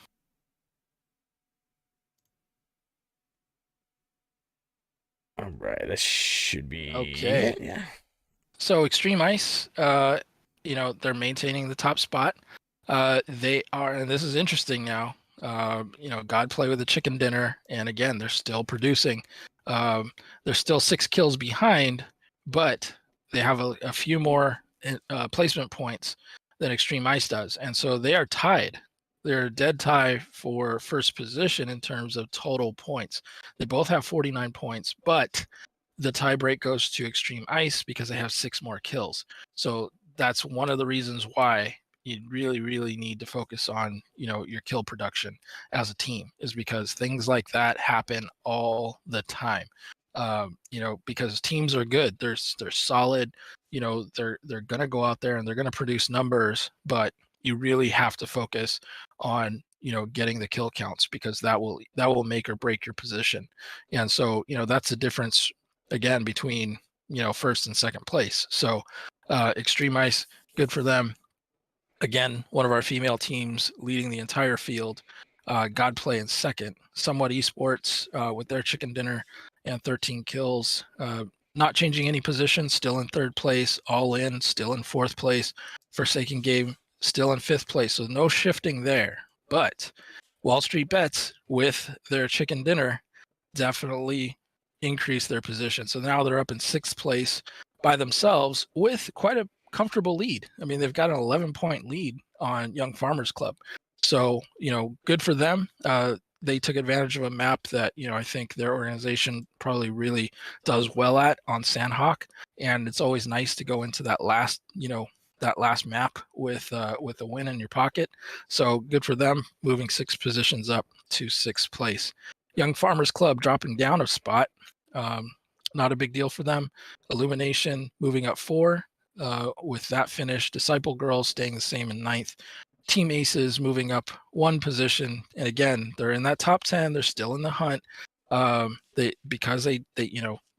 All right, this should be okay. Yeah. So Extreme Ice, they're maintaining the top spot. They are, and this is interesting now. Godplay with a chicken dinner, and again, they're still producing. They're still 6 kills behind, but they have a few more placement points than Extreme Ice does, and so they are tied They're dead tie for first position in terms of total points. They both have 49 points, but the tie break goes to Extreme Ice because they have 6 more kills. So that's one of the reasons why you really, really need to focus on, your kill production as a team, is because things like that happen all the time. Because teams are good, they're solid. They're gonna go out there and they're gonna produce numbers, but you really have to focus on getting the kill counts, because that will make or break your position. And so that's the difference again between first and second place. So Extreme Ice, good for them. Again, one of our female teams leading the entire field. Godplay in second. Somewhat Esports with their chicken dinner and 13 kills. Not changing any position, still in third place. All in, still in fourth place. Forsaken Game, still in fifth place. So no shifting there. But Wall Street Bets with their chicken dinner definitely increased their position. So now they're up in sixth place by themselves with quite a comfortable lead. I mean, they've got an 11-point lead on Young Farmers Club. So, good for them. They took advantage of a map that, I think their organization probably really does well at on Sandhawk. And it's always nice to go into that last map with a win in your pocket. So good for them, moving 6 positions up to sixth place. Young Farmers Club dropping down a spot. Not a big deal for them. Illumination moving up 4 with that finish. Disciple Girls staying the same in ninth. Team Aces moving up 1 position. And again, they're in that top 10. They're still in the hunt. Because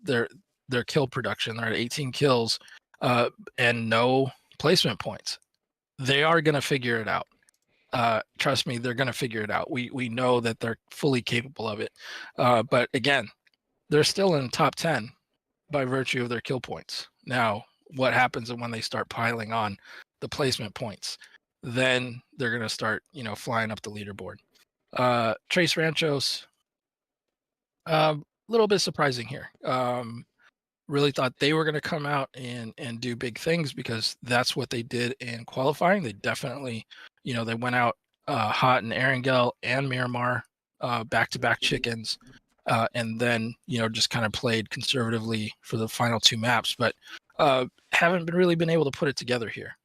their kill production, they're at 18 kills and no placement points. They are going to figure it out. Trust me, they're going to figure it out. We know that they're fully capable of it. But again, they're still in the top 10 by virtue of their kill points. Now, what happens when they start piling on the placement points? Then they're going to start, flying up the leaderboard. Trace Ranchos, a little bit surprising here. Really thought they were going to come out and do big things, because that's what they did in qualifying. They definitely, they went out hot in Erangel and Miramar, back-to-back chickens, and then, just kind of played conservatively for the final 2 maps, but haven't really been able to put it together here.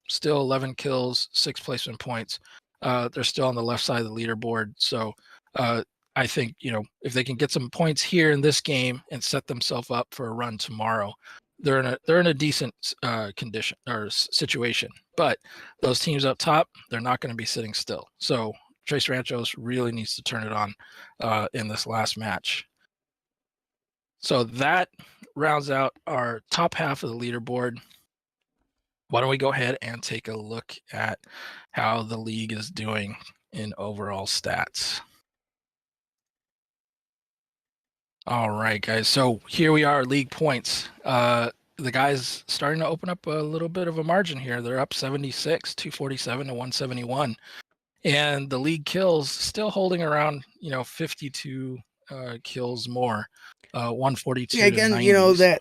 Still 11 kills, 6 placement points. They're still on the left side of the leaderboard. So I think, if they can get some points here in this game and set themselves up for a run tomorrow, they're in a decent condition or situation. But those teams up top, they're not going to be sitting still. So Trace Ranchos really needs to turn it on in this last match. So that rounds out our top half of the leaderboard. Why don't we go ahead and take a look at how the league is doing in overall stats. All right, guys. So here we are, league points. The guys starting to open up a little bit of a margin here. They're up 76, 247 to 171. And the league kills still holding around, 52 kills more, 142. Yeah, again,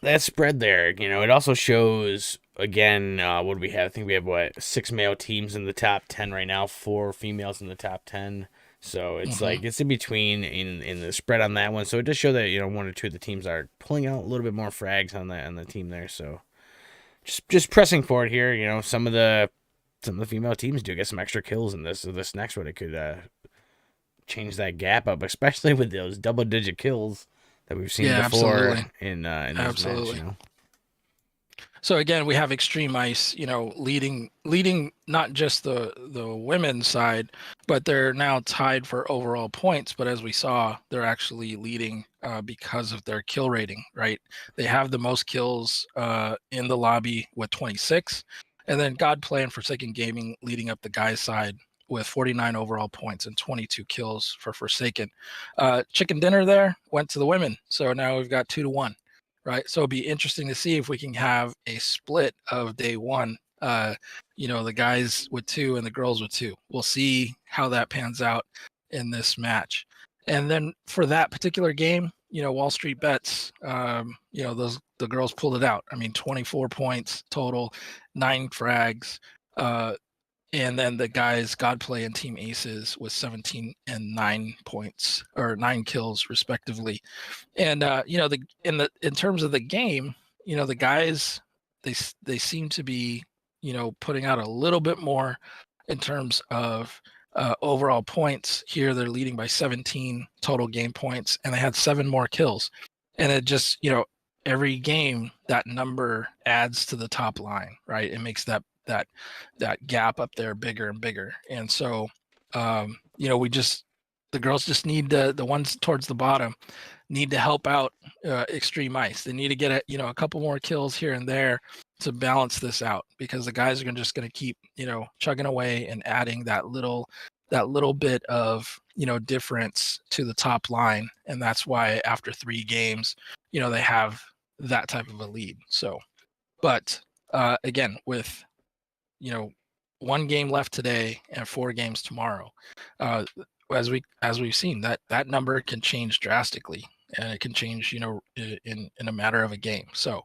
that spread there. It also shows, again, what do we have? I think we have 6 male teams in the top 10 right now, 4 females in the top 10. So it's like it's in between in the spread on that one. So it does show that 1 or 2 of the teams are pulling out a little bit more frags on the team there. So just pressing forward here. Some of the female teams do get some extra kills in this next one. It could change that gap up, especially with those double-digit kills that we've seen before absolutely. in this Absolutely. match. So again, we have Extreme Ice, leading not just the women's side, but they're now tied for overall points. But as we saw, they're actually leading because of their kill rating, right? They have the most kills in the lobby with 26, and then Godplay and Forsaken Gaming leading up the guys' side with 49 overall points and 22 kills for Forsaken. Chicken Dinner there went to the women, so now we've got 2-1. Right. So it'll be interesting to see if we can have a split of day one, the guys with 2 and the girls with 2. We'll see how that pans out in this match. And then for that particular game, Wall Street Bets, the girls pulled it out. I mean, 24 points total, 9 frags. And then the guys Godplay and Team Aces with 17 and 9 points or 9 kills respectively. And in terms of the game, the guys they seem to be putting out a little bit more in terms of overall points. Here they're leading by 17 total game points, and they had 7 more kills. And it just every game that number adds to the top line, right? It makes that gap up there bigger and bigger. And so the girls just need the ones towards the bottom need to help out Extreme Ice. They need to get a couple more kills here and there to balance this out, because the guys are just going to keep chugging away and adding that little bit of difference to the top line. And that's why after 3 games they have that type of a lead. So but again, with 1 game left today and 4 games tomorrow, as we've seen, that number can change drastically, and it can change in a matter of a game. So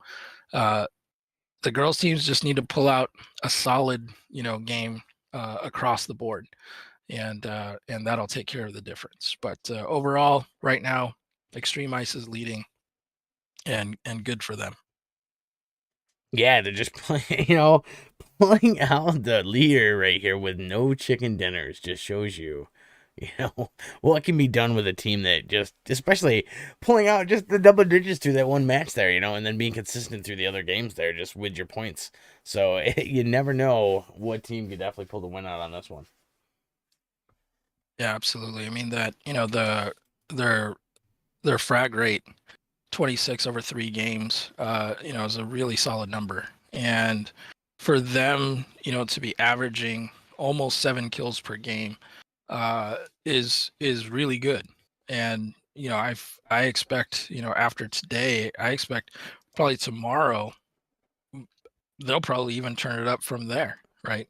the girls teams just need to pull out a solid game across the board, and that'll take care of the difference. But overall, right now, Extreme Ice is leading, and good for them. Yeah, they're just playing, pulling out the leader right here with no chicken dinners just shows you, what can be done with a team that just, especially pulling out just the double digits through that one match there, and then being consistent through the other games there just with your points. So you never know what team could definitely pull the win out on this one. Yeah, absolutely. I mean that, their frag rate, 26 over 3 games, is a really solid number. And for them, to be averaging almost 7 kills per game, is really good. And I expect, after today, I expect probably tomorrow they'll probably even turn it up from there, right?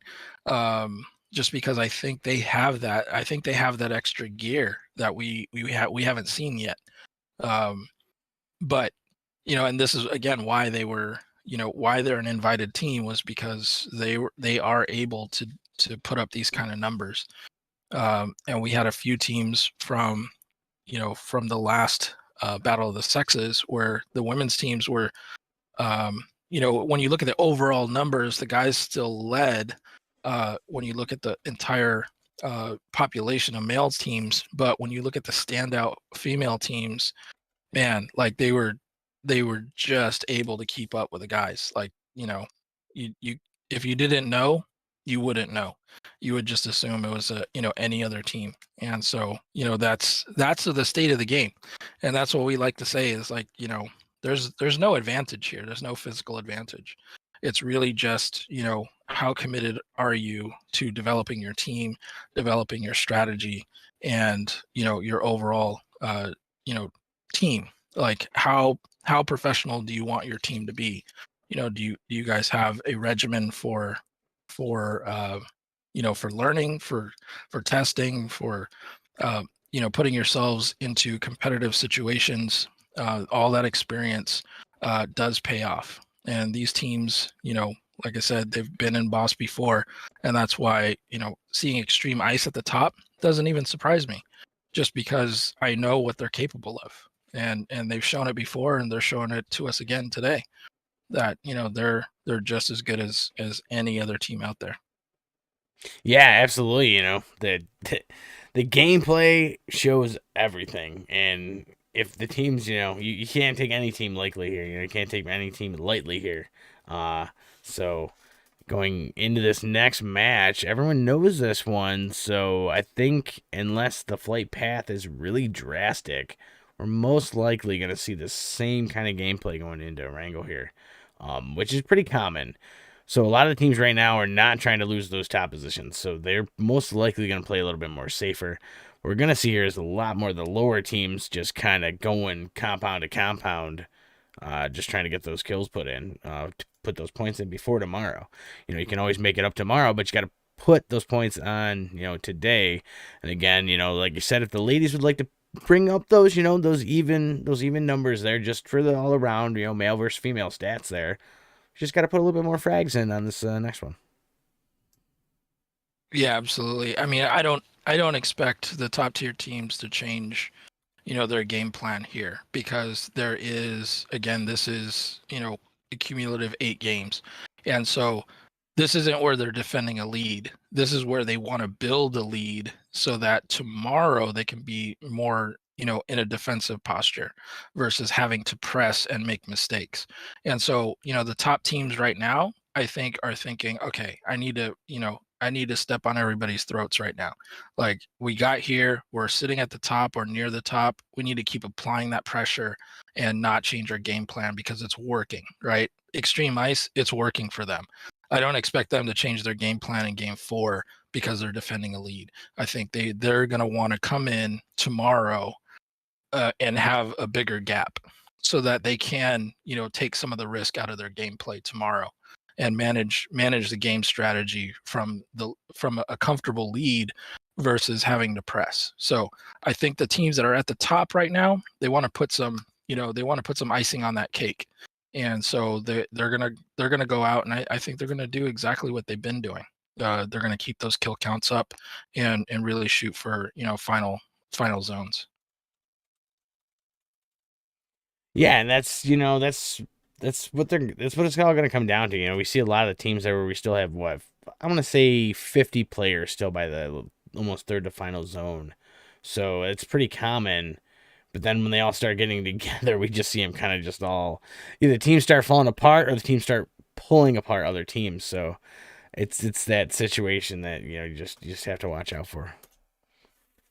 Just because I think they have that. I think they have that extra gear that we haven't seen yet. But and this is again why they were, why they're an invited team, was because they are able to put up these kind of numbers. And we had a few teams from the last Battle of the Sexes where the women's teams were, when you look at the overall numbers, the guys still led when you look at the entire population of male teams. But when you look at the standout female teams, man, like they were just able to keep up with the guys. Like, you if you didn't know, you wouldn't know. You would just assume it was any other team. And so, that's the state of the game. And that's what we like to say is like, there's no advantage here. There's no physical advantage. It's really just, how committed are you to developing your team, developing your strategy, and, your overall, team. Like how professional do you want your team to be? Do you guys have a regimen for learning, for testing, for putting yourselves into competitive situations? All that experience does pay off. And these teams, like I said, they've been in Boss before, and that's why seeing Extreme Ice at the top doesn't even surprise me, just because I know what they're capable of, and they've shown it before, and they're showing it to us again today, that they're just as good as any other team out there. Yeah, absolutely. The gameplay shows everything, and if the teams, you can't take any team lightly here. You can't take any team lightly here. So going into this next match, everyone knows this one. So I think unless the flight path is really drastic, we're most likely going to see the same kind of gameplay going into Wrangle here, which is pretty common. So a lot of the teams right now are not trying to lose those top positions. So they're most likely going to play a little bit more safer. What we're going to see here is a lot more of the lower teams just kind of going compound to compound, just trying to get those kills put in, to put those points in before tomorrow. You can always make it up tomorrow, but you got to put those points on, today. And again, like you said, if the ladies would like to bring up those, those even numbers there, just for the all around, male versus female stats there, just got to put a little bit more frags in on this next one. Yeah, absolutely. I mean, I don't expect the top tier teams to change, their game plan here because there is, again, this is, a cumulative 8 games. And so this isn't where they're defending a lead. This is where they want to build a lead so that tomorrow they can be more, in a defensive posture versus having to press and make mistakes. And so, the top teams right now, I think, are thinking, okay, I need to step on everybody's throats right now. Like, we got here, we're sitting at the top or near the top. We need to keep applying that pressure and not change our game plan because it's working, right? Extreme ice, it's working for them. I don't expect them to change their game plan in game 4 because they're defending a lead. I think they're going to want to come in tomorrow and have a bigger gap so that they can, take some of the risk out of their gameplay tomorrow and manage the game strategy from a comfortable lead versus having to press. So I think the teams that are at the top right now, they want to put some, icing on that cake. And so they're gonna go out, and I think they're gonna do exactly what they've been doing. They're gonna keep those kill counts up and really shoot for final zones. Yeah, and that's what it's all going to come down to. We see a lot of the teams there where we still have what I want to say 50 players still by the almost third to final zone, so it's pretty common. But then when they all start getting together, we just see them kind of just all either teams start falling apart or the teams start pulling apart other teams. So it's that situation that you just have to watch out for.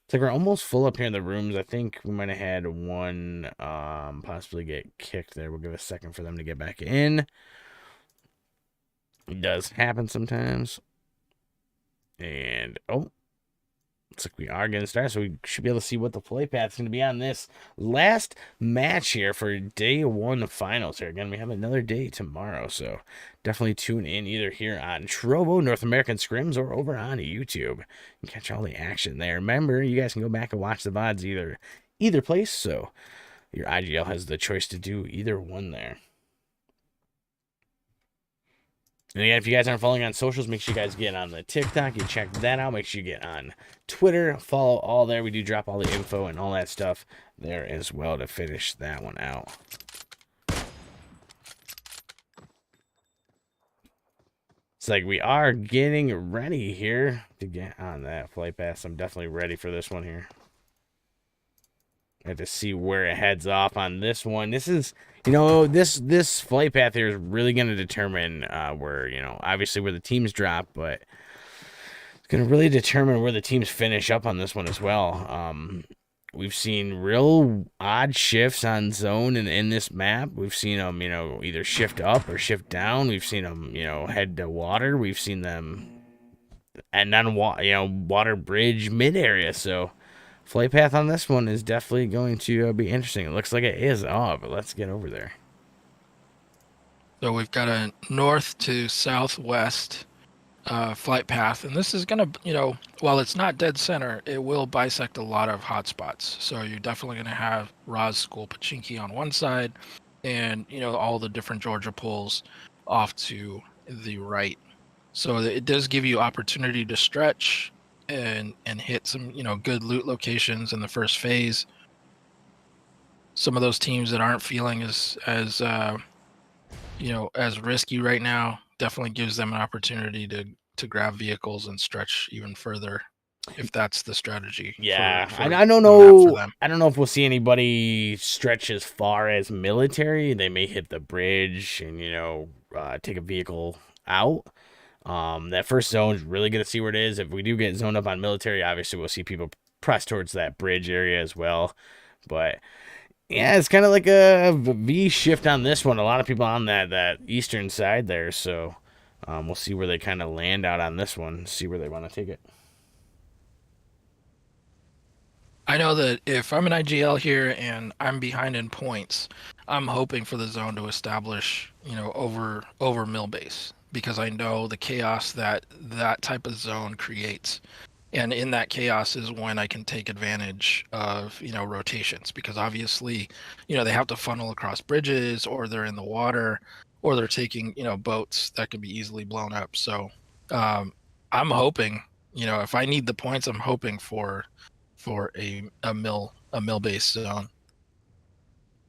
It's like we're almost full up here in the rooms. I think we might have had one possibly get kicked there. We'll give a second for them to get back in. It does happen sometimes. And looks like we are getting started, so we should be able to see what the play path is going to be on this last match here for day 1 finals here. Again, we have another day tomorrow, so definitely tune in either here on Trovo, North American Scrims, or over on YouTube. You can catch all the action there. Remember, you guys can go back and watch the VODs either place, so your IGL has the choice to do either one there. And again, if you guys aren't following on socials, make sure you guys get on the TikTok. You check that out. Make sure you get on Twitter. Follow all there. We do drop all the info and all that stuff there as well to finish that one out. It's like we are getting ready here to get on that flight pass. I'm definitely ready for this one here. I have to see where it heads off on this one. This is, this flight path here is really going to determine where, obviously where the teams drop, but it's going to really determine where the teams finish up on this one as well. We've seen real odd shifts on zone in this map. We've seen them, either shift up or shift down. We've seen them, head to water. We've seen them and on water bridge mid area. So flight path on this one is definitely going to be interesting. It looks like it is but let's get over there. So we've got a north to southwest flight path, and this is going to, while it's not dead center, it will bisect a lot of hotspots. So you're definitely going to have Roz School Pachinki on one side and, all the different Georgia pools off to the right. So it does give you opportunity to stretch and hit some, good loot locations in the first phase. Some of those teams that aren't feeling as risky right now, definitely gives them an opportunity to grab vehicles and stretch even further if that's the strategy. Yeah, for I don't know. for them. I don't know if we'll see anybody stretch as far as military. They may hit the bridge and take a vehicle out. That first zone is really going to see where it is. If we do get zoned up on military, obviously we'll see people press towards that bridge area as well. But yeah, it's kind of like a V shift on this one. A lot of people on that eastern side there. So we'll see where they kind of land out on this one. See where they want to take it. I know that if I'm an IGL here and I'm behind in points, I'm hoping for the zone to establish, over mill base, because I know the chaos that type of zone creates. And in that chaos is when I can take advantage of, rotations, because obviously, they have to funnel across bridges, or they're in the water, or they're taking, boats that can be easily blown up. So I'm hoping, You know, if I need the points, I'm hoping for a mill based zone.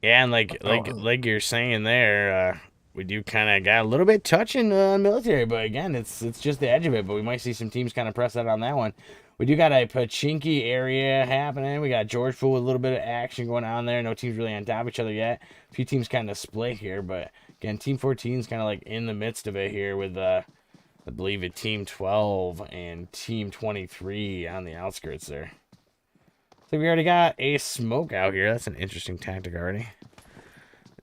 Yeah, and like you're saying there, we do kind of got a little bit touching military, but again, it's just the edge of it. But we might see some teams kind of press out on that one. We do got a Pachinki area happening. We got Georgetown with a little bit of action going on there. No teams really on top of each other yet. A few teams kind of split here, but again, Team 14 is kind of like in the midst of it here with I believe a Team 12 and Team 23 on the outskirts there. So we already got a smoke out here. That's an interesting tactic already.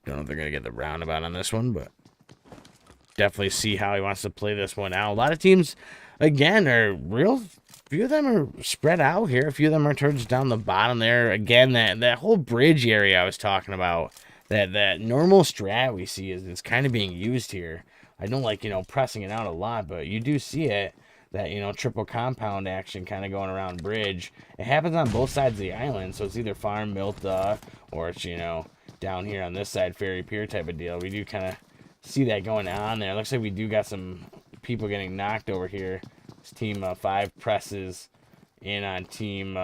Don't know if they're going to get the roundabout on this one, but definitely see how he wants to play this one out. A lot of teams, again, are few of them are spread out here. A few of them are towards down the bottom there. Again, that whole bridge area I was talking about, that normal strat we see is kind of being used here. I don't like, pressing it out a lot, but you do see it. That, triple compound action kind of going around bridge. It happens on both sides of the island, so it's either farm, Milta, or it's, down here on this side, Ferry Pier type of deal. We do kind of see that going on there. It looks like we do got some people getting knocked over here. This team 5 presses in on team...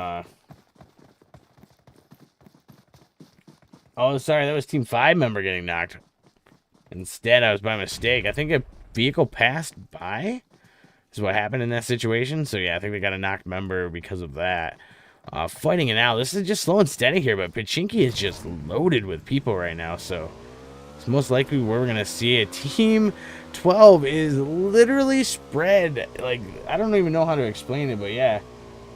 Oh, sorry, that was team 5 member getting knocked. Instead, I was by mistake. I think a vehicle passed by is what happened in that situation. So, yeah, I think they got a knocked member because of that. Fighting it out. This is just slow and steady here, but Pachinki is just loaded with people right now. So, it's most likely where we're going to see it. Team 12 is literally spread. Like, I don't even know how to explain it, but yeah.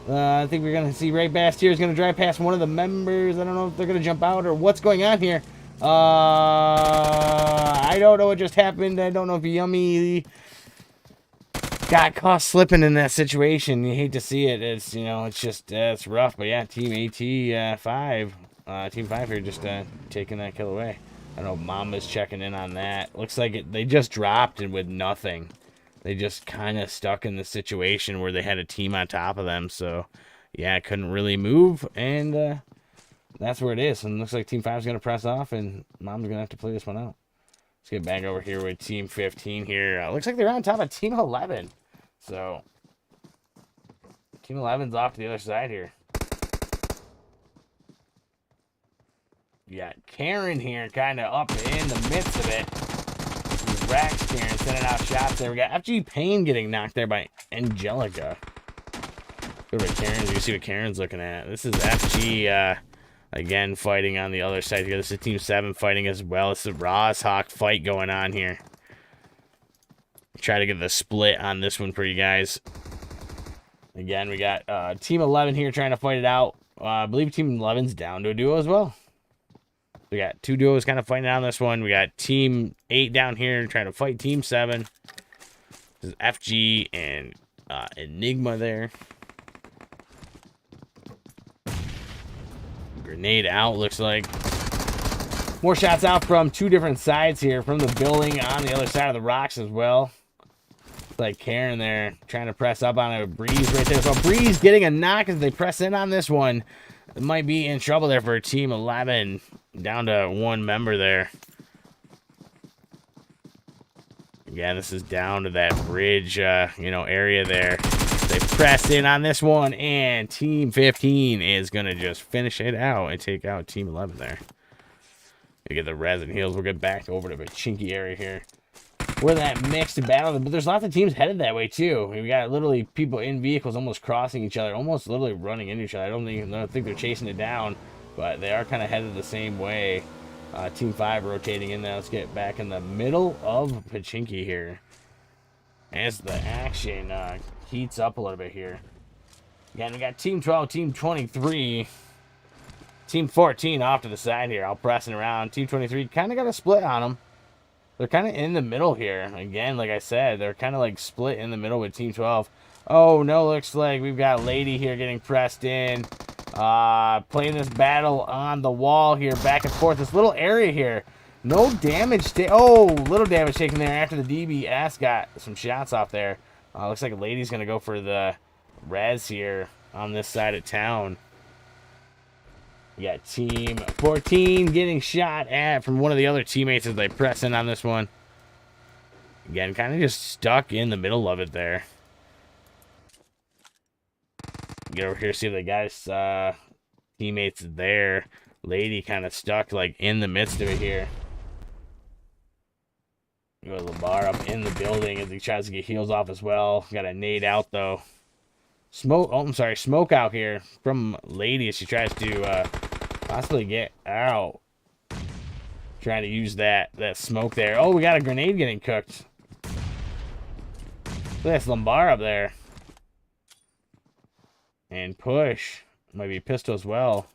I think we're going to see Ray Bastier is going to drive past one of the members. I don't know if they're going to jump out or what's going on here. I don't know what just happened. I don't know if Yummy got caught slipping in that situation. You hate to see it. It's, it's just, it's rough. But yeah, Team AT 5, Team 5 here just taking that kill away. I know Mama's checking in on that. Looks like they just dropped and with nothing. They just kind of stuck in the situation where they had a team on top of them. So, yeah, couldn't really move. And that's where it is. And it looks like Team 5 is going to press off, and Mom's going to have to play this one out. Let's get back over here with Team 15 here. Looks like they're on top of Team 11. So, Team 11's off to the other side here. You got Karen here kind of up in the midst of it. This is Rax Karen sending out shots there. We got FG Payne getting knocked there by Angelica. Go to Karen's. You see what Karen's looking at. This is FG, again, fighting on the other side here. This is Team 7 fighting as well. It's the Rozhawk fight going on here. Try to get the split on this one for you guys. Again, we got Team 11 here trying to fight it out. I believe Team 11's down to a duo as well. We got 2 duos kind of fighting on this one. We got Team 8 down here trying to fight Team 7. This is FG and Enigma there. Grenade out, looks like. More shots out from 2 different sides here. From the building on the other side of the rocks as well. It's like Karen there trying to press up on a Breeze right there. So Breeze getting a knock as they press in on this one. It might be in trouble there for Team 11. Down to 1 member there. Again, this is down to that bridge, area there. They press in on this one, and Team 15 is going to just finish it out and take out Team 11 there. We get the res and heals. We'll get back over to the Chinky area here. We're that mixed battle, but there's lots of teams headed that way too. We got literally people in vehicles almost crossing each other, almost literally running into each other. I don't think they're chasing it down, but they are kind of headed the same way. Team 5 rotating in there. Let's get back in the middle of Pachinki here. As the action heats up a little bit here. Again, we got Team 12, Team 23, Team 14 off to the side here, all pressing around. Team 23 kind of got a split on them. They're kind of in the middle here. Again, like I said, they're kind of like split in the middle with Team 12. Oh, no, looks like we've got Lady here getting pressed in. Playing this battle on the wall here, back and forth. This little area here. No damage. Little damage taken there after the DBS got some shots off there. Looks like Lady's going to go for the res here on this side of town. We got Team 14 getting shot at from one of the other teammates as they press in on this one. Again, kind of just stuck in the middle of it there. Get over here, see the guys, teammates there. Lady kind of stuck like in the midst of it here. Go to Lamar up in the building as he tries to get heals off as well. Got a nade out though. Smoke. Oh, I'm sorry. Smoke out here from Lady as she tries to possibly get out. Trying to use that smoke there. Oh, we got a grenade getting cooked. Look at this Lamar up there. And push. Might be pistol as well.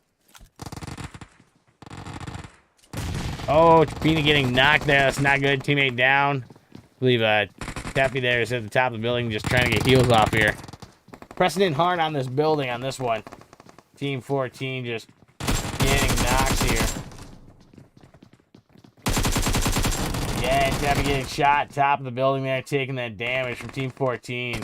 Oh, Pina getting knocked there. That's not good. Teammate down. I believe Tappy there is at the top of the building just trying to get heals off here. Pressing in hard on this building on this one. Team 14 just getting knocked here. Yeah, Tappy getting shot. Top of the building there, taking that damage from Team 14.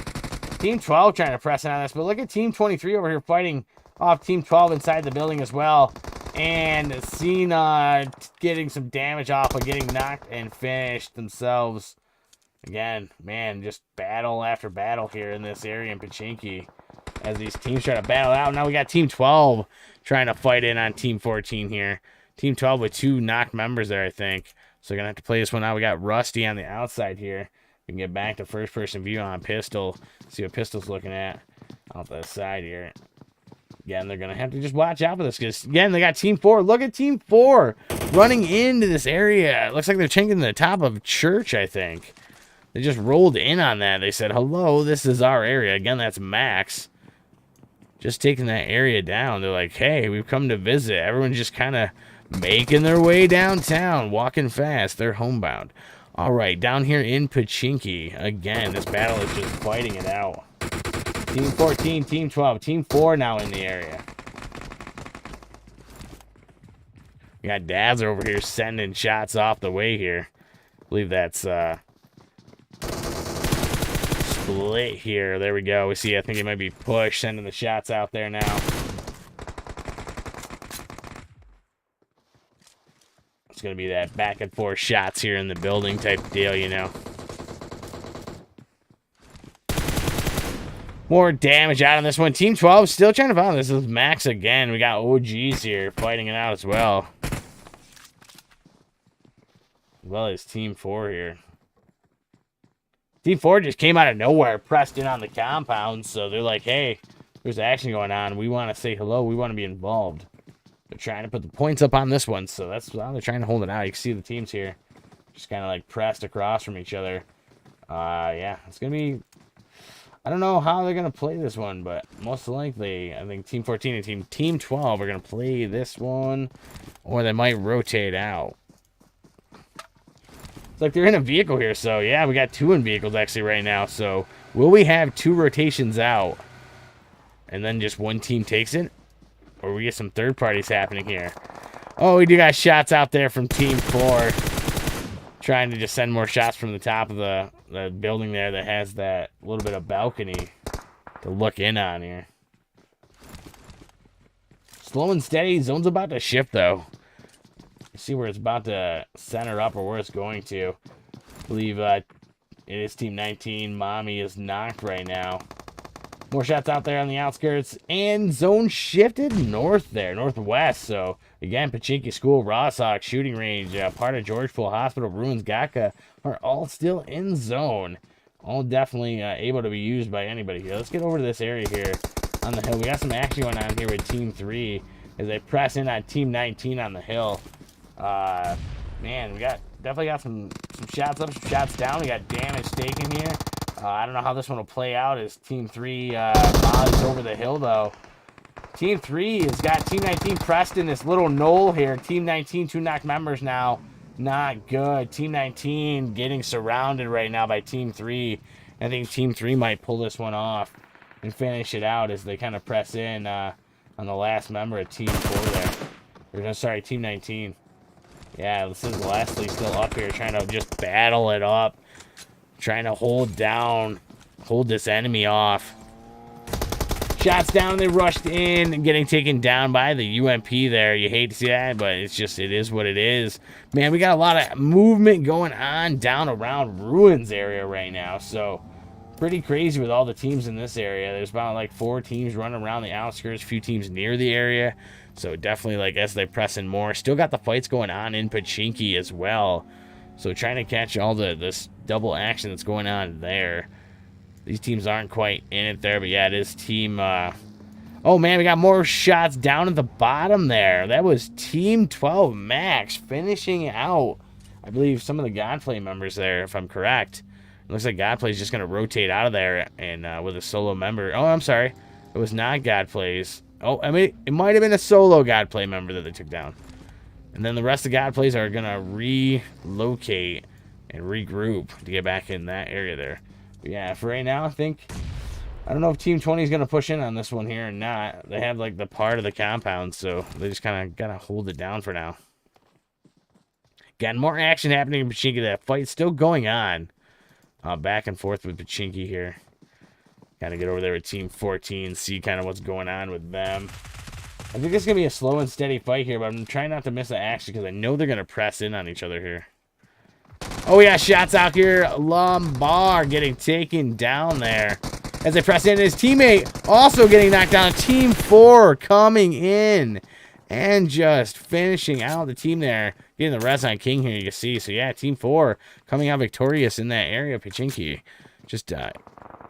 Team 12 trying to press in on this, but look at Team 23 over here fighting off Team 12 inside the building as well. And Cena getting some damage off of getting knocked and finished themselves. Again, man, just battle after battle here in this area in Pochinki as these teams try to battle out. Now we got Team 12 trying to fight in on Team 14 here. Team 12 with 2 knocked members there, I think. So we're going to have to play this one out. We got Rusty on the outside here. We can get back to first-person view on Pistol. See what Pistol's looking at off the side here. Again, they're going to have to just watch out for this because, again, they got Team 4. Look at Team 4 running into this area. It looks like they're checking the top of church, I think. They just rolled in on that. They said, hello, this is our area. Again, that's Max. Just taking that area down. They're like, hey, we've come to visit. Everyone's just kind of making their way downtown, walking fast. They're homebound. All right, down here in Pochinki. Again, this battle is just fighting it out. Team 14, Team 12, Team 4 now in the area. We got Dazzler over here sending shots off the way here. I believe that's split here. There we go. We see, I think it might be Push sending the shots out there now. It's going to be that back and forth shots here in the building type deal, you know. More damage out on this one. Team 12 still trying to follow. This is Max again. We got OGs here fighting it out as well. As well as Team 4 here. Team 4 just came out of nowhere, pressed in on the compound. So they're like, hey, there's action going on. We want to say hello. We want to be involved. They're trying to put the points up on this one. So that's how they're trying to hold it out. You can see the teams here just kind of like pressed across from each other. Yeah, it's going to be... I don't know how they're going to play this one, but most likely, I think Team 14 and Team 12 are going to play this one, or they might rotate out. It's like they're in a vehicle here, so yeah, we got 2 in vehicles actually right now. So will we have 2 rotations out, and then just one team takes it? Or we get some third parties happening here? Oh, we do got shots out there from Team 4. Trying to just send more shots from the top of the building there that has that little bit of balcony to look in on here. Slow and steady. Zone's about to shift, though. You see where it's about to center up or where it's going to. I believe it is Team 19. Mommy is knocked right now. More shots out there on the outskirts. And zone shifted north there, northwest. So, again, Pochinki School, Rossock, Shooting Range, part of George Pool Hospital, Ruins, Gaka are all still in zone. All definitely able to be used by anybody here. Let's get over to this area here on the hill. We got some action going on here with Team 3 as they press in on Team 19 on the hill. Man, we definitely got some shots up, some shots down. We got damage taken here. I don't know how this one will play out as Team 3 mollies over the hill, though. Team 3 has got Team 19 pressed in this little knoll here. Team 19, 2 knocked members now. Not good. Team 19 getting surrounded right now by Team 3. I think Team 3 might pull this one off and finish it out as they kind of press in on the last member of Team 4 there. Sorry, Team 19. Yeah, this is Leslie still up here trying to just battle it up. Trying to hold this enemy off. Shots down, they rushed in and getting taken down by the UMP there. You hate to see that, but it is what it is. Man, we got a lot of movement going on down around Ruins area right now. So pretty crazy with all the teams in this area. There's about like 4 teams running around the outskirts, a few teams near the area. So definitely, like, as they press in more, still got the fights going on in Pochinki as well. So trying to catch all this double action that's going on there. These teams aren't quite in it there, but yeah, it is team. Oh man, we got more shots down at the bottom there. That was Team 12 Max finishing out, I believe, some of the Godplay members there, if I'm correct. It looks like Godplay's just going to rotate out of there and with a solo member. Oh, I'm sorry. It was not Godplay's. Oh, I mean, it might have been a solo Godplay member that they took down. And then the rest of Godplays are going to relocate and regroup to get back in that area there. But yeah, for right now, I don't know if Team 20 is going to push in on this one here or not. They have, like, the part of the compound, so they just kind of got to hold it down for now. Got more action happening in Pochinki. That fight's still going on. Back and forth with Pochinki here. Got to get over there with Team 14, see kind of what's going on with them. I think it's going to be a slow and steady fight here, but I'm trying not to miss the action because I know they're going to press in on each other here. Oh, we got shots out here. Lombard getting taken down there. As they press in, his teammate also getting knocked down. Team 4 coming in and just finishing out the team there. Getting the res on King here, you can see. So, yeah, Team 4 coming out victorious in that area of Pochinki. Just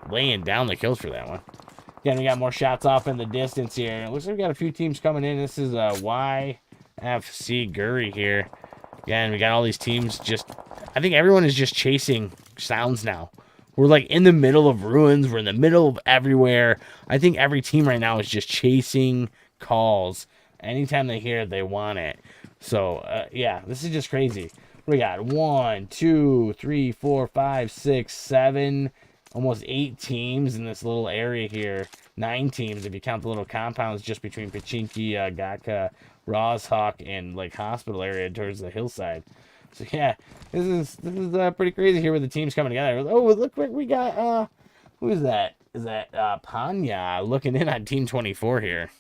laying down the kills for that one. Again, we got more shots off in the distance here. It looks like we got a few teams coming in. This is YFC Guri here. Again, we got all these teams just... I think everyone is just chasing sounds now. We're like in the middle of ruins. We're in the middle of everywhere. I think every team right now is just chasing calls. Anytime they hear it, they want it. So, yeah, this is just crazy. We got 1, 2, 3, 4, 5, 6, 7, almost 8 teams in this little area here. 9 teams if you count the little compounds just between Pochinki, Gatka, Rozhok, and like hospital area towards the hillside. So yeah, this is pretty crazy here with the teams coming together. Oh, look what we got. Who is that? Is that Panya looking in on Team 24 here?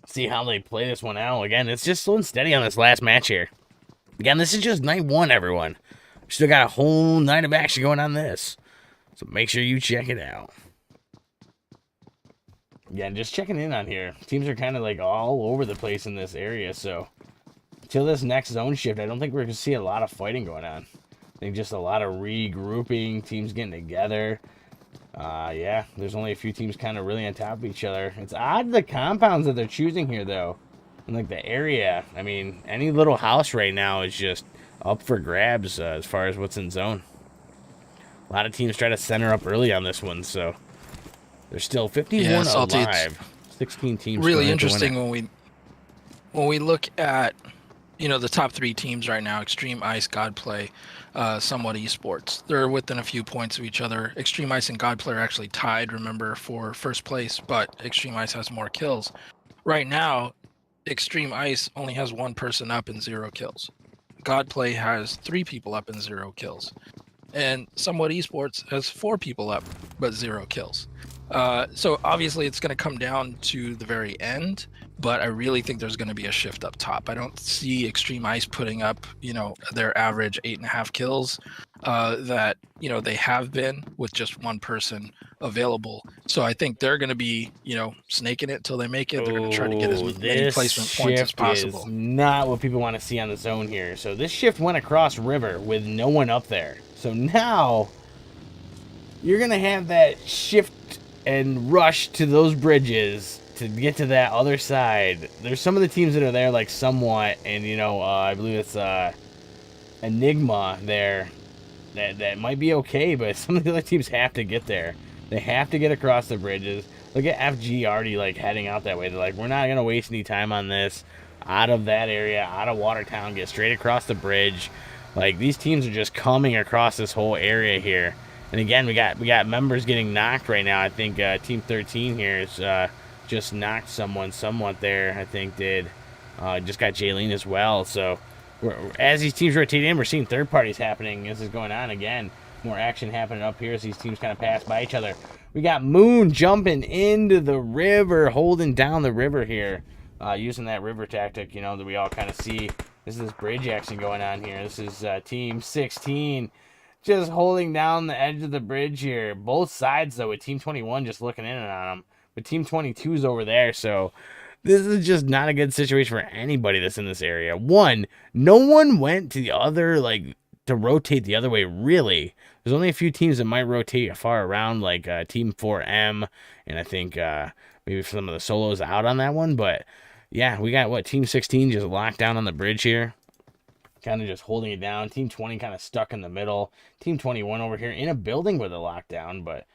See how they play this one out. Again, it's just slow and steady on this last match here. Again, this is just night 1, everyone. We still got a whole night of action going on this. So make sure you check it out. Yeah, just checking in on here. Teams are kind of like all over the place in this area, so until this next zone shift, I don't think we're going to see a lot of fighting going on. I think just a lot of regrouping, teams getting together. Yeah, there's only a few teams kind of really on top of each other. It's odd the compounds that they're choosing here, though. And like the area, I mean, any little house right now is just up for grabs as far as what's in zone. A lot of teams try to center up early on this one, so... There's still 51 alive. 16 teams. Really interesting when we look at, you know, the top 3 teams right now: Extreme Ice, Godplay, Somewhat Esports. They're within a few points of each other. Extreme Ice and Godplay are actually tied, remember, for first place, but Extreme Ice has more kills. Right now, Extreme Ice only has 1 person up and 0 kills. Godplay has 3 people up and 0 kills. And Somewhat Esports has 4 people up, but 0 kills. So obviously it's going to come down to the very end, but I really think there's going to be a shift up top. I don't see Extreme Ice putting up, you know, their average 8.5 kills that, you know, they have been with just 1 person available. So I think they're going to be, you know, snaking it till they make it. They're going to try to get as many placement points as possible. Is not what people want to see on the zone here. So this shift went across river with no one up there. So now you're going to have that shift and rush to those bridges to get to that other side. There's some of the teams that are there, like Somewhat, and, you know, I believe it's Enigma there. That might be okay, but some of the other teams have to get there. They have to get across the bridges. Look at FG already, like, heading out that way. They're like, we're not going to waste any time on this. Out of that area, out of Watertown, get straight across the bridge. Like, these teams are just coming across this whole area here. And again, we got members getting knocked right now. I think Team 13 here is just knocked someone somewhat there. I think did just got Jaylene as well. So as these teams rotate in, we're seeing third parties happening. This is going on again. More action happening up here as these teams kind of pass by each other. We got Moon jumping into the river, holding down the river here. using that river tactic, you know, that we all kind of see. This is this bridge action going on here. This is Team 16 just holding down the edge of the bridge here. Both sides, though, with Team 21 just looking in on them. But Team 22 is over there, so this is just not a good situation for anybody that's in this area. One, no one went to the other, like, to rotate the other way, really. There's only a few teams that might rotate far around, like Team 4M, and I think maybe some of the solos out on that one. But, yeah, we got, what, Team 16 just locked down on the bridge here. Kind of just holding it down. Team 20 kind of stuck in the middle. Team 21 over here in a building with a lockdown, but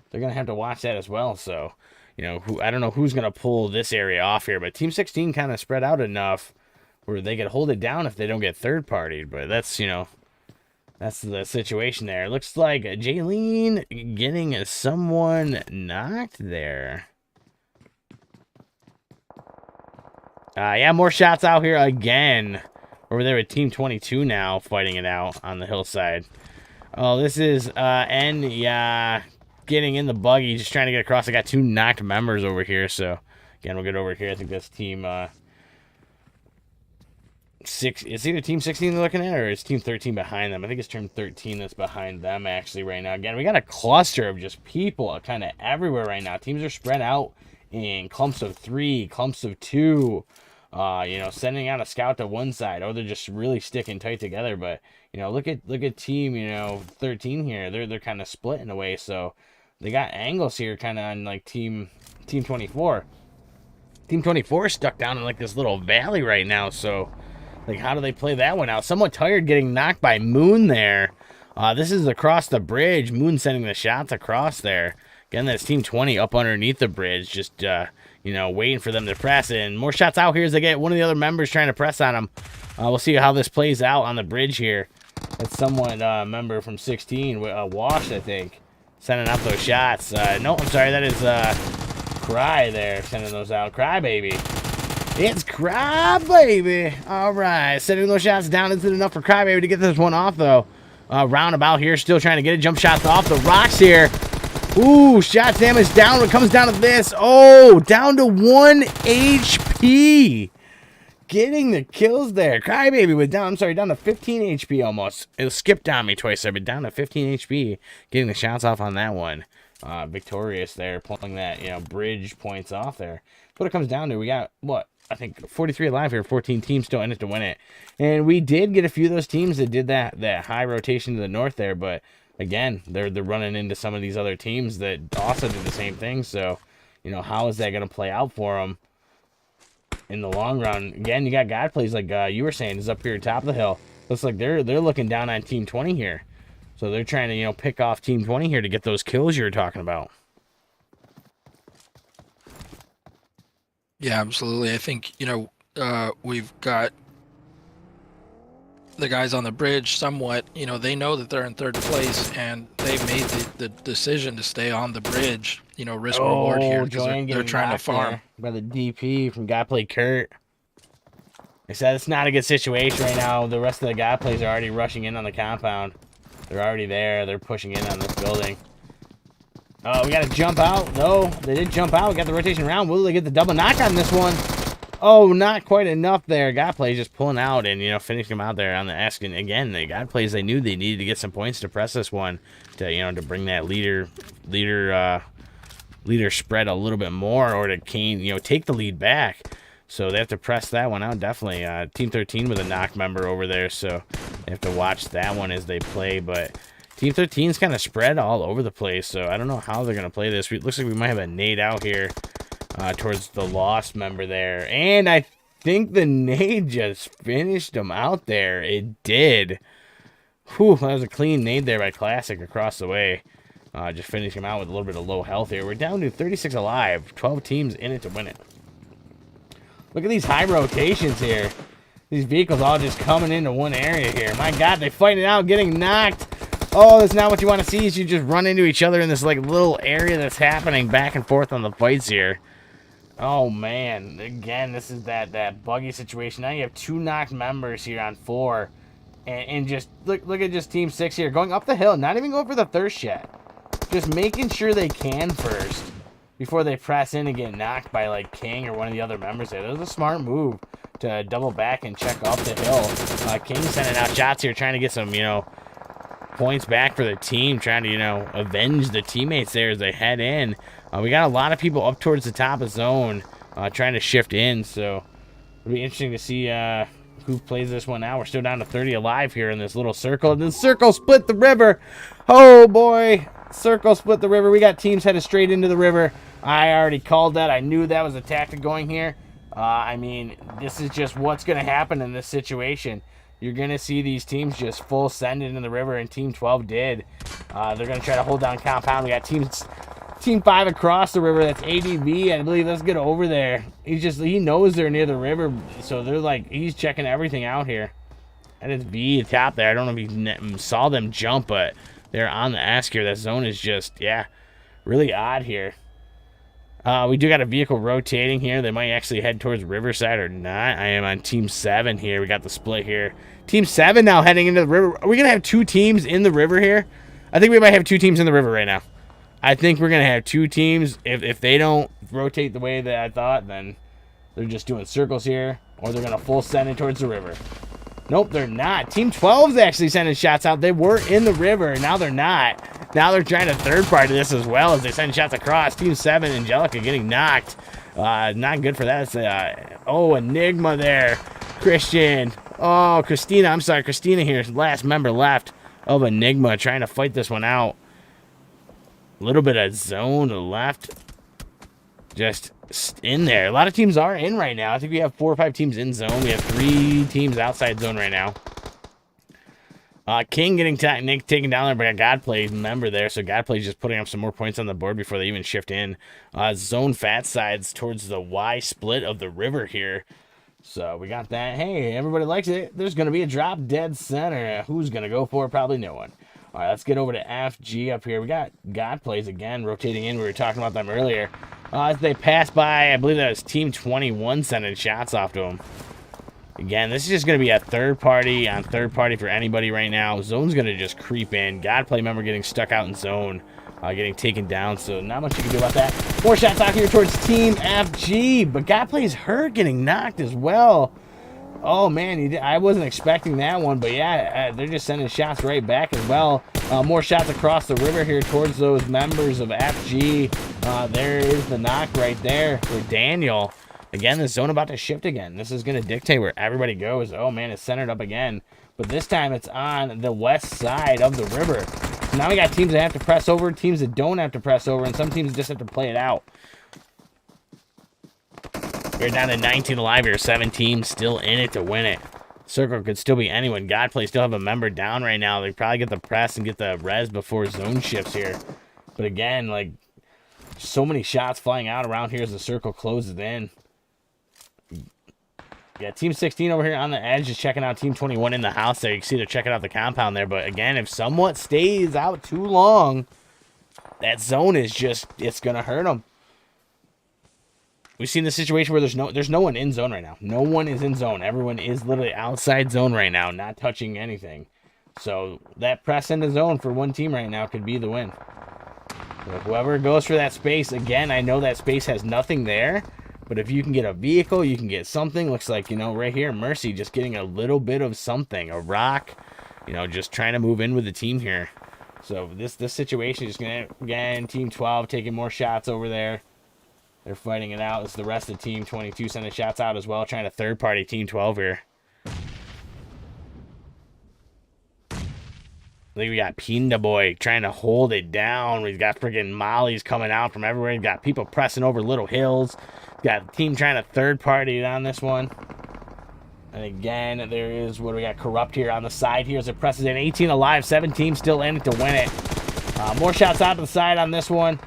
they're going to have to watch that as well. So, you know, I don't know who's going to pull this area off here, but Team 16 kind of spread out enough where they could hold it down if they don't get third-partied. But that's, you know, that's the situation there. Looks like Jaylene getting someone knocked there. Yeah, more shots out here again. Over there with Team 22 now, fighting it out on the hillside. Oh, this is Enya getting in the buggy, just trying to get across. I got 2 knocked members over here, so again, we'll get over here. I think that's Team 6. It's either Team 16 they're looking at, or it's Team 13 behind them. I think it's Team 13 that's behind them, actually, right now. Again, we got a cluster of just people kind of everywhere right now. Teams are spread out in clumps of 3, clumps of 2. You know, sending out a scout to one side, or they're just really sticking tight together. But you know, look at Team 13 here. They're kind of split in a way, so they got angles here, kind of on like Team 24. Team 24 is stuck down in like this little valley right now. So, like, how do they play that one out? Somewhat tired, getting knocked by Moon there. This is across the bridge. Moon sending the shots across there. Again, that's Team 20 up underneath the bridge, just you know, waiting for them to press. And more shots out here as they get one of the other members trying to press on them. We'll see how this plays out on the bridge here. That's someone, member from 16, Wash, I think, sending out those shots. No, I'm sorry, that is Cry there, sending those out. Cry Baby. It's Cry Baby. All right, sending those shots down. Isn't enough for Cry Baby to get this one off, though. Roundabout here, still trying to get it. Jump shots off the rocks here. Ooh, shot damage down. It comes down to this. Oh, down to 1 HP. Getting the kills there. Crybaby was down. I'm sorry, down to 15 HP almost. It skipped on me twice there, but down to 15 HP. Getting the shots off on that one. Victorious there, pulling that, you know, bridge points off there. That's what it comes down to. We got, what, I think 43 alive here. 14 teams still in it to win it. And we did get a few of those teams that did that high rotation to the north there, but again, they're running into some of these other teams that also did the same thing. So, you know, how is that going to play out for them in the long run? Again, you got God plays like you were saying is up here top of the hill. Looks like they're looking down on Team 20 here. So they're trying to, you know, pick off Team 20 here to get those kills you were talking about. Yeah, absolutely. I think, you know, we've got the guys on the bridge somewhat, you know, they know that they're in third place, and they made the decision to stay on the bridge, you know, risk reward here, because they're trying to farm. By the DP from God Play Kurt. They said it's not a good situation right now. The rest of the God Plays are already rushing in on the compound. They're already there. They're pushing in on this building. Oh, we got to jump out. No, they did jump out. We got the rotation around. Will they get the double knock on this one? Oh, not quite enough there. God Plays just pulling out and, you know, finishing them out there on the asking. Again, the God Plays, they knew they needed to get some points to press this one to, you know, to bring that leader spread a little bit more, or to you know, take the lead back. So they have to press that one out, definitely. Team 13 with a knock member over there, so they have to watch that one as they play. But Team 13 is kind of spread all over the place, so I don't know how they're going to play this. It looks like we might have a nade out here. Towards the lost member there. And I think the nade just finished him out there. It did. Whew, that was a clean nade there by Classic across the way. Just finishing him out with a little bit of low health here. We're down to 36 alive. 12 teams in it to win it. Look at these high rotations here. These vehicles all just coming into one area here. My God, they fight it out, getting knocked. Oh, that's not what you want to see. Is you just run into each other in this like little area that's happening back and forth on the fights here. Oh, man. Again, this is that buggy situation. Now you have 2 knocked members here on 4. And just look at just Team 6 here. Going up the hill. Not even going for the thirst yet. Just making sure they can first. before they press in and get knocked by like King or one of the other members there. That was a smart move to double back and check up the hill. King sending out shots here, trying to get some, points back for the team, trying to, avenge the teammates there as they head in. We got a lot of people up towards the top of zone trying to shift in, so it'll be interesting to see who plays this one now. We're still down to 30 alive here in this little circle. And then circle split the river. Oh, boy. Circle split the river. We got teams headed straight into the river. I already called that. I knew that was a tactic going here. I mean, this is just what's going to happen in this situation. You're going to see these teams just full send it in the river, and Team 12 did. They're going to try to hold down compound. We got Team 5 across the river. That's ADV, I believe. Let's get over there. He knows they're near the river, so they're like, he's checking everything out here. And it's V top there. I don't know if he saw them jump, but they're on the ask here. That zone is just, really odd here. We do got a vehicle rotating here. They might actually head towards Riverside or not. I am on Team 7 here. We got the split here. Team 7 now heading into the river. Are we going to have 2 teams in the river here? I think we might have 2 teams in the river right now. I think we're going to have 2 teams. If they don't rotate the way that I thought, then they're just doing circles here, or they're going to full send it towards the river. Nope, they're not. Team 12's actually sending shots out. They were in the river. Now they're not. Now they're trying to third party this as well as they send shots across. Team 7, Angelica getting knocked. Not good for that. Enigma there. Christian. Oh, Christina. I'm sorry. Christina here. Last member left of Enigma trying to fight this one out. A little bit of zone left. Just in there. A lot of teams are in right now. I think we have 4 or 5 teams in zone. We have 3 teams outside zone right now. King getting taken down there by a Godplay member there. So Godplay's just putting up some more points on the board before they even shift in. Zone fat sides towards the Y split of the river here. So we got that. Hey, everybody likes it. There's going to be a drop dead center. Who's going to go for it? Probably no one. All right, let's get over to FG up here. We got Godplays again rotating in. We were talking about them earlier. As they pass by, I believe that was Team 21 sending shots off to them. Again, this is just going to be a third party on third party for anybody right now. Zone's going to just creep in. Godplay member getting stuck out in zone, getting taken down. So not much you can do about that. More shots out here towards Team FG, but Godplay's hurt, getting knocked as well. Oh, man, I wasn't expecting that one, but yeah, they're just sending shots right back as well. More shots across the river here towards those members of FG. There is the knock right there for Daniel. Again, the zone about to shift again. This is going to dictate where everybody goes. Oh, man, it's centered up again. But this time it's on the west side of the river. So now we got teams that have to press over, teams that don't have to press over, and some teams just have to play it out. We're down to 19 alive here. 7 teams still in it to win it. Circle could still be anyone. Godplay still have a member down right now. They probably get the press and get the res before zone shifts here. But again, like, so many shots flying out around here as the circle closes in. Yeah, Team 16 over here on the edge is checking out Team 21 in the house there. You can see they're checking out the compound there. But again, if somewhat stays out too long, that zone is just, it's going to hurt them. We've seen the situation where there's no one in zone right now. No one is in zone. Everyone is literally outside zone right now, not touching anything. So that press into zone for one team right now could be the win. So whoever goes for that space, again, I know that space has nothing there. But if you can get a vehicle, you can get something. Looks like, right here, Mercy just getting a little bit of something. A rock, just trying to move in with the team here. So this situation is going to, again, Team 12 taking more shots over there. They're fighting it out. It's the rest of Team 22 sending shots out as well, trying to third party Team 12 here. I think we got Pinda Boy trying to hold it down. We've got freaking Molly's coming out from everywhere. We've got people pressing over Little Hills. We've got the team trying to third party it on this one. And again, there is what we got Corrupt here on the side here as it presses in. 18 alive, 7 teams still in it to win it. More shots out to the side on this one.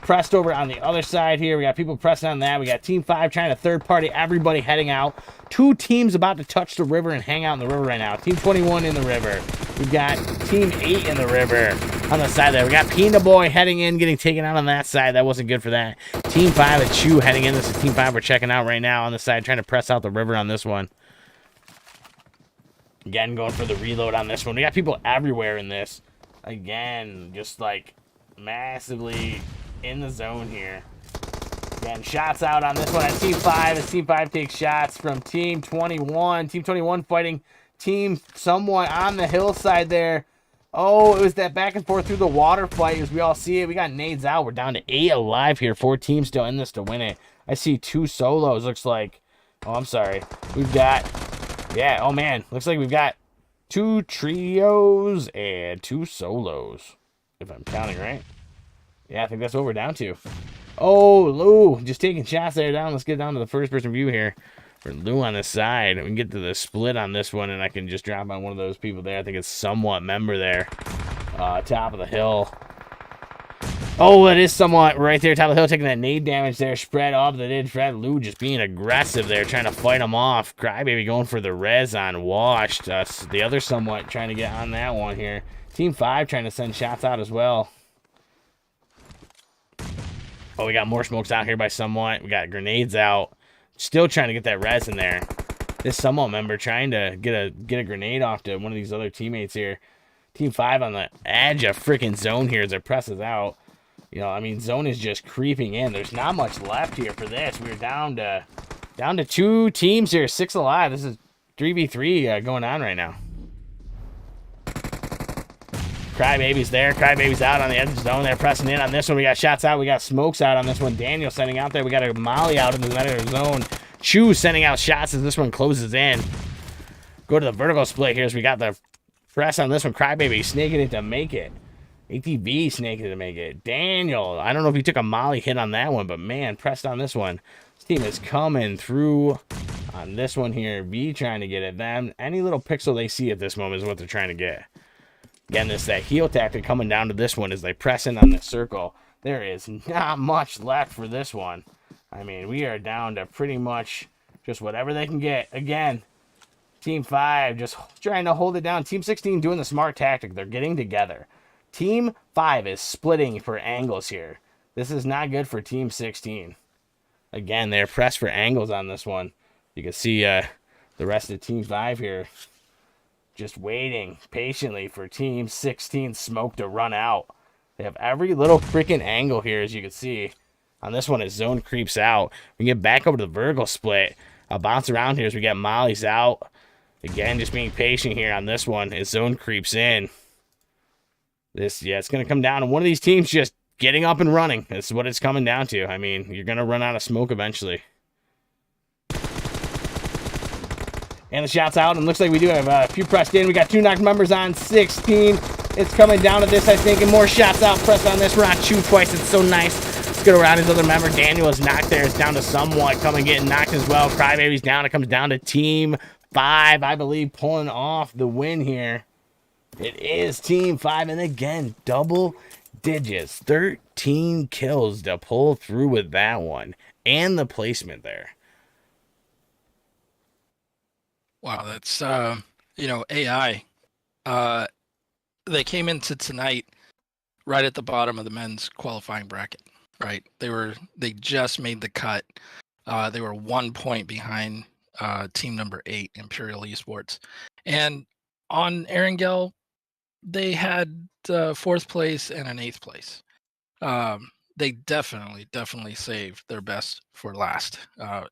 Pressed over on the other side here. We got people pressing on that. We got Team 5 trying to third party. Everybody heading out. 2 teams about to touch the river and hang out in the river right now. Team 21 in the river. We've got Team 8 in the river on the side there. We got Pinda Boy heading in, getting taken out on that side. That wasn't good for that. Team 5 at Chew heading in. This is Team 5 we're checking out right now on the side, trying to press out the river on this one. Again, going for the reload on this one. We got people everywhere in this. Again, just like massively in the zone here. Again, shots out on this one at Team 5 as Team 5 takes shots from Team 21. Team 21 fighting Team somewhat on the hillside there. Oh, it was that back and forth through the water fight as we all see it. We got nades out. We're down to 8 alive here. 4 teams still in this to win it. I see 2 solos. Looks like, oh, I'm sorry. We've got, yeah, oh man. Looks like we've got 2 trios and 2 solos, if I'm counting right. Yeah, I think that's what we're down to. Oh, Lou, just taking shots there down. Let's get down to the first person view here. For Lou on the side. We can get to the split on this one, and I can just drop on one of those people there. I think it's somewhat member there. Top of the hill. Oh, it is somewhat right there. Top of the hill taking that nade damage there. Spread up that did Fred. Lou just being aggressive there, trying to fight him off. Crybaby going for the res on Washed. The other somewhat trying to get on that one here. Team 5 trying to send shots out as well. Oh, we got more smokes out here by somewhat. We got grenades out. Still trying to get that res in there. This somewhat member trying to get a grenade off to one of these other teammates here. Team 5 on the edge of freaking zone here as it presses out. You know, I mean, zone is just creeping in. There's not much left here for this. We're down to 2 teams here, 6 alive. This is 3v3 going on right now. Crybaby's there. Crybaby's out on the edge of the zone. They're pressing in on this one. We got shots out. We got smokes out on this one. Daniel sending out there. We got a molly out in the middle of the zone. Chu sending out shots as this one closes in. Go to the vertical split here as we got the press on this one. Crybaby snaking it to make it. ATV snaking it to make it. Daniel, I don't know if he took a molly hit on that one, but man, pressed on this one. This team is coming through on this one here. V trying to get at them. Any little pixel they see at this moment is what they're trying to get. Again, that heel tactic coming down to this one as they press in on the circle. There is not much left for this one. I mean, we are down to pretty much just whatever they can get. Again, Team 5 just trying to hold it down. Team 16 doing the smart tactic. They're getting together. Team 5 is splitting for angles here. This is not good for Team 16. Again, they're pressed for angles on this one. You can see the rest of Team 5 here. Just waiting patiently for Team 16 smoke to run out. They have every little freaking angle here, as you can see. On this one, as zone creeps out. We get back over to the vertical split. I'll bounce around here as we get mollies out. Again, just being patient here on this one as zone creeps in. It's going to come down to one of these teams just getting up and running. That's what it's coming down to. I mean, you're going to run out of smoke eventually. And the shot's out, and looks like we do have a few pressed in. We got 2 knocked members on 16. It's coming down to this, I think, and more shots out pressed on this. We're on Chu twice. It's so nice. Let's go around his other member. Daniel is knocked there. It's down to somewhat. Coming getting knocked as well. Crybaby's down. It comes down to Team 5, I believe, pulling off the win here. It is Team 5, and again, double digits. 13 kills to pull through with that one. And the placement there. Wow, that's AI. They came into tonight right at the bottom of the men's qualifying bracket, right? They just made the cut. They were 1 point behind team number 8, Imperial Esports. And on Erangel, they had 4th place and an 8th place. They definitely saved their best for last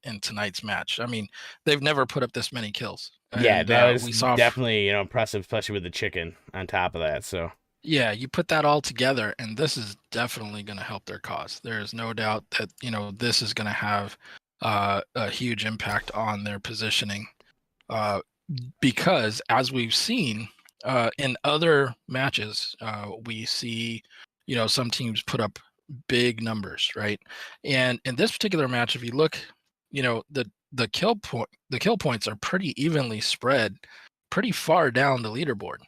in tonight's match. I mean, they've never put up this many kills. Yeah, that was definitely impressive, especially with the chicken on top of that. So yeah, you put that all together, and this is definitely going to help their cause. There is no doubt that this is going to have a huge impact on their positioning, because as we've seen in other matches, we see some teams put up big numbers, right? And in this particular match, if you look, the kill points are pretty evenly spread, pretty far down the leaderboard.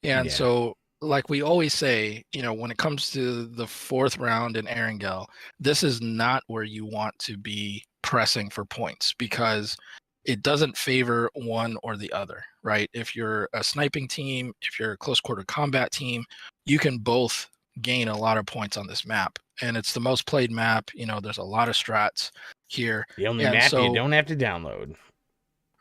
And so, like we always say, when it comes to the 4th round in Erangel, this is not where you want to be pressing for points, because it doesn't favor one or the other, right? If you're a sniping team, if you're a close quarter combat team, you can both gain a lot of points on this map, and it's the most played map. There's a lot of strats here. The only map you don't have to download.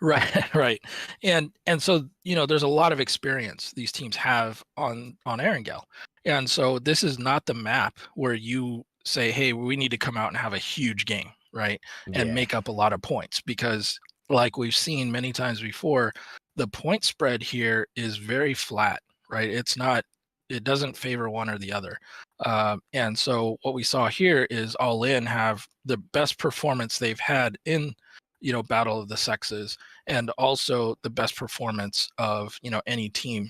Right. And so there's a lot of experience these teams have on Erangel, and so this is not the map where you say, hey, we need to come out and have a huge game, right? And Yeah. make up a lot of points, because like we've seen many times before, the point spread here is very flat, right? It doesn't favor one or the other. And so what we saw here is All In have the best performance they've had in, Battle of the Sexes, and also the best performance of, any team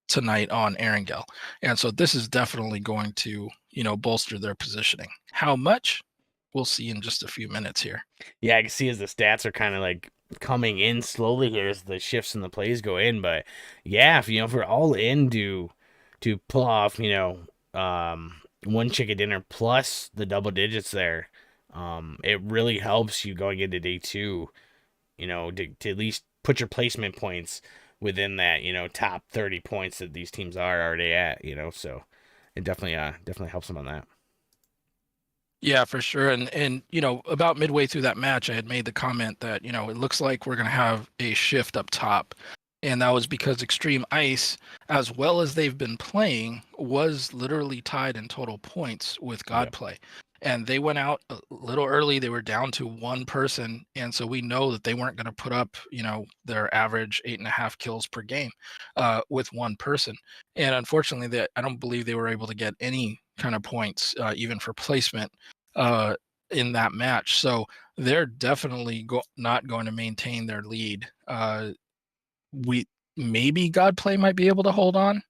tonight on Erangel. And so this is definitely going to, bolster their positioning. How much? We'll see in just a few minutes here. Yeah, I can see as the stats are kind of like coming in slowly here as the shifts and the plays go in. But yeah, if we're all in to pull off, one chicken dinner plus the double digits there, it really helps you going into day two, to at least put your placement points within that, top 30 points that these teams are already at, so it definitely helps them on that. Yeah, for sure. And about midway through that match, I had made the comment that, it looks like we're going to have a shift up top. And that was because Extreme Ice, as well as they've been playing, was literally tied in total points with Godplay. And they went out a little early. They were down to one person. And so we know that they weren't going to put up, their average 8.5 kills per game with one person. And unfortunately, I don't believe they were able to get any kind of points, even for placement in that match. So they're definitely not going to maintain their lead. Maybe Godplay might be able to hold on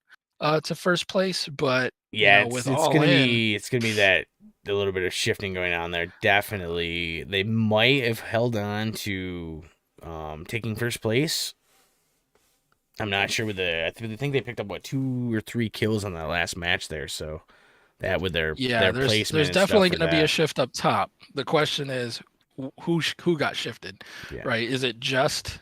to first place, but yeah, with it's all gonna in, be that a little bit of shifting going on there. Definitely, they might have held on to taking first place. I'm not sure I think they picked up 2 or 3 kills on that last match there. So that with their placement, there's definitely going to be a shift up top. The question is who got shifted, right? Is it just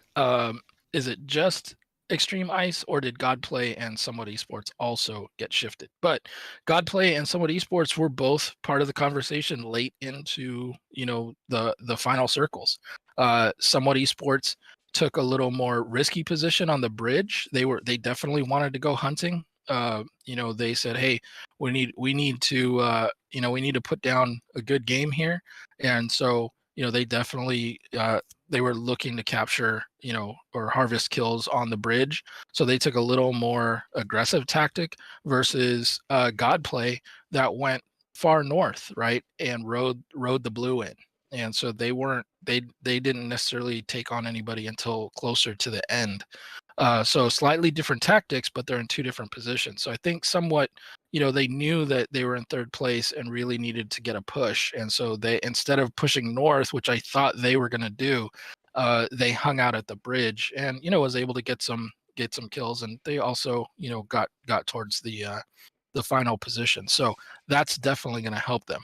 Extreme Ice, or did Godplay and Somewhat Esports also get shifted? But Godplay and Somewhat Esports were both part of the conversation late into the final circles. Somewhat Esports took a little more risky position on the bridge. They definitely wanted to go hunting. They said, hey, we need to put down a good game here. And so they definitely they were looking to capture, or harvest kills on the bridge. So they took a little more aggressive tactic versus Godplay that went far north, right, and rode the blue in. And so they didn't necessarily take on anybody until closer to the end. So slightly different tactics, but they're in 2 different positions. So I think somewhat, they knew that they were in third place and really needed to get a push. And so they, instead of pushing north, which I thought they were going to do, they hung out at the bridge and, was able to get some kills. And they also, got towards the final position. So that's definitely going to help them.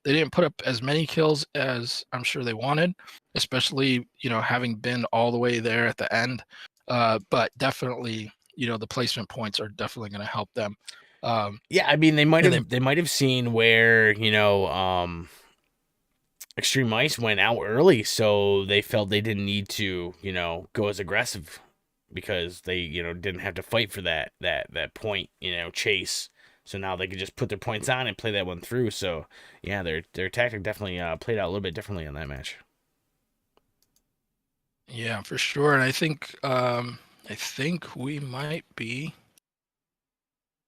They didn't put up as many kills as I'm sure they wanted, especially, having been all the way there at the end. But definitely, the placement points are definitely going to help them. Yeah, I mean, they might have seen where Extreme Ice went out early, so they felt they didn't need to go as aggressive because they didn't have to fight for that point chase. So now they could just put their points on and play that one through. So yeah, their tactic definitely played out a little bit differently in that match. Yeah, for sure. And I think we might be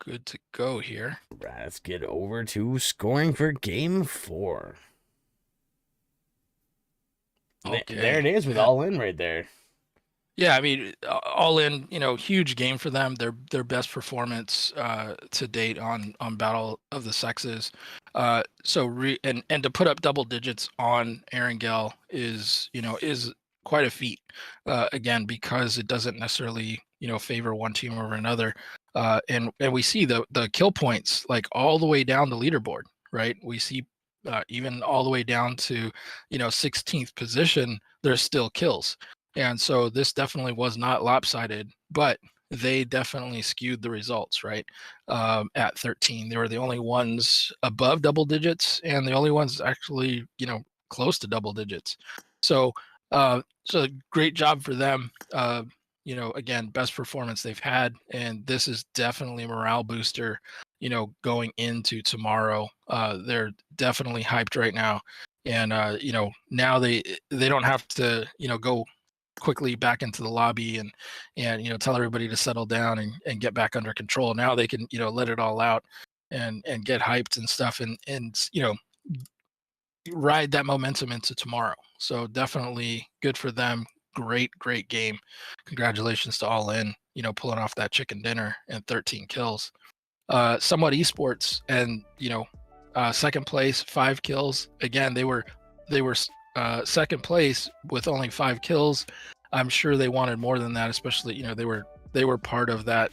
good to go here. Right, let's get over to scoring for game 4. Okay. There it is with All In right there. Yeah, I mean, All In, huge game for them. Their best performance to date on Battle of the Sexes. And to put up double digits on Erangel is quite a feat, again, because it doesn't necessarily favor one team over another, and we see the kill points like all the way down the leaderboard, right? We see even all the way down to 16th position, there's still kills. And so this definitely was not lopsided, but they definitely skewed the results, right? At 13, they were the only ones above double digits and the only ones actually close to double digits. So great job for them. again, best performance they've had, and this is definitely a morale booster, going into tomorrow. They're definitely hyped right now, and now they don't have to go quickly back into the lobby and tell everybody to settle down and get back under control. Now they can let it all out and get hyped and stuff and ride that momentum into tomorrow. So definitely good for them. Great game. Congratulations to All In, pulling off that chicken dinner and 13 kills. Somewhat Esports and second place, 5 kills. Again, they were second place with only 5 kills. I'm sure they wanted more than that, especially they were part of that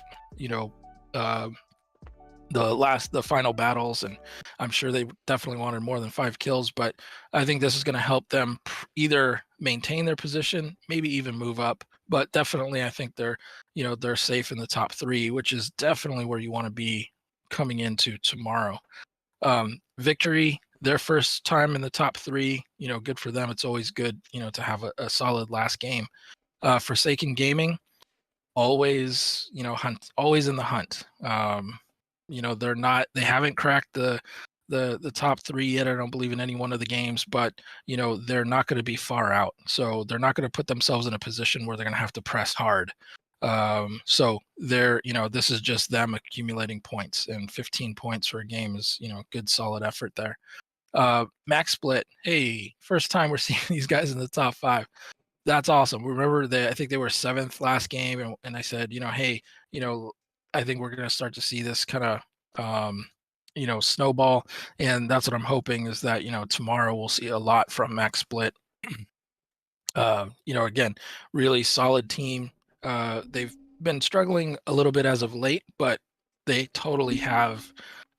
the final battles, and I'm sure they definitely wanted more than 5 kills, but I think this is going to help them either maintain their position, maybe even move up, but definitely I think they're safe in the top 3, which is definitely where you want to be coming into tomorrow. Victory, their first time in the top 3, good for them. It's always good to have a solid last game. Forsaken Gaming, always always in the hunt. They haven't cracked the top 3 yet. I don't believe in any one of the games, but they're not going to be far out, so they're not going to put themselves in a position where they're going to have to press hard. So they're this is just them accumulating points, and 15 points for a game is good solid effort there. Max Split, hey, first time we're seeing these guys in the top 5. That's awesome. Remember I think they were 7th last game, and I said, hey, I think we're going to start to see this kind of snowball, and that's what I'm hoping is that tomorrow we'll see a lot from Max Split. Again, really solid team. They've been struggling a little bit as of late, but they totally have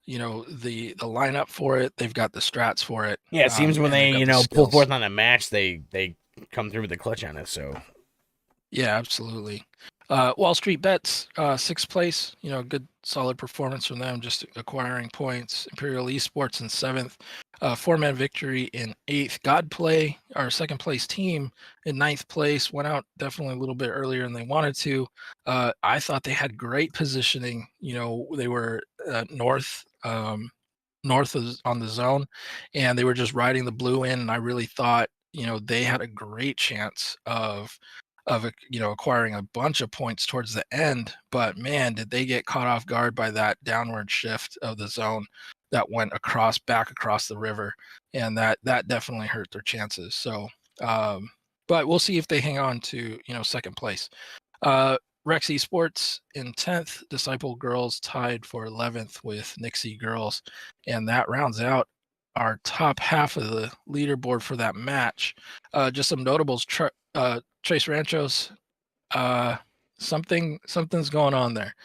the lineup for it. They've got the strats for it. Yeah, it seems when they pull skills. forth on a match, they come through with the clutch on it. So yeah, absolutely. Wall Street Bets, 6th place, good solid performance from them, just acquiring points. Imperial Esports in 7th, 4-man victory in 8th. Godplay, our 2nd place team, in 9th place, went out definitely a little bit earlier than they wanted to. I thought they had great positioning. They were north on the zone, and they were just riding the blue in, and I really thought they had a great chance of acquiring a bunch of points towards the end, but man, did they get caught off guard by that downward shift of the zone that went back across the river, and that definitely hurt their chances. So but we'll see if they hang on to 2nd place. Rex Esports in 10th, Disciple Girls tied for 11th with Nixie Girls, and that rounds out our top half of the leaderboard for that match. Just some notables. Trace Ranchos, something's going on there.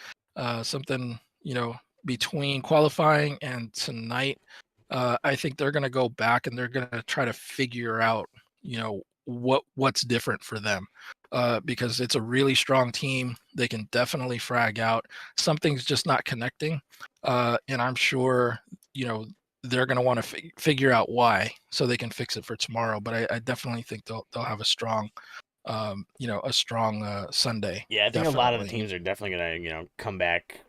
Something between qualifying and tonight. I think they're going to go back and they're going to try to figure out what's different for them, because it's a really strong team. They can definitely frag out. Something's just not connecting, and I'm sure they're going to want to figure out why so they can fix it for tomorrow. But I definitely think they'll have a strong Sunday. yeah, I think a lot of the teams are definitely gonna come back,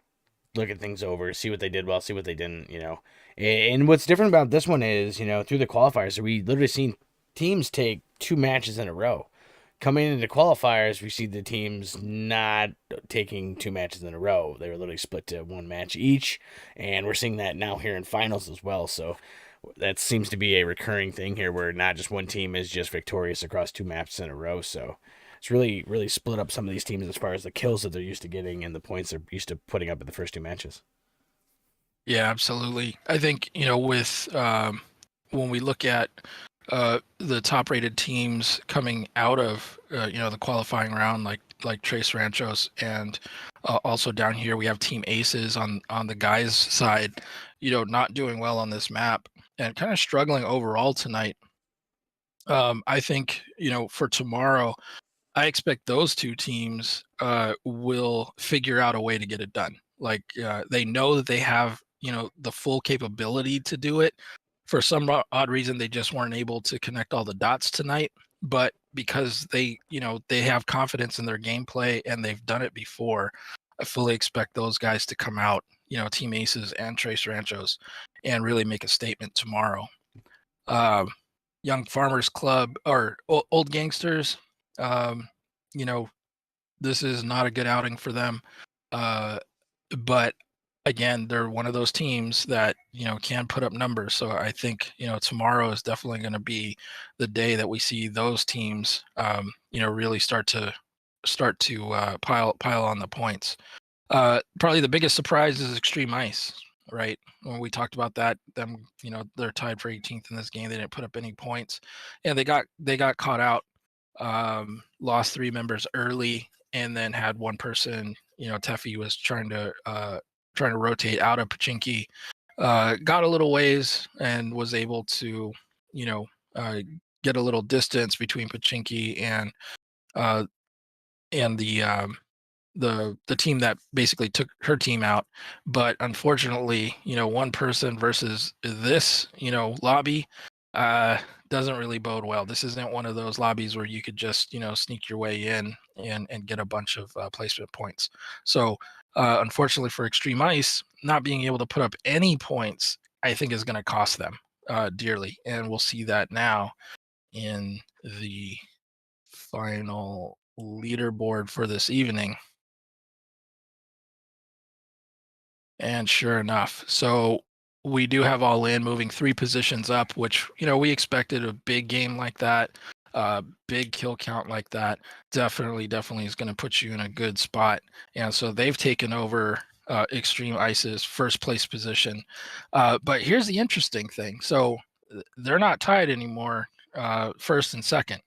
look at things over, see what they did well, see what they didn't. And what's different about this one is through the qualifiers, we literally seen teams take 2 matches in a row. Coming into qualifiers, we see the teams not taking 2 matches in a row. They were literally split to 1 match each, and we're seeing that now here in finals as well. So that seems to be a recurring thing here, where not just one team is just victorious across 2 maps in a row. So it's really, really split up some of these teams as far as the kills that they're used to getting and the points they're used to putting up in the first 2 matches. Yeah, absolutely. I think with when we look at the top-rated teams coming out of the qualifying round, like Trace Ranchos, and also down here we have Team Aces on the guys' side, not doing well on this map and kind of struggling overall tonight. I think for tomorrow, I expect those 2 teams will figure out a way to get it done. Like they know that they have the full capability to do it. For some odd reason, they just weren't able to connect all the dots tonight. but because they have confidence in their gameplay and they've done it before, I fully expect those guys to come out, Team Aces and Trace Ranchos, and really make a statement tomorrow. Young Farmers Club or Old Gangsters, this is not a good outing for them. But again, they're one of those teams that can put up numbers. So I think tomorrow is definitely going to be the day that we see those teams, really start to pile on the points. Probably the biggest surprise is Extreme Ice, right? When we talked about that, them, they're tied for 18th in this game. They didn't put up any points, and they got caught out. Lost 3 members early, and then had one person, Teffy was trying to rotate out of Pachinki, got a little ways and was able to, get a little distance between Pachinki and the team that basically took her team out. But unfortunately, one person versus this, lobby, doesn't really bode well. This isn't one of those lobbies where you could just, sneak your way in and get a bunch of placement points. So unfortunately for Extreme Ice, not being able to put up any points, I think is going to cost them dearly. And we'll see that now in the final leaderboard for this evening. And sure enough, so we do have All In moving 3 positions up, which, we expected a big game like that, big kill count like that. Definitely is going to put you in a good spot. And so they've taken over Extreme Ice's first place position. But here's the interesting thing. So they're not tied anymore, first and second.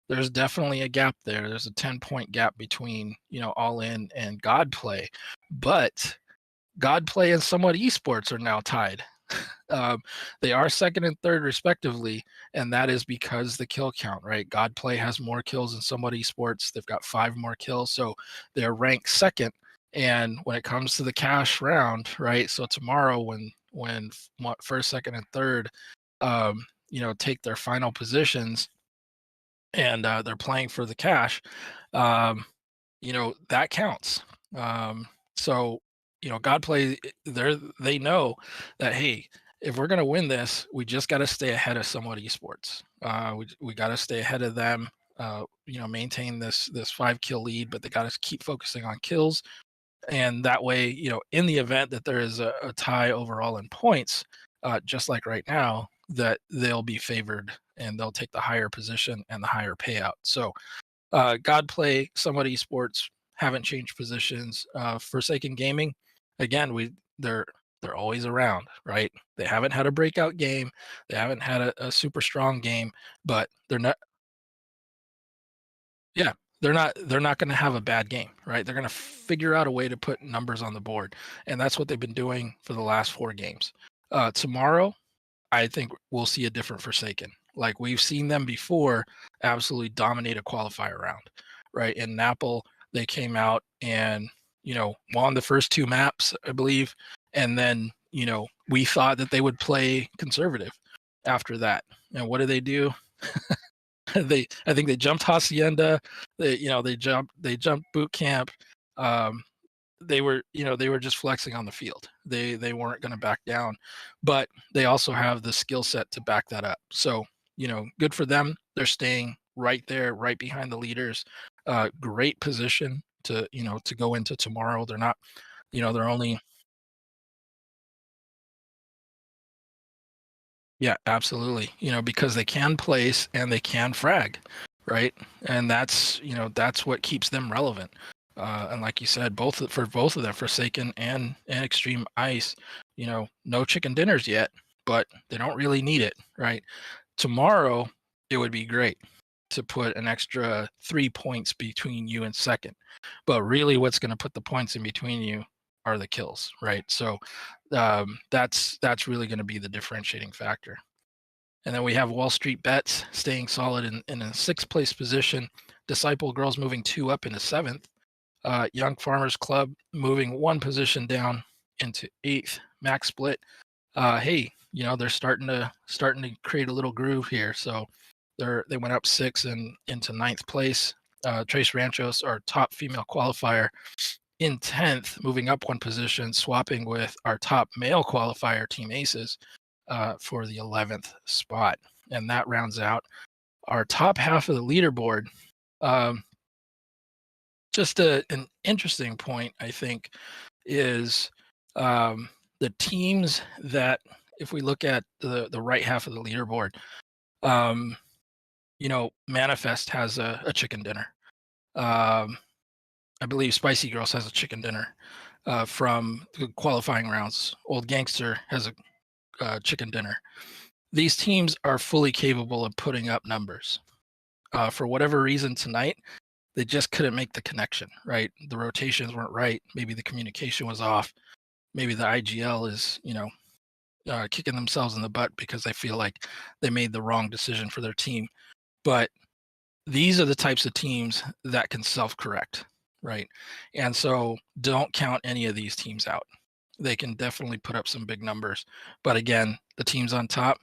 There's definitely a gap there. There's a 10-point gap between, All In and Godplay. But Godplay and Somewhat Esports are now tied. They are second and third respectively, and that is because the kill count, right? Godplay has more kills than Somewhat Esports. They've got 5 more kills, so they're ranked second. And when it comes to the cash round, right? So tomorrow, when first, second, and third, take their final positions, and they're playing for the cash, that counts. So Godplay, they know that, hey, if we're going to win this, we just got to stay ahead of Somewhat Esports. We got to stay ahead of them, maintain this 5 kill lead, but they got to keep focusing on kills. And that way, in the event that there is a tie overall in points, just like right now, that they'll be favored and they'll take the higher position and the higher payout. So Godplay, Somewhat Esports haven't changed positions. Forsaken Gaming, again, they're always around, right? They haven't had a breakout game, they haven't had a super strong game, but they're not. Yeah, they're not going to have a bad game, right? They're going to figure out a way to put numbers on the board, and that's what they've been doing for the last 4 games. Tomorrow, I think we'll see a different Forsaken. Like we've seen them before, absolutely dominate a qualifier round, right? In Napple, they came out and won the first 2 maps, I believe, and then we thought that they would play conservative after that. And what did they do? I think they jumped Hacienda. They jumped Boot Camp. They were just flexing on the field. They weren't going to back down, but they also have the skill set to back that up. So good for them. They're staying right there, right behind the leaders. Great position to go into tomorrow. They're not, they're only. Yeah, absolutely. Because they can place and they can frag, right? And that's what keeps them relevant. And like you said, both of them, Forsaken and Extreme Ice, no chicken dinners yet, but they don't really need it, right? Tomorrow, it would be great to put an extra 3 points between you and second. But really what's going to put the points in between you are the kills, right? So that's really going to be the differentiating factor. And then we have Wall Street Bets staying solid in a 6th place position. Disciple Girls moving 2 up into 7th. Young Farmers Club moving 1 position down into 8th. Max Split, hey, they're starting to create a little groove here. So They went up 6 and into 9th place. Trace Ranchos, our top female qualifier, in 10th, moving up 1 position, swapping with our top male qualifier, Team Aces, for the 11th spot. And that rounds out our top half of the leaderboard. Just an interesting point, I think, is the teams that, if we look at the right half of the leaderboard, Manifest has a chicken dinner. I believe Spicy Girls has a chicken dinner from the qualifying rounds. Old Gangster has a chicken dinner. These teams are fully capable of putting up numbers. For whatever reason tonight, they just couldn't make the connection, right? The rotations weren't right. Maybe the communication was off. Maybe the IGL is, kicking themselves in the butt because they feel like they made the wrong decision for their team. But these are the types of teams that can self-correct, right? And so don't count any of these teams out. They can definitely put up some big numbers. But again, the teams on top,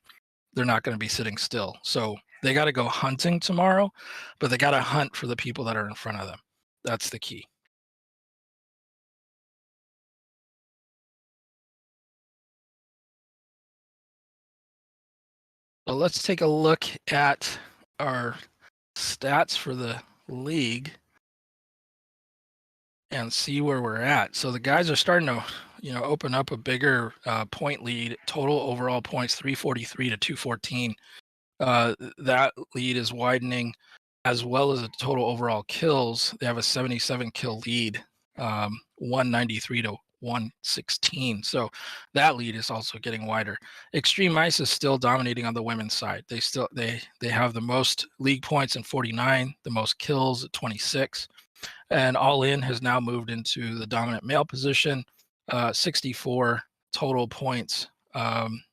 they're not going to be sitting still. So they got to go hunting tomorrow, but they got to hunt for the people that are in front of them. That's the key. So let's take a look at our stats for the league and see where we're at. So the guys are starting to, open up a bigger point lead. Total overall points 343 to 214. That lead is widening, as well as the total overall kills. They have a 77 kill lead, 193 to 116. So that lead is also getting wider. Extreme Ice is still dominating on the women's side. They have the most league points in 49, the most kills at 26. And All In has now moved into the dominant male position, 64 total points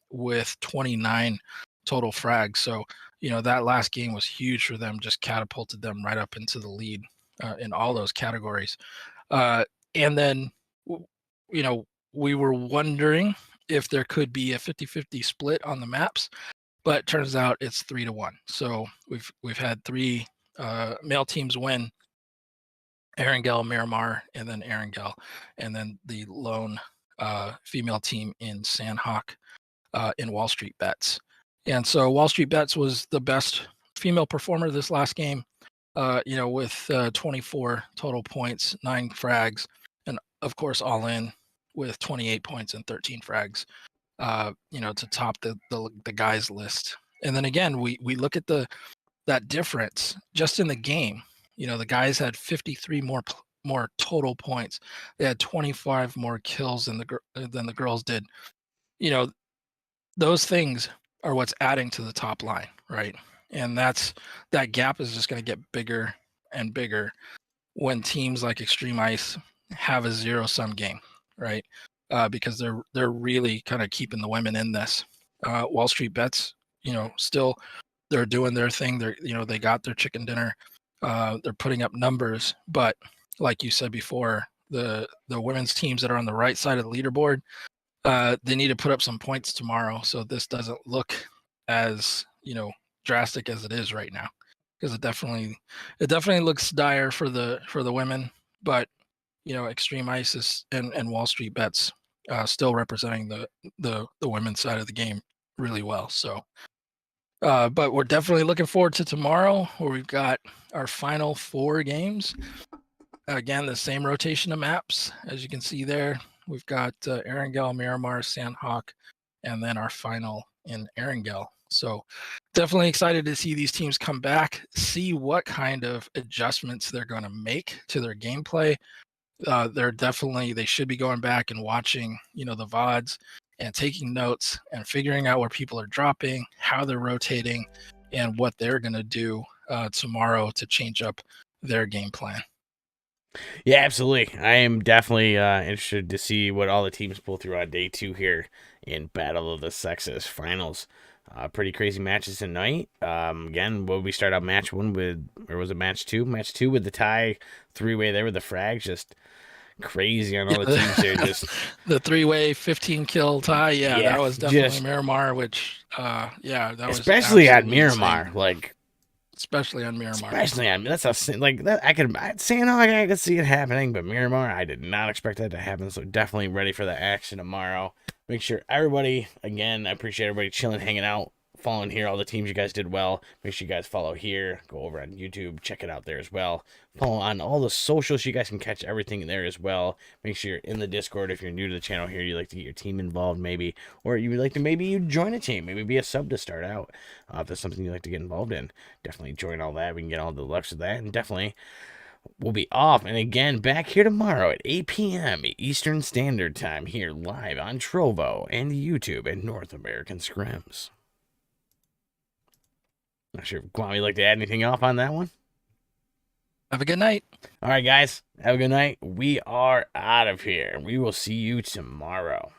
with 29 total frags. So, that last game was huge for them, just catapulted them right up into the lead in all those categories. And then, we were wondering if there could be a 50-50 split on the maps, but it turns out it's 3-1. So we've had 3 male teams win: Erangel, Miramar, and then Erangel, and then the lone female team in Sandhawk in Wall Street Bets. And so Wall Street Bets was the best female performer this last game, with 24 total points, 9 frags, and of course All In with 28 points and 13 frags, to top the guys list. And then again, we look at that difference just in the game. The guys had 53 more total points. They had 25 more kills than the girls did. Those things are what's adding to the top line, right? And that gap is just going to get bigger and bigger when teams like Extreme Ice have a zero-sum game, right? Because they're really kind of keeping the women in this. Wall Street Bets, still they're doing their thing. They got their chicken dinner. They're putting up numbers, but like you said before, the women's teams that are on the right side of the leaderboard, they need to put up some points tomorrow, so this doesn't look as drastic as it is right now, because it definitely looks dire for the women. But Extreme Ice and Wall Street Bets still representing the women's side of the game really well. So. But we're definitely looking forward to tomorrow, where we've got our final 4 games. Again, the same rotation of maps, as you can see there. We've got Erangel, Miramar, Sandhawk, and then our final in Erangel. So definitely excited to see these teams come back, see what kind of adjustments they're going to make to their gameplay. They should be going back and watching, the VODs, and taking notes and figuring out where people are dropping, how they're rotating, and what they're going to do tomorrow to change up their game plan. Yeah, absolutely. I am definitely interested to see what all the teams pull through on day 2 here in Battle of the Sexes Finals. Pretty crazy matches tonight. Again, will we start out match 1 with, or was it match 2? Match 2 with the tie 3-way there with the frags, just crazy on all the teams here. Just the 3-way 15 kill tie. Yeah, that was definitely Miramar, which that was especially at Miramar. insane. Like, especially on Miramar. Especially on that's a like that. I could Sandhog, I could see it happening, but Miramar, I did not expect that to happen. So definitely ready for the action tomorrow. Make sure everybody, again, I appreciate everybody chilling, hanging out, following here. All the teams you guys did well. Make sure you guys follow here. Go over on YouTube, check it out there as well. Follow on all the socials. You guys can catch everything there as well. Make sure you're in the Discord. If you're new to the channel here, you like to get your team involved maybe, or you would like to maybe you join a team, maybe be a sub to start out. If that's something you like to get involved in, definitely join all that. We can get all the lux of that, and definitely we'll be off. And again, back here tomorrow at 8 p.m. Eastern Standard Time here live on Trovo and YouTube and North American Scrims. Not sure if Guam, you'd like to add anything off on that one? Have a good night. All right, guys. Have a good night. We are out of here. We will see you tomorrow.